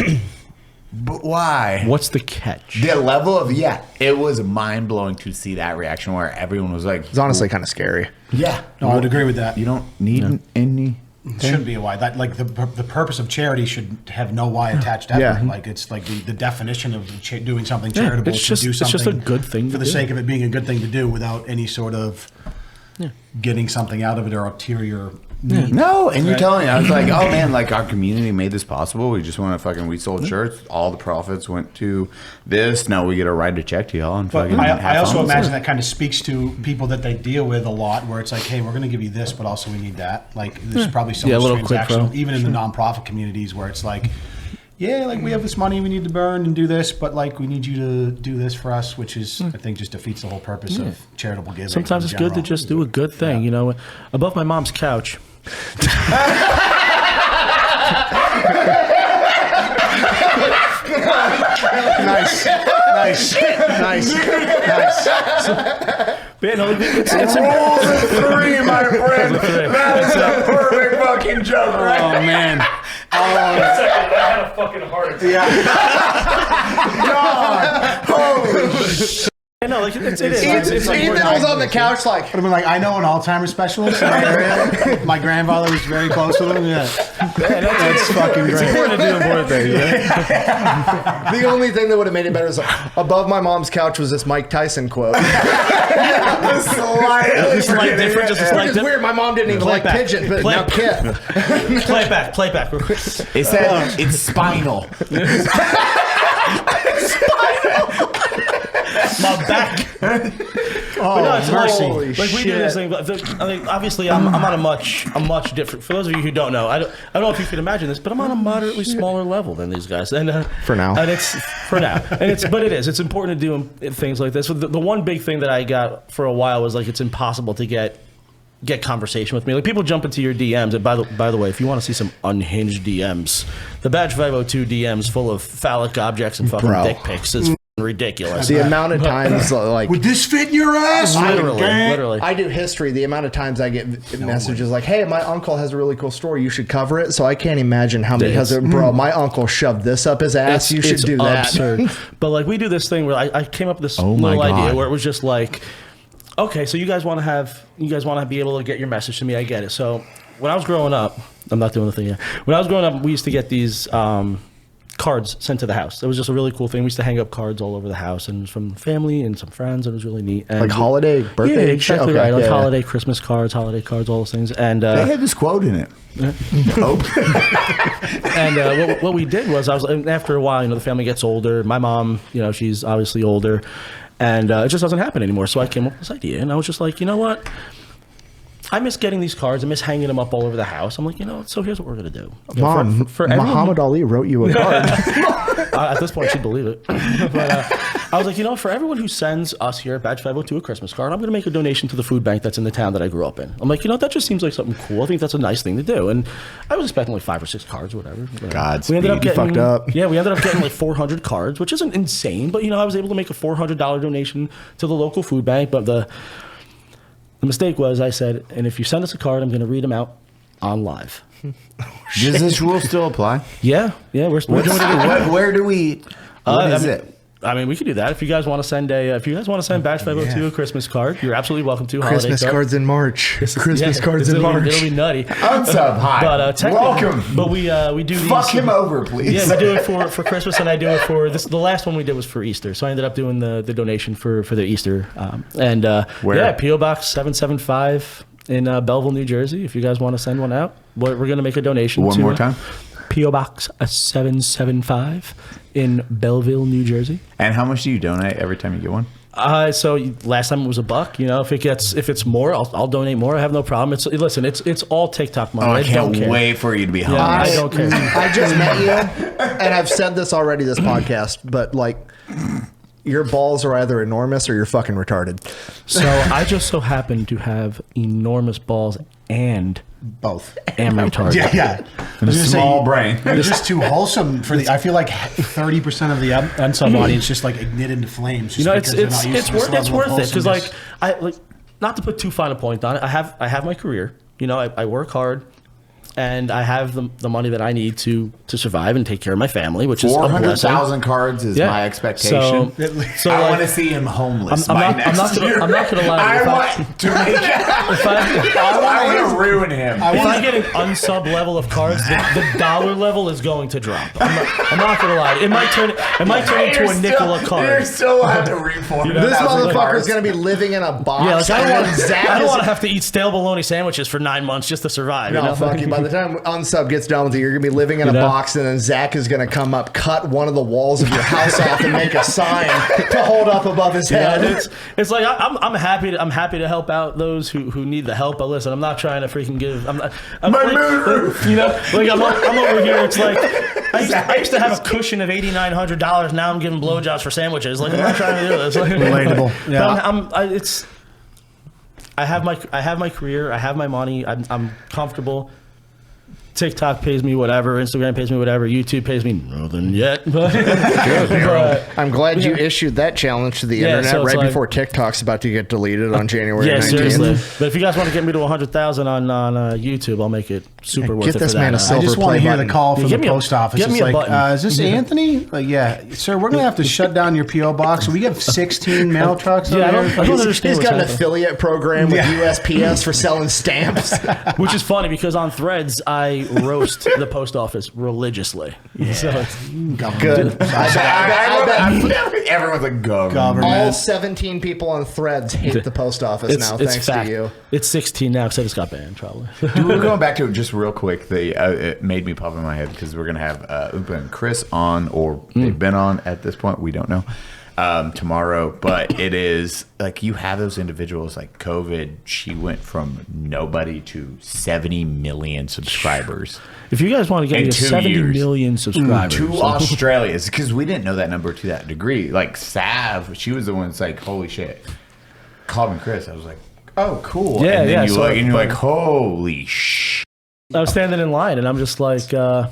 but why? What's the catch? The level of, it was mind blowing to see that reaction where everyone was like, It's honestly kind of scary. yeah. No, I would agree with that. You don't need any. It shouldn't be a why. That like the purpose of charity should have no why attached ever. Yeah. Like it's like the definition of doing something charitable. it's is just- to do it's something just a good thing for to the do. sake of it being a good thing to do without any sort of getting something out of it or ulterior. need. No, and you're telling me, I was like, oh man, like our community made this possible. We just want to we sold shirts. All the profits went to this. Now we get to write a check to y'all and But fucking I have also fun. imagine that kind of speaks to people that they deal with a lot, where it's like, hey, we're going to give you this, but also we need that. Like, there's probably so Yeah, a much little quid pro. transactional, even in the nonprofit communities, where it's like, yeah, like we have this money we need to burn and do this, but like we need you to do this for us, which is I think just defeats the whole purpose of charitable giving. Sometimes it's good to just do a good thing, you know. Above my mom's couch. Nice. But, you know, it's Rolls of 3, my friend. That is a perfect fucking joke, right? oh man. Wait a second, I had a fucking heart attack. No, like it is. It's like Ethan was on the couch like, But I'm like, I know an Alzheimer's specialist in our area. My grandfather was very close with him. Yeah, that's fucking great. important to do important things. Yeah? the only thing that would have made it better is above my mom's couch was this Mike Tyson quote. Slightly different, just a slight Which is weird. My mom didn't even like back. pigeon, but Play- now Kit. Play it back. Real quick. It said it's spinal. My back. Oh, No, it's mercy. like we do this thing. But I mean, obviously, I'm on a much different. For those of you who don't know, I don't know if you can imagine this, but I'm on a moderately smaller level than these guys. And For now. and it's but it is. It's important to do things like this. So the one big thing that I got for a while was like it's impossible to get conversation with me. Like people jump into your DMs. And by the way, if you want to see some unhinged DMs, the Badge502 DMs full of phallic objects and fucking Bro. dick pics is ridiculous. The amount of times like Would this fit in your ass? Literally. I do history. The amount of times I get messages like, "Hey, my uncle has a really cool story. You should cover it." So I can't imagine how many. Bro, my uncle shoved this up his ass. You should do that. Absurd. But like we do this thing where I came up with this little idea where it was just like, okay, so you guys want to be able to get your message to me. I get it. So when I was growing up, I'm not doing the thing yet. When I was growing up, we used to get these cards sent to the house. It was just a really cool thing. We used to hang up cards all over the house, and it was from family and some friends, and it was really neat. And Like holiday, birthday, yeah, exactly shit? Okay, right. Like yeah. holiday, Christmas cards, holiday cards, all those things. And They had this quote in it. and what we did was, after a while, you know, the family gets older. My mom, you know, she's obviously older, and it just doesn't happen anymore. So I came up with this idea, and I was just like, you know what? I miss getting these cards. I miss hanging them up all over the house. I'm like, you know, so here's what we're gonna do. You know, Mom, for everyone- Muhammad Ali wrote you a card. at this point, she'd believe it. But I was like, you know, for everyone who sends us here at Badge502 a Christmas card, I'm going to make a donation to the food bank that's in the town that I grew up in. I'm like, you know, that just seems like something cool. I think that's a nice thing to do. And I was expecting like 5 or 6 cards or whatever. Godspeed. We ended up You getting, fucked up. Yeah, we ended up getting like 400 cards, which isn't insane. But, you know, I was able to make a $400 donation to the local food bank. But the mistake was I said, and if you send us a card, I'm going to read them out on live. Does this rule still apply? Yeah, we're doing it. Where do we? What is it? I mean, we could do that. If you guys want to send Badge502 a Christmas card, you're absolutely welcome to. Holiday Christmas card. cards in March. Christmas cards in it'll March. It'll be nutty. Unsub, hi. But welcome. But we do these. Fuck him over, please. Yeah, we do it for Christmas, and I do it for this. The last one we did was for Easter, so I ended up doing the donation for the Easter. Where? Yeah, PO Box 775 in Belleville, New Jersey. If you guys want to send one out, we're going to make a donation. One more time. PO Box 775 in Belleville, New Jersey. And how much do you donate every time you get one? So last time it was $1. You know, if it's more, I'll donate more. I have no problem. It's all TikTok money. Oh, I don't can't care. wait for you to be home. Yeah, I don't care. I just met you, and I've said this already this podcast, but like, your balls are either enormous or you're fucking retarded. So I just so happen to have enormous balls and Both. am retarded. Yeah. And a small brain. You're just too wholesome for the. I feel like 30% of the Unsub audience just like ignite into flames. Just You know, because they're not used to this it's level of worth it because wholesomeness. I not to put too fine a point on it. I have my career. You know, I work hard. And I have the money that I need to survive and take care of my family, which is a blessing. 400,000 cards is my expectation. So I like, want to see him homeless I'm by not next year. I'm not gonna lie. I If want to make I want to ruin him. if I get an unsub level of cards, the dollar level is going to drop. I'm not gonna lie. It might turn into a nickel a You card. still have to reform. This motherfucker's gonna be living in a box. Yeah, like and then Zach I don't is- want to have to eat stale bologna sandwiches for 9 months just to survive. No, you know? fuck you. By the time Unsub gets done with you, you're gonna be living in a know? box, and then Zach is gonna come up, cut one of the walls of your house off, and make a sign to hold up above his Yeah, head. it's like I'm happy to help out those who need the help. But listen, I'm not trying to freaking give. I'm My like, moonroof. you know, like I'm over here. It's like I used to have a cushion of $8,900. Now I'm giving blowjobs for sandwiches. Like I'm not trying to do this. Like, Relatable. Yeah. I have my career. I have my money. I'm comfortable. TikTok pays me whatever. Instagram pays me whatever. YouTube pays me nothing yet. But I'm glad you issued that challenge to the internet so right like, before TikTok's about to get deleted on January 19th. Seriously. But if you guys want to get me to 100,000 on YouTube, I'll make it super worth it Get this for man that. a silver I just want play to hear button. the call from the post office. Give me It's a like, button. is this Anthony? Like, yeah, sir, we're gonna have to shut down your PO box. We have 16 mail trucks. Yeah, I over don't here. understand He's what's got an happening. affiliate program with USPS for selling stamps. Which is funny because on Threads, I roast the post office religiously. So it's Good. Everyone's like government. All 17 people on Threads hate the post office now, thanks fact. to you. It's 16 now because I just got banned, probably. Dude, we're going back to it just real quick. It made me pop in my head because we're going to have Oompa and Chris on, or they've been on at this point. We don't know. Tomorrow, but it is like you have those individuals like COVID. She went from nobody to 70 million subscribers. If you guys want to get In me to 2 70 years. million subscribers. To Australia's, because we didn't know that number to that degree. Like Sav, she was the one that's like, holy shit. Called me Chris. I was like, oh, cool. Yeah, and then yeah, you so look and you're like, holy sh. I was standing in line and I'm just like, I'm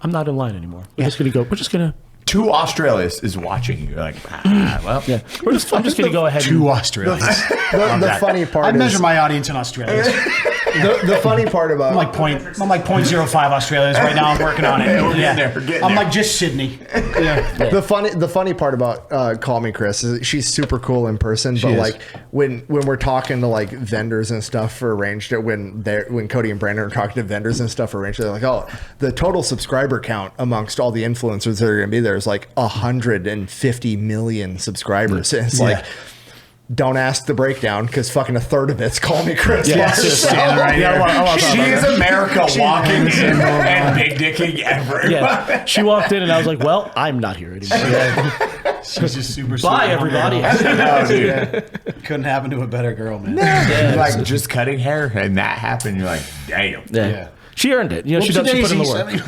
not in line anymore. We're just going to. To Australia's is watching you. You're like, well. Yeah. I'm just going to go ahead Two and. Australians. The funny part I'd is measure my audience in Australia. the funny part about I'm like 0.05 Australians right now. I'm working on it. I'm like just Sydney. Yeah. the funny part about Call Me Chris is she's super cool in person, but is. like when we're talking to like vendors and stuff for Arranged, when Cody and Brandon are talking to vendors and stuff for Arranged, they're like, oh, the total subscriber count amongst all the influencers that are going to be there is like 150 million subscribers. And it's like, don't ask the breakdown because fucking a third of it's Call Me Chris. Yeah, So- I want She is America walking in and big dicking everyone. Yeah. She walked in and I was like, well, I'm not here anymore. She's just super. Bye, everybody. Oh, dude. Couldn't happen to a better girl, man. You're like just cutting hair and that happened. You're like, damn. Yeah. She earned it. You know, she put in the work.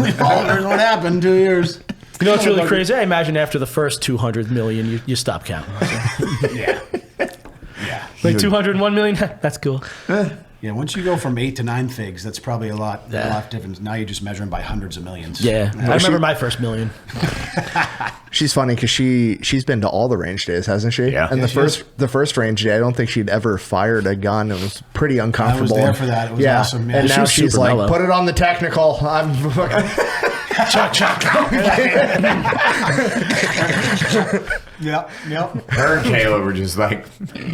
What happened? 2 years. You know what's really crazy? I imagine after the first 200 million, you stop counting. Yeah. Like 201 million? That's cool. Yeah, once you go from 8 to 9 figs, that's probably a lot different. Now you're just measuring by hundreds of millions. Yeah. I remember my first million. She's funny because she's been to all the range days, hasn't she? Yeah. And Yeah, the first range day, I don't think she'd ever fired a gun. It was pretty uncomfortable. I was there for that. It was awesome. Yeah. And now She was she's super like, mellow. put it on the technical. I'm Chuck. Yep. Her and Kayla were just like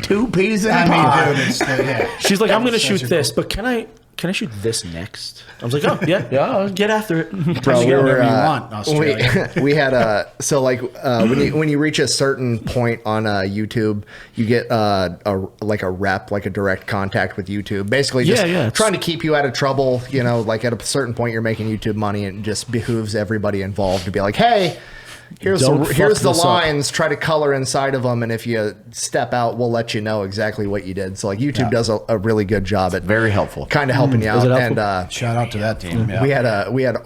2 peas in a I pod. mean, dude, it's yeah. She's like, I'm going to shoot Such a this, but can I shoot this next? I was like, oh, yeah, I'll get after it. Bro, You get whatever you want, we, Australia. we had when you reach a certain point on YouTube, you get a rep, like a direct contact with YouTube. Basically, just trying to keep you out of trouble. You know, like at a certain point, you're making YouTube money, and it just behooves everybody involved to be like, hey. Here's Don't the fuck this up. lines. Try to color inside of them, and if you step out, we'll let you know exactly what you did. So, like, YouTube does a really good job at Very helpful. kind of helping you out. it helpful? And Shout out to that team. Yeah. we had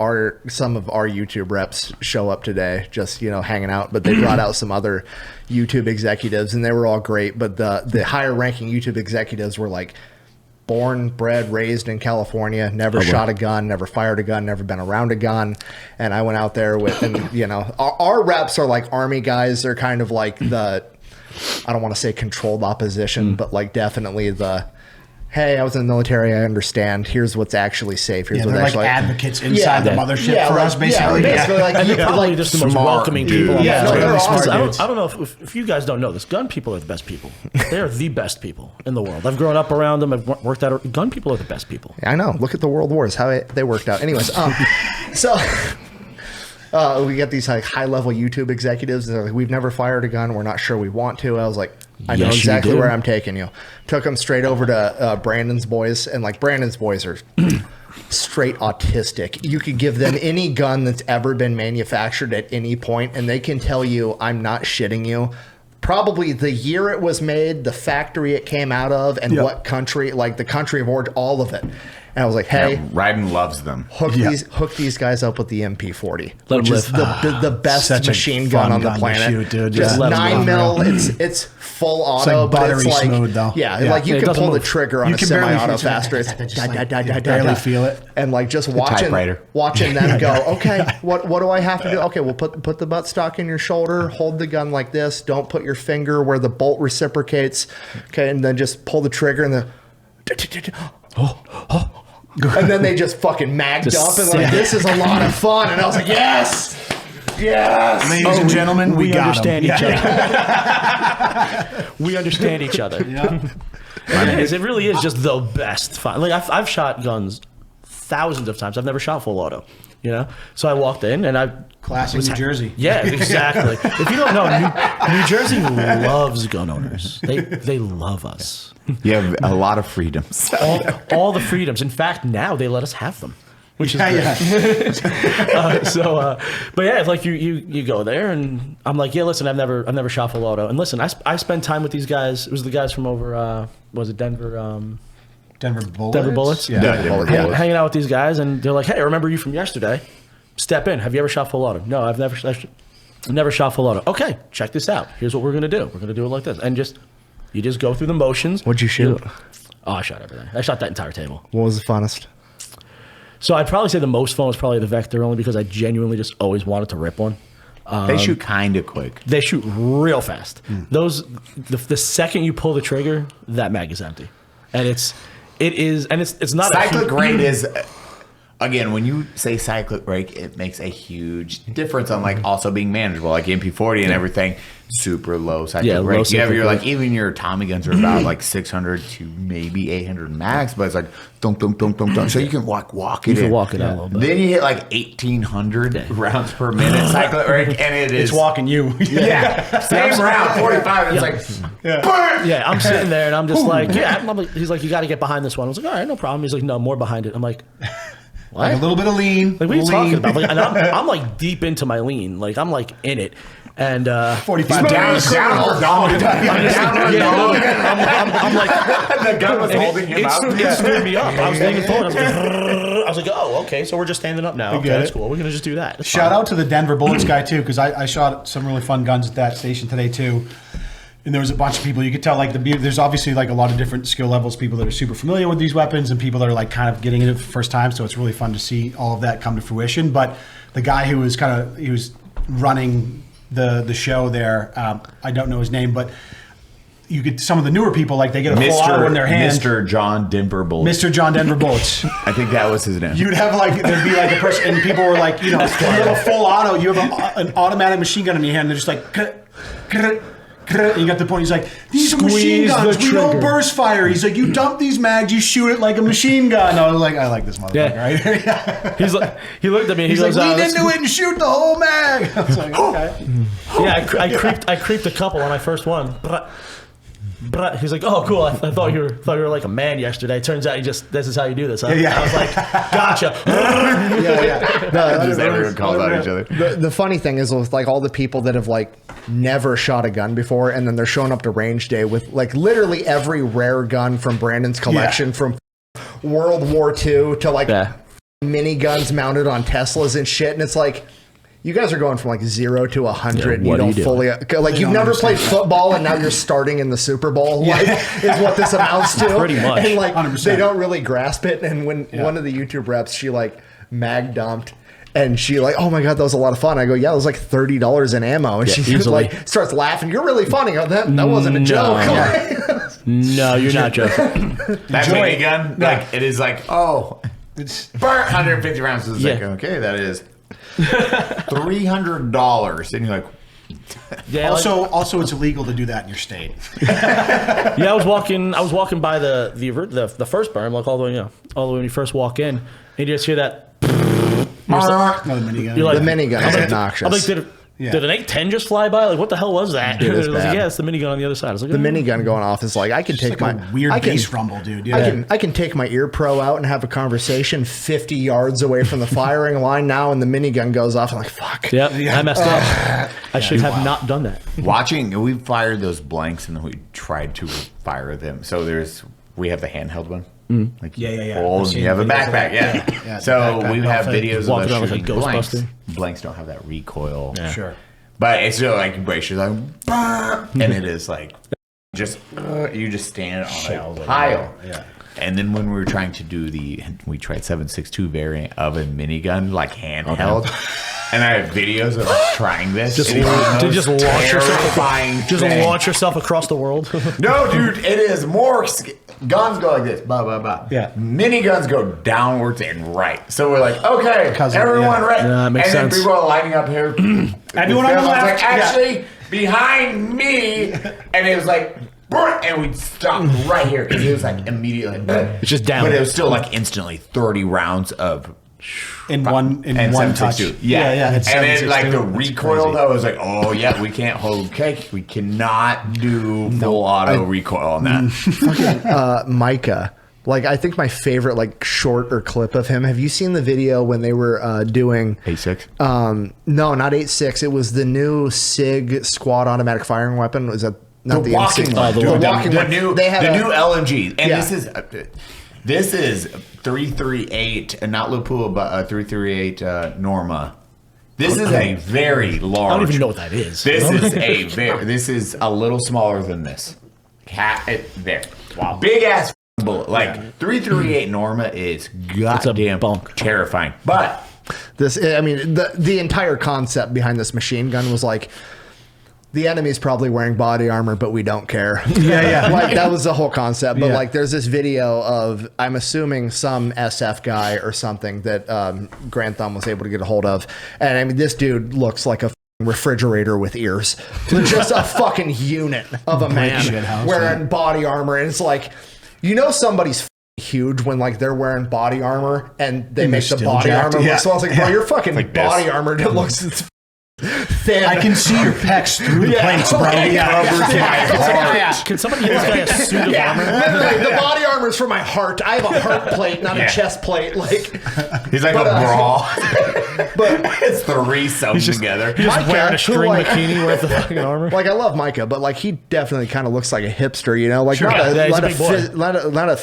some of our YouTube reps show up today, just hanging out. But they brought out some other YouTube executives, and they were all great. But the higher ranking YouTube executives were like born, bred, raised in California, never shot a gun, never fired a gun, never been around a gun. And I went out there with, and our reps are like Army guys. They're kind of like I don't want to say controlled opposition, but like definitely hey, I was in the military. I understand. Here's what's actually safe. Here's what's They're actually like advocates inside the mothership for like, us, basically. basically like, And they're probably just the most smart welcoming dude. people on Yeah, the no, they're planet. awesome. I don't know if you guys don't know this. Gun people are the best people. They are the best people in the world. I've grown up around them. I've worked out. Gun people are the best people. I know. Look at the world wars, how they worked out. Anyways, so we get these like high level YouTube executives. They're like, we've never fired a gun. We're not sure we want to. I was like, I know Yes, you exactly do. where I'm taking you. Took them straight over to Brandon's boys, and like Brandon's boys are straight autistic. You could give them any gun that's ever been manufactured at any point, and they can tell you, I'm not shitting you, probably the year it was made, the factory it came out of, and what country, like the country of origin, all of it. And I was like, hey, Ryden loves them. hook these guys up with the MP40, Let which them is live. the best Such a machine gun fun on the gun to planet. shoot, dude. Just Yeah. 9 mil. It's full auto, like but buttery it's like smooth, though. Yeah, Yeah. like you It can doesn't pull the move. trigger on You a can barely semi-auto feel it. faster. It's Just like, you barely feel it. And like just typewriter. watching them go. Okay, what do I have to do? Okay, well put the buttstock in your shoulder. Hold the gun like this. Don't put your finger where the bolt reciprocates. Okay, and then just pull the trigger and and then they just fucking magged up and like, this is a lot of fun. And I was like, yes. Ladies and gentlemen, we got understand him. each other. We understand each other. It really is just the best fun. Like I've shot guns thousands of times. I've never shot full auto. You know, so I walked in and Classic New Jersey. Yeah, exactly. If you don't know, New Jersey loves gun owners. They love us. You have a lot of freedoms. All the freedoms. In fact, now they let us have them, which is great. But yeah, it's like you go there, and I'm like, yeah, listen, I've never shot full auto, and listen, I spend time with these guys. It was the guys from over, was it Denver? Denver Bullets. Denver Bullets. Yeah. Hanging out with these guys, and they're like, hey, I remember you from yesterday. Step in. Have you ever shot full auto? No, I've never shot full auto. Okay, check this out. Here's what we're gonna do. We're gonna do it like this, and you just go through the motions. What'd you shoot? Oh, I shot everything. I shot that entire table. What was the funnest? So I'd probably say the most fun was probably the Vector, only because I genuinely just always wanted to rip one. They shoot kind of quick. They shoot real fast. The second you pull the trigger, that mag is empty, and it's not Cyclic rate is, again, when you say cyclic rate, it makes a huge difference on like also being manageable, like MP40 and everything. Super low cyclic rate. You have your even your Tommy guns are about like 600 to maybe 800 max, but it's like dunk, dunk, dunk, dunk, dunk. So you can walk it. You can walk it out a little bit. Then you hit like 1,800 rounds per minute cyclic rate, and It's walking you. Same round 45. It's like Yeah, I'm sitting there and I'm just like, he's like, you got to get behind this one. I was like, all right, no problem. He's like, no, more behind it. I'm like, what? Like a little bit of lean. Like, what are you talking about? Like, and I'm like deep into my lean. Like, I'm like in it. And 45 days. downward dog. I'm like, The gun was holding him out. it screwed me up. I was leaning forward. I was like, oh, okay, so we're just standing up now. Okay, get that's it. cool. We're gonna just do that. It's Shout fine. out to the Denver Bullets guy too, because I shot some really fun guns at that station today too. And there was a bunch of people. You could tell like there's obviously like a lot of different skill levels. People that are super familiar with these weapons, and people that are like kind of getting into it for the first time. So it's really fun to see all of that come to fruition. But the guy who was he was running the show there. I don't know his name, but you get some of the newer people like they get a full auto in their hand. Mr. John Denver Bullets. Mr. John Denver Bullets. I think that was his name. You'd have like there'd be like a person, and people were like, you have a full auto, you have an automatic machine gun in your hand. They're just like, and you got the point. He's like, these are machine guns. We don't burst fire. He's like, you dump these mags, you shoot it like a machine gun. I was like, I like this motherfucker. Right? He's like, he looked at me. He's goes, like, lean into it and shoot the whole mag. I was like, okay. Yeah, I creeped a couple on my first one. But he's like, oh, cool. I thought you were like a man yesterday. Turns out this is how you do this. Huh? Yeah. I was like, gotcha. Just everyone calls out each other. The funny thing is with like all the people that have like never shot a gun before, and then they're showing up to range day with like literally every rare gun from Brandon's collection from World War II to like mini guns mounted on Teslas and shit, and it's like, you guys are going from like 0 to 100. Yeah, you don't do? fully like you've never played football and now you're starting in the Super Bowl. Like is what this amounts to. Pretty much. And like 100%. they don't really grasp it. And when one of the YouTube reps, she like mag dumped. And she like, oh my God, that was a lot of fun. I go, yeah, it was like $30 in ammo. And she easily. like starts laughing. You're really funny. I go, that wasn't a joke. No, you're not joking. That mini gun, like it is like, it's burnt 150 rounds. It's like, okay, that is $300. And you're like, Also, it's illegal to do that in your state. I was walking by the first berm, like all the way when you first walk in, and you just hear that. Another minigun. You're like, The minigun is obnoxious. I'm like, did an 810 just fly by? Like, what the hell was that? Dude, it's I was like, bad. yeah, it's the minigun on the other side. I was like, The minigun going off is like, I can take Like my a weird I can, bass rumble, dude. Yeah. I can take my ear pro out and have a conversation 50 yards away from the firing line now, and the minigun goes off. I'm like, fuck. Yep, I messed up. I should have not done that. we fired those blanks and then we tried to fire them. So we have the handheld one. Like Yeah. old, I've seen you have a videos of backpack, that. yeah. Yeah, So backpack we have outfit. videos of Walking us around like a shooting blanks. Ghostbuster. Blanks don't have that recoil. Yeah. Sure. But it's still like brace, you're like, "Bah," and it is like, just you just stand on a pile. Yeah. And then when we were trying to do we tried 7.62 variant of a minigun, like handheld. And I have videos of us trying this. Just launch yourself across the world. No, dude, it is more. Guns go like this, blah blah blah. Yeah. Miniguns go downwards and right. So we're like, okay, everyone right. Yeah, makes and sense. then people are lining up here. Everyone on the left. Like, actually, behind me, and it was like. And we'd stop right here because it was like immediately. It's just down. But it was still like instantly 30 rounds of In one touch. 7.62. Yeah. And then like the recoil though was like, oh yeah, we can't hold cake. We cannot do full auto recoil on that. Micah. Like, I think my favorite, like, short or clip of him. Have you seen the video when they were doing 8.6? No, not 8.6. It was the new SIG squad automatic firing weapon. Was that not the walking M16? one. The Dude, walking one. new They had the a- new LMG. And Yeah. this is 338, not Lupul, but 338 Norma. This is a very large. I don't even know what that is. This is a little smaller than this. There. Wow. Big ass bullet. Like 338 Norma is goddamn bunk. terrifying. But This, I mean, the entire concept behind this machine gun was like, the enemy's probably wearing body armor, but we don't care. Yeah. Like, that was the whole concept. But Yeah. like, there's this video of, I'm assuming, some SF guy or something that Grand Thumb was able to get a hold of. And I mean, this dude looks like a refrigerator with ears. Just a fucking unit of a man shithouse, wearing body armor. And it's like, you know, somebody's huge when like they're wearing body armor and they make the still body jacked. armor Yeah. look. So I was like, bro, your fucking Like this. body armor looks thin. I can see your pecs through the plates, bro. Can somebody give this guy a suit of armor? Literally, the body armor is for my heart. I have a heart plate, not a chest plate. Like, he's like But, a bra. but It's three sewn together. He's just Micah, wearing a who, string like- bikini with the fucking armor. like I love Micah, but like he definitely kind of looks like a hipster, you know, like not Yeah, he's a not big boy. not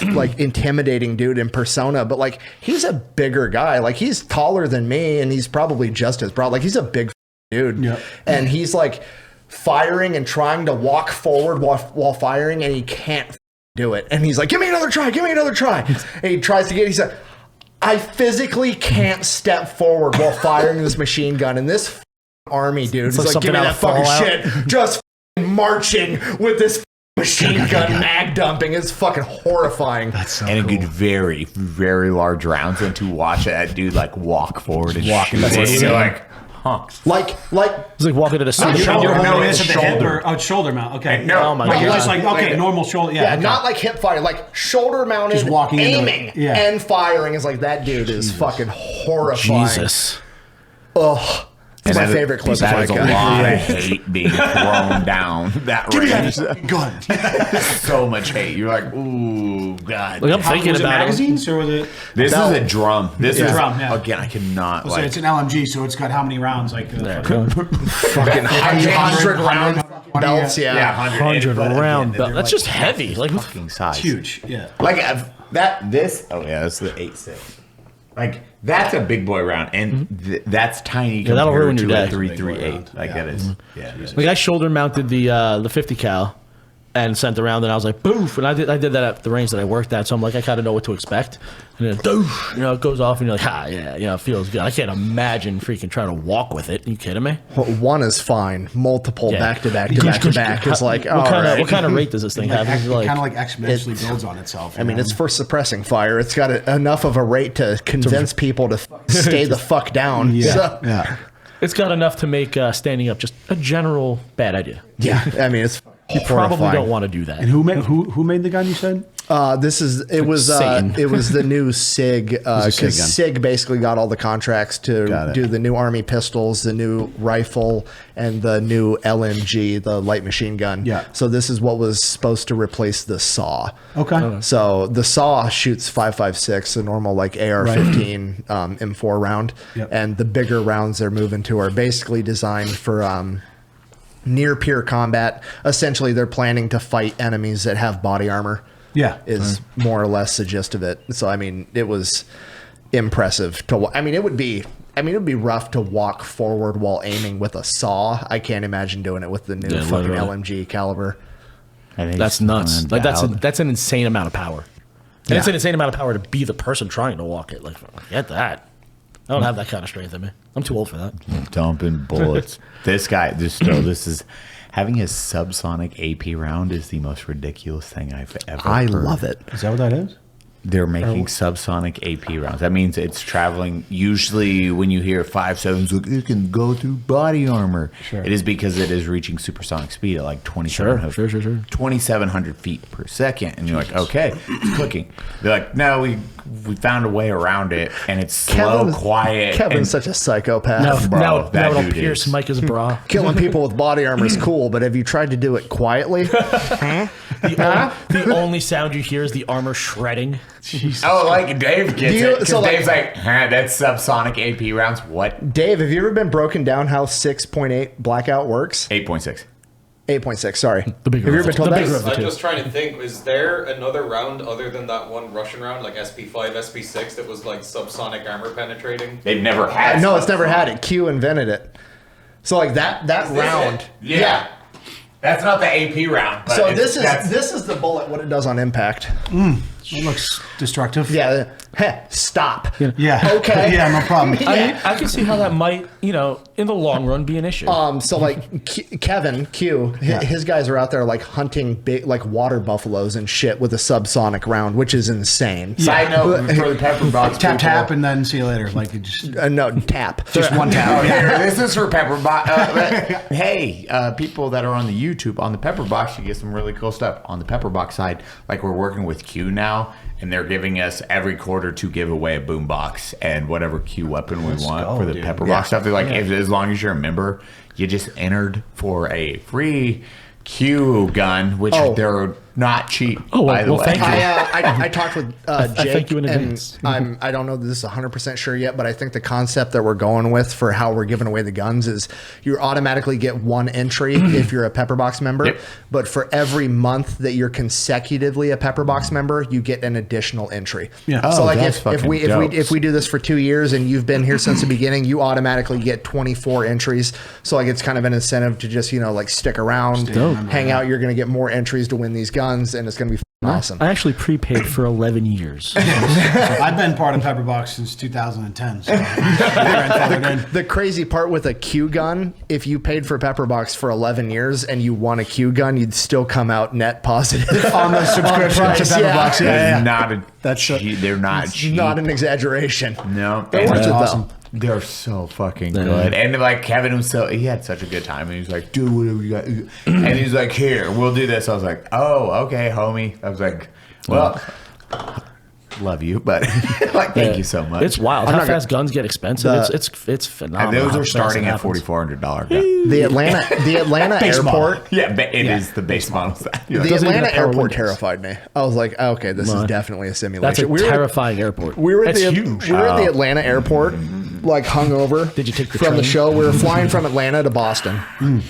a like intimidating dude in persona, but like he's a bigger guy. Like he's taller than me, and he's probably just as broad. Like he's a big dude, Yeah. and he's like firing and trying to walk forward while firing, and he can't do it. And he's like, "Give me another try, give me another try." And he tries to get. He's like, "I physically can't step forward while firing this machine gun." And this army dude is like like, "Give something me out that of fucking Fallout." shit." Just marching with this machine gun mag dumping is fucking horrifying. And it could very, very large rounds. And to watch that dude like walk forward and shoot it, you're like, huh. Like It's like walking to the suit of Shoulder, armor. no, it's at the hip shoulder. or shoulder mount. Okay. No, Oh my Like, God. it's like okay, normal shoulder. Yeah. yeah, okay. not like hip fire, like shoulder mounted, Just walking into it. aiming Yeah. and firing is like that dude is fucking horrifying. Jesus. Ugh. It's my favorite clip. That of is a Micah. lot of hate being thrown down that range. Gun. So much hate. You're like, ooh, God. Look, I'm thinking Was it about it. magazines or was it? This is a drum. This It's a is drum, yeah. again. I cannot So like. it's an LMG, so it's got how many rounds? Like Fucking Fucking 100 round belts, yeah. 100 round belt. That's just heavy. Like, fucking size. huge. Yeah. Like this. Oh yeah, that's the 8.6. Like that's a big boy round, and that's tiny that'll compared ruin to your a day. 338. Like that is. Yeah. like I shoulder mounted the 50 cal and sent around, and I was like, boof. And I did that at the range that I worked at, so I'm like, I kind of know what to expect. And then, doof, you know, it goes off, and you're like, yeah, you know, it feels good. I can't imagine freaking trying to walk with it. Are you kidding me? One is fine. Multiple Yeah. back to back to back to back is like, What all kind right. of rate does this thing have? Is it It kind of like exponentially it- builds on itself. I mean, it's for suppressing fire. It's got enough of a rate to convince people to stay the fuck down. yeah. So- Yeah. It's got enough to make standing up just a general bad idea. yeah. I mean, it's You probably don't want to do that. And who made the gun? You said. It was Satan. it was the new SIG because SIG gun. SIG basically got all the contracts to Got it. do the new Army pistols, the new rifle, and the new LMG, the light machine gun. Yeah. So this is what was supposed to replace the SAW. Okay. So the SAW shoots 5.56, a normal like AR-15 M4 round, Yep. and the bigger rounds they're moving to are basically designed for near peer combat. Essentially, they're planning to fight enemies that have body armor. Yeah. is more or less the gist of it. So I mean, it was impressive to. I mean, it would be rough to walk forward while aiming with a saw. I can't imagine doing it with the new fucking LMG caliber. That's nuts. Like that's an insane amount of power. And it's an insane amount of power to be the person trying to walk it. Like, get that. I don't have that kind of strength in me. I'm too old for that. Dumping bullets. This guy, this is having a subsonic AP round is the most ridiculous thing I've ever heard. Love it. Is that what that is? They're making subsonic AP rounds. That means it's traveling. Usually, when you hear 5.7s, like, it can go through body armor. Sure. It is because it is reaching supersonic speed at like 2,700 feet per second. And you're like, okay, it's clicking. They're like, no, we found a way around it, and it's slow, quiet. Kevin's such a psychopath. Now it'll pierce Micah's bra. Killing people with body armor is cool, but have you tried to do it quietly? The only sound you hear is the armor shredding. Jesus. Oh, like Dave gets it. Because Dave's like, that's subsonic AP rounds. What? Dave, have you ever been broken down how 6.8 blackout works? 8.6. 8.6, sorry. The bigger have you ever been told that? I'm just trying to think, is there another round other than that one Russian round, like SP5, SP6, that was like subsonic armor penetrating? They've never had No, it's never had it. Q invented it. So like that round. Yeah. That's not the AP round. But So this is the bullet, what it does on impact. It looks destructive. Yeah. Stop. Yeah. Okay. Yeah, no problem. I can see how that might, in the long run, be an issue. So like Kevin Q, his guys are out there like hunting big like water buffaloes and shit with a subsonic round, which is insane. Side note for the Pepperbox. Tap, and then see you later. Like it just no tap. just one tap. Here, this is for Pepperbox. Hey, people that are on the YouTube on the Pepperbox, you get some really cool stuff on the Pepperbox side. Like we're working with Q now, and they're giving us every quarter to give away a boombox and whatever Q weapon we want for the Pepperbox stuff. They're like, as long as you're a member, you just entered for a free Q gun, which they're not cheap. Oh, by the way. thank you. I talked with Jake, thank you in and advance. I don't know that this is 100% sure yet, but I think the concept that we're going with for how we're giving away the guns is you automatically get one entry if you're a Pepperbox member, but for every month that you're consecutively a Pepperbox member, you get an additional entry. Yeah. So like that's if we do this for 2 years and you've been here since the beginning, you automatically get 24 entries. So like it's kind of an incentive to just like stick around, hang out. You're going to get more entries to win these guns, and it's going to be awesome. I actually prepaid for 11 years. I've been part of Pepperbox since 2010. So the crazy part with a Q gun, if you paid for Pepperbox for 11 years and you won a Q gun, you'd still come out net positive on the subscription to Pepperbox. They're not cheap. Not an exexaggeration. No, They're worth it, awesome. though. They're so fucking good. And like Kevin himself, he had such a good time. And he was like, dude, whatever you got. And he's like, here, we'll do this. I was like, oh, okay, homie. I was like, well, love you, but like, thank you so much. It's wild how fast guns get expensive. It's phenomenal. And those are starting at $4,400 gun. The Atlanta airport. Yeah, it is the base model. The Atlanta airport terrified me. I was like, okay, this is definitely a simulation. That's a terrifying airport. We were at huge. We were at the Atlanta airport, like hungover. Did you take the from train? the show? We were flying from Atlanta to Boston, and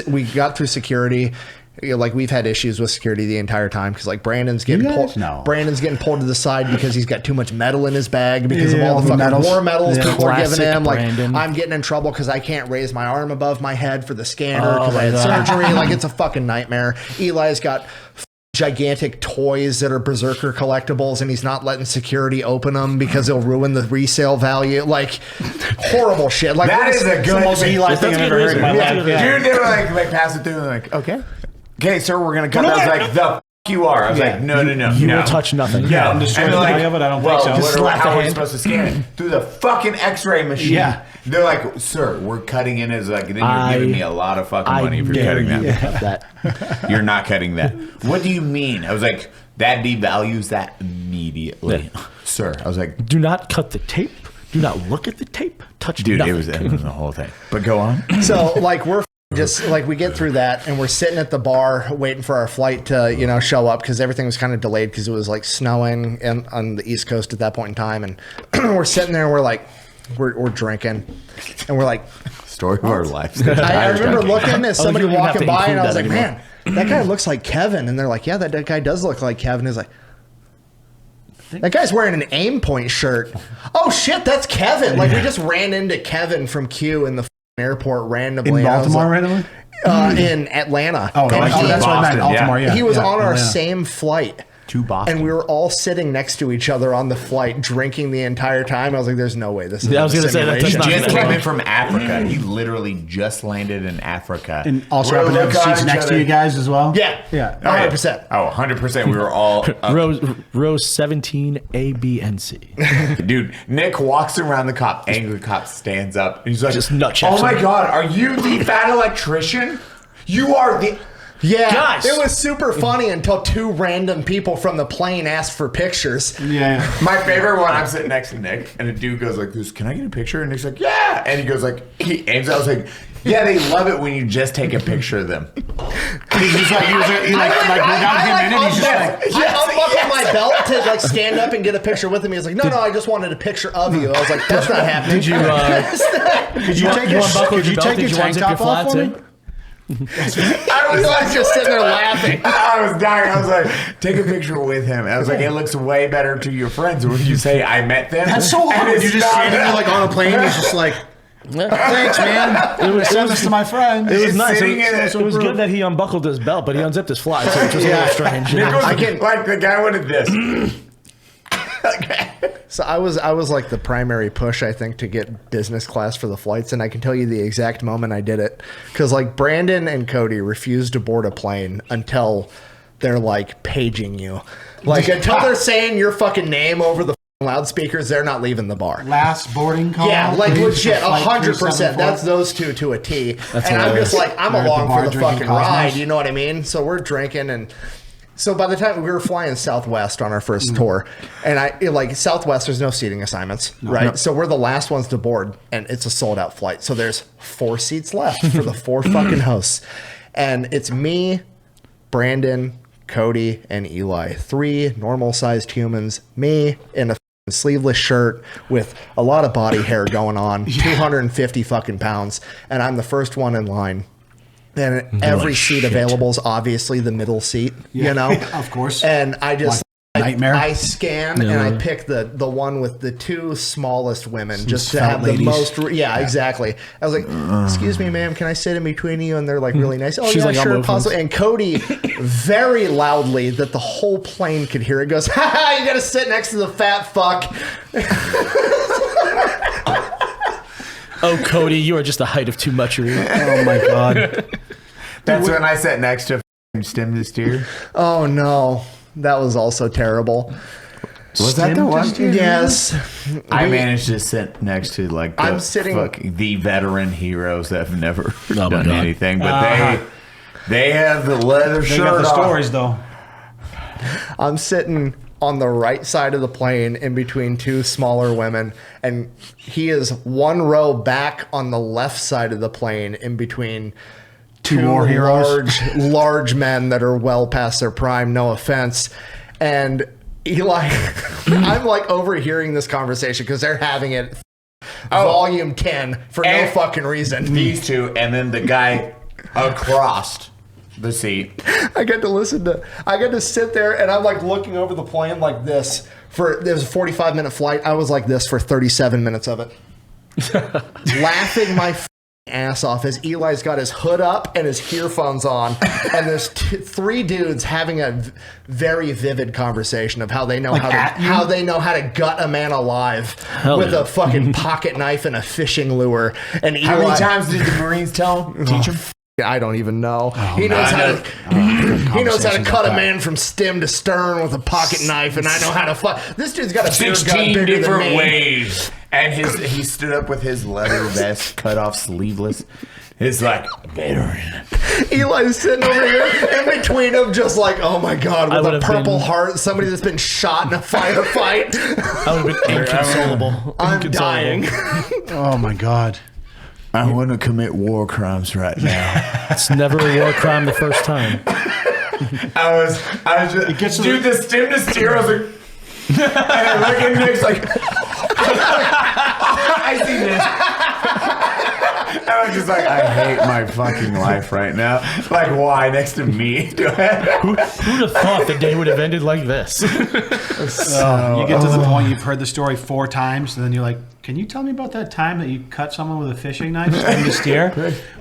we got through security. Like we've had issues with security the entire time because like Brandon's getting pulled to the side because he's got too much metal in his bag because of all the fucking war medals people are giving him. Like I'm getting in trouble because I can't raise my arm above my head for the scanner because I had surgery. Like it's a fucking nightmare. Eli's got gigantic toys that are Berserker collectibles, and he's not letting security open them because he'll ruin the resale value. Like horrible shit. Like that is a good most Eli thing I've ever heard in my life. Dude, they were like pass it through and like, okay, sir, we're gonna cut. I was like, the f you are. I was like, no. You will touch nothing. Yeah, I'm destroying any of it. I don't think so. How are we supposed to scan it? Through the fucking X-ray machine. Yeah. They're like, sir, we're cutting in as like, then you're giving me a lot of fucking money if you're cutting that. You're not cutting that. What do you mean? I was like, that devalues that immediately. Sir, I was like, do not cut the tape. Do not look at the tape. Touch nothing. It was the whole thing. But go on. So like we're just like we get through that and we're sitting at the bar waiting for our flight to show up because everything was kind of delayed because it was like snowing on the East Coast at that point in time, and we're sitting there and we're like, we're drinking, and we're like, Story of our lives. I remember looking at somebody you don't have walking to by, and I include was that like, anymore. man, that guy looks like Kevin. And they're like, yeah, that guy does look like Kevin. He's like, that guy's wearing an Aim Point shirt. Oh shit, that's Kevin. Like we just ran into Kevin from Q in the airport randomly. In I was Baltimore, like, randomly? in Atlanta. Oh, And that's what I meant. Boston, Baltimore, yeah. he was Yeah, on our Atlanta. same flight. To Boston. And we were all sitting next to each other on the flight, drinking the entire time. I was like, "There's no way this is." I was going gonna to say that does not just make came sense. in from Africa. He literally just landed in Africa. And also We're happened to have looking at seats each next to other. you guys as well? Yeah, Yeah. 100%. Oh, 100%. We were all Rows 17, A, B, and C. Dude, Nick walks around the cop. Angry cop stands up. And he's like, Just nut checks "Oh my him. God, are you the Fat Electrician? You are the..." Yeah, Guys. it was super funny until two random people from the plane asked for pictures. Yeah. My favorite one, I'm sitting next to Nick, and a dude goes like this, "Can I get a picture?" And Nick's like, "Yeah." And he goes like, he aims out, I was like, "Yeah, they love it when you just take a picture of them." He's like, without him in it, he's just like, I unbuckled my belt to like stand up and get a picture with him. He was like, "No, I just wanted a picture of you." I was like, "That's not happening." Did you? could you take your unbuckled your belt? tank Did you unzip your top off flat for me? too? I was just sitting there laughing. I was dying. I was like, "Take a picture with him." And I was like, "It looks way better to your friends when you say I met them." That's so And hard. it's You're just not- standing there like on a plane. He's just like, thanks, man. Send this to my friend. It was It's nice. sitting in it. It was good that he unbuckled his belt, but he unzipped his fly too, which was a little strange. Nick was I can- like the guy wanted this. So I was like the primary push, I think, to get business class for the flights, and I can tell you the exact moment I did it, because like Brandon and Cody refused to board a plane until they're like paging you, like until they're saying your fucking name over the loudspeakers, they're not leaving the bar. Last boarding call. Yeah, like please, legit, for flight 100%. 374. That's those two to a T. And I'm hilarious. just like, I'm They're at the along bar for the drinking fucking Cosmos. ride. You know what I mean? So we're drinking, and so by the time we were flying Southwest on our first tour, and like Southwest, there's no seating assignments, right? So we're the last ones to board, and it's a sold out flight. So there's 4 seats left for the 4 fucking hosts, and it's me, Brandon, Cody, and Eli, 3 normal sized humans, me in a sleeveless shirt with a lot of body hair going on, 250 fucking pounds, and I'm the first one in line. And every seat available is obviously the middle seat, you know? Of course. And I just Nightmare. I scan and I pick the one with the 2 smallest women just to fat have ladies. the most. Yeah, exactly. I was like, "Excuse me, ma'am, can I sit in between you?" And they're like really nice. Oh, She's yeah, like, "I'll sure, move possibly. And Cody, very loudly, that the whole plane could hear it, goes, "Ha ha! You got to sit next to the fat fuck." Oh, Cody, you are just the height of too muchery. Oh my God. That's when I sat next to Stem to Steer. Oh no, that was also terrible. Was that the one? Yes, I managed to sit next to like the, I'm sitting- the veteran heroes that have never my done God. anything, but they have the leather They shirt got the on. stories, though. I'm sitting on the right side of the plane in between 2 smaller women, and he is 1 row back on the left side of the plane in between 2 war heroes. large men that are well past their prime, no offense. And Eli, I'm like overhearing this conversation because they're having it volume 10 for no And fucking reason. These 2, and then the guy across the seat. I got to sit there, and I'm like looking over the plane like this there was a 45-minute flight. I was like this for 37 minutes of it. Laughing my ass off as Eli's got his hood up and his earphones on, and there's 3 dudes having a very vivid conversation of how they know how they know how to gut a man alive with a fucking pocket knife and a fishing lure. And Eli, How many times did the Marines teach him? I don't even know. He knows how to cut a man from stem to stern with a pocket knife, and I know how to fuck. This dude's got a beer gun 16 bigger than different me. ways. And he stood up with his leather vest cut off sleeveless. It's like, veteran. Eli's sitting over here in between them, just like, oh my God, with a would've purple been- heart, somebody that's been shot in a firefight. I would have been inconsolable. I'm dying. Oh, my God. I want to commit war crimes right now. It's never a war crime the first time. I was just, dude, the stem to steer, I was like, and I look at Nick's like, I this. I was just like, I hate my fucking life right now. Like, why next to me? Who'd have thought the day would have ended like this? You get to the point you've heard the story 4 times, and then you're like, can you tell me about that time that you cut someone with a fishing knife in the steer?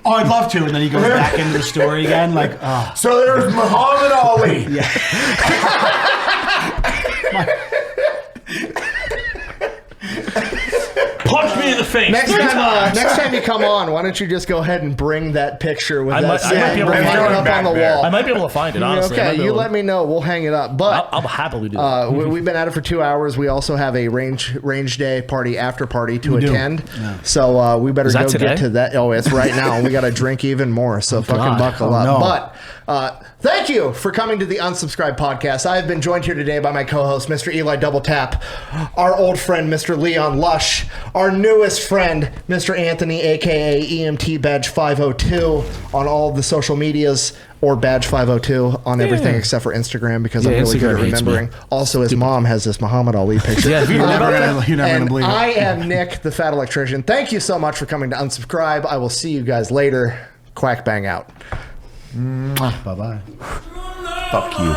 Oh, I'd love to. And then he goes back into the story again, like, oh. So there's Muhammad Ali. Punch me in the face. Next time you come on, why don't you just go ahead and bring that picture with I that might be able to hang find it it up back on the there. wall. I might be able to find it, honestly. Okay, you let me know. We'll hang it up. But I'll happily do that. we've been at it for 2 hours. We also have a range day party after party to attend. Yeah. So we better go get to that. Oh, it's right now. We got to drink even more. So fucking buckle up. No. But thank you for coming to the Unsubscribed podcast. I have been joined here today by my co-host, Mr. Eli Doubletap, our old friend, Mr. Leon Lush, our newest friend, Mr. Anthony, aka EMTBadge502, on all of the social medias, or Badge502 on everything except for Instagram, because I'm really good at remembering. Also, his mom has this Muhammad Ali picture. Yeah, you're never going to believe it. I am Nick, the Fat Electrician. Thank you so much for coming to Unsubscribe. I will see you guys later. Quack bang out. Bye-bye. Fuck you.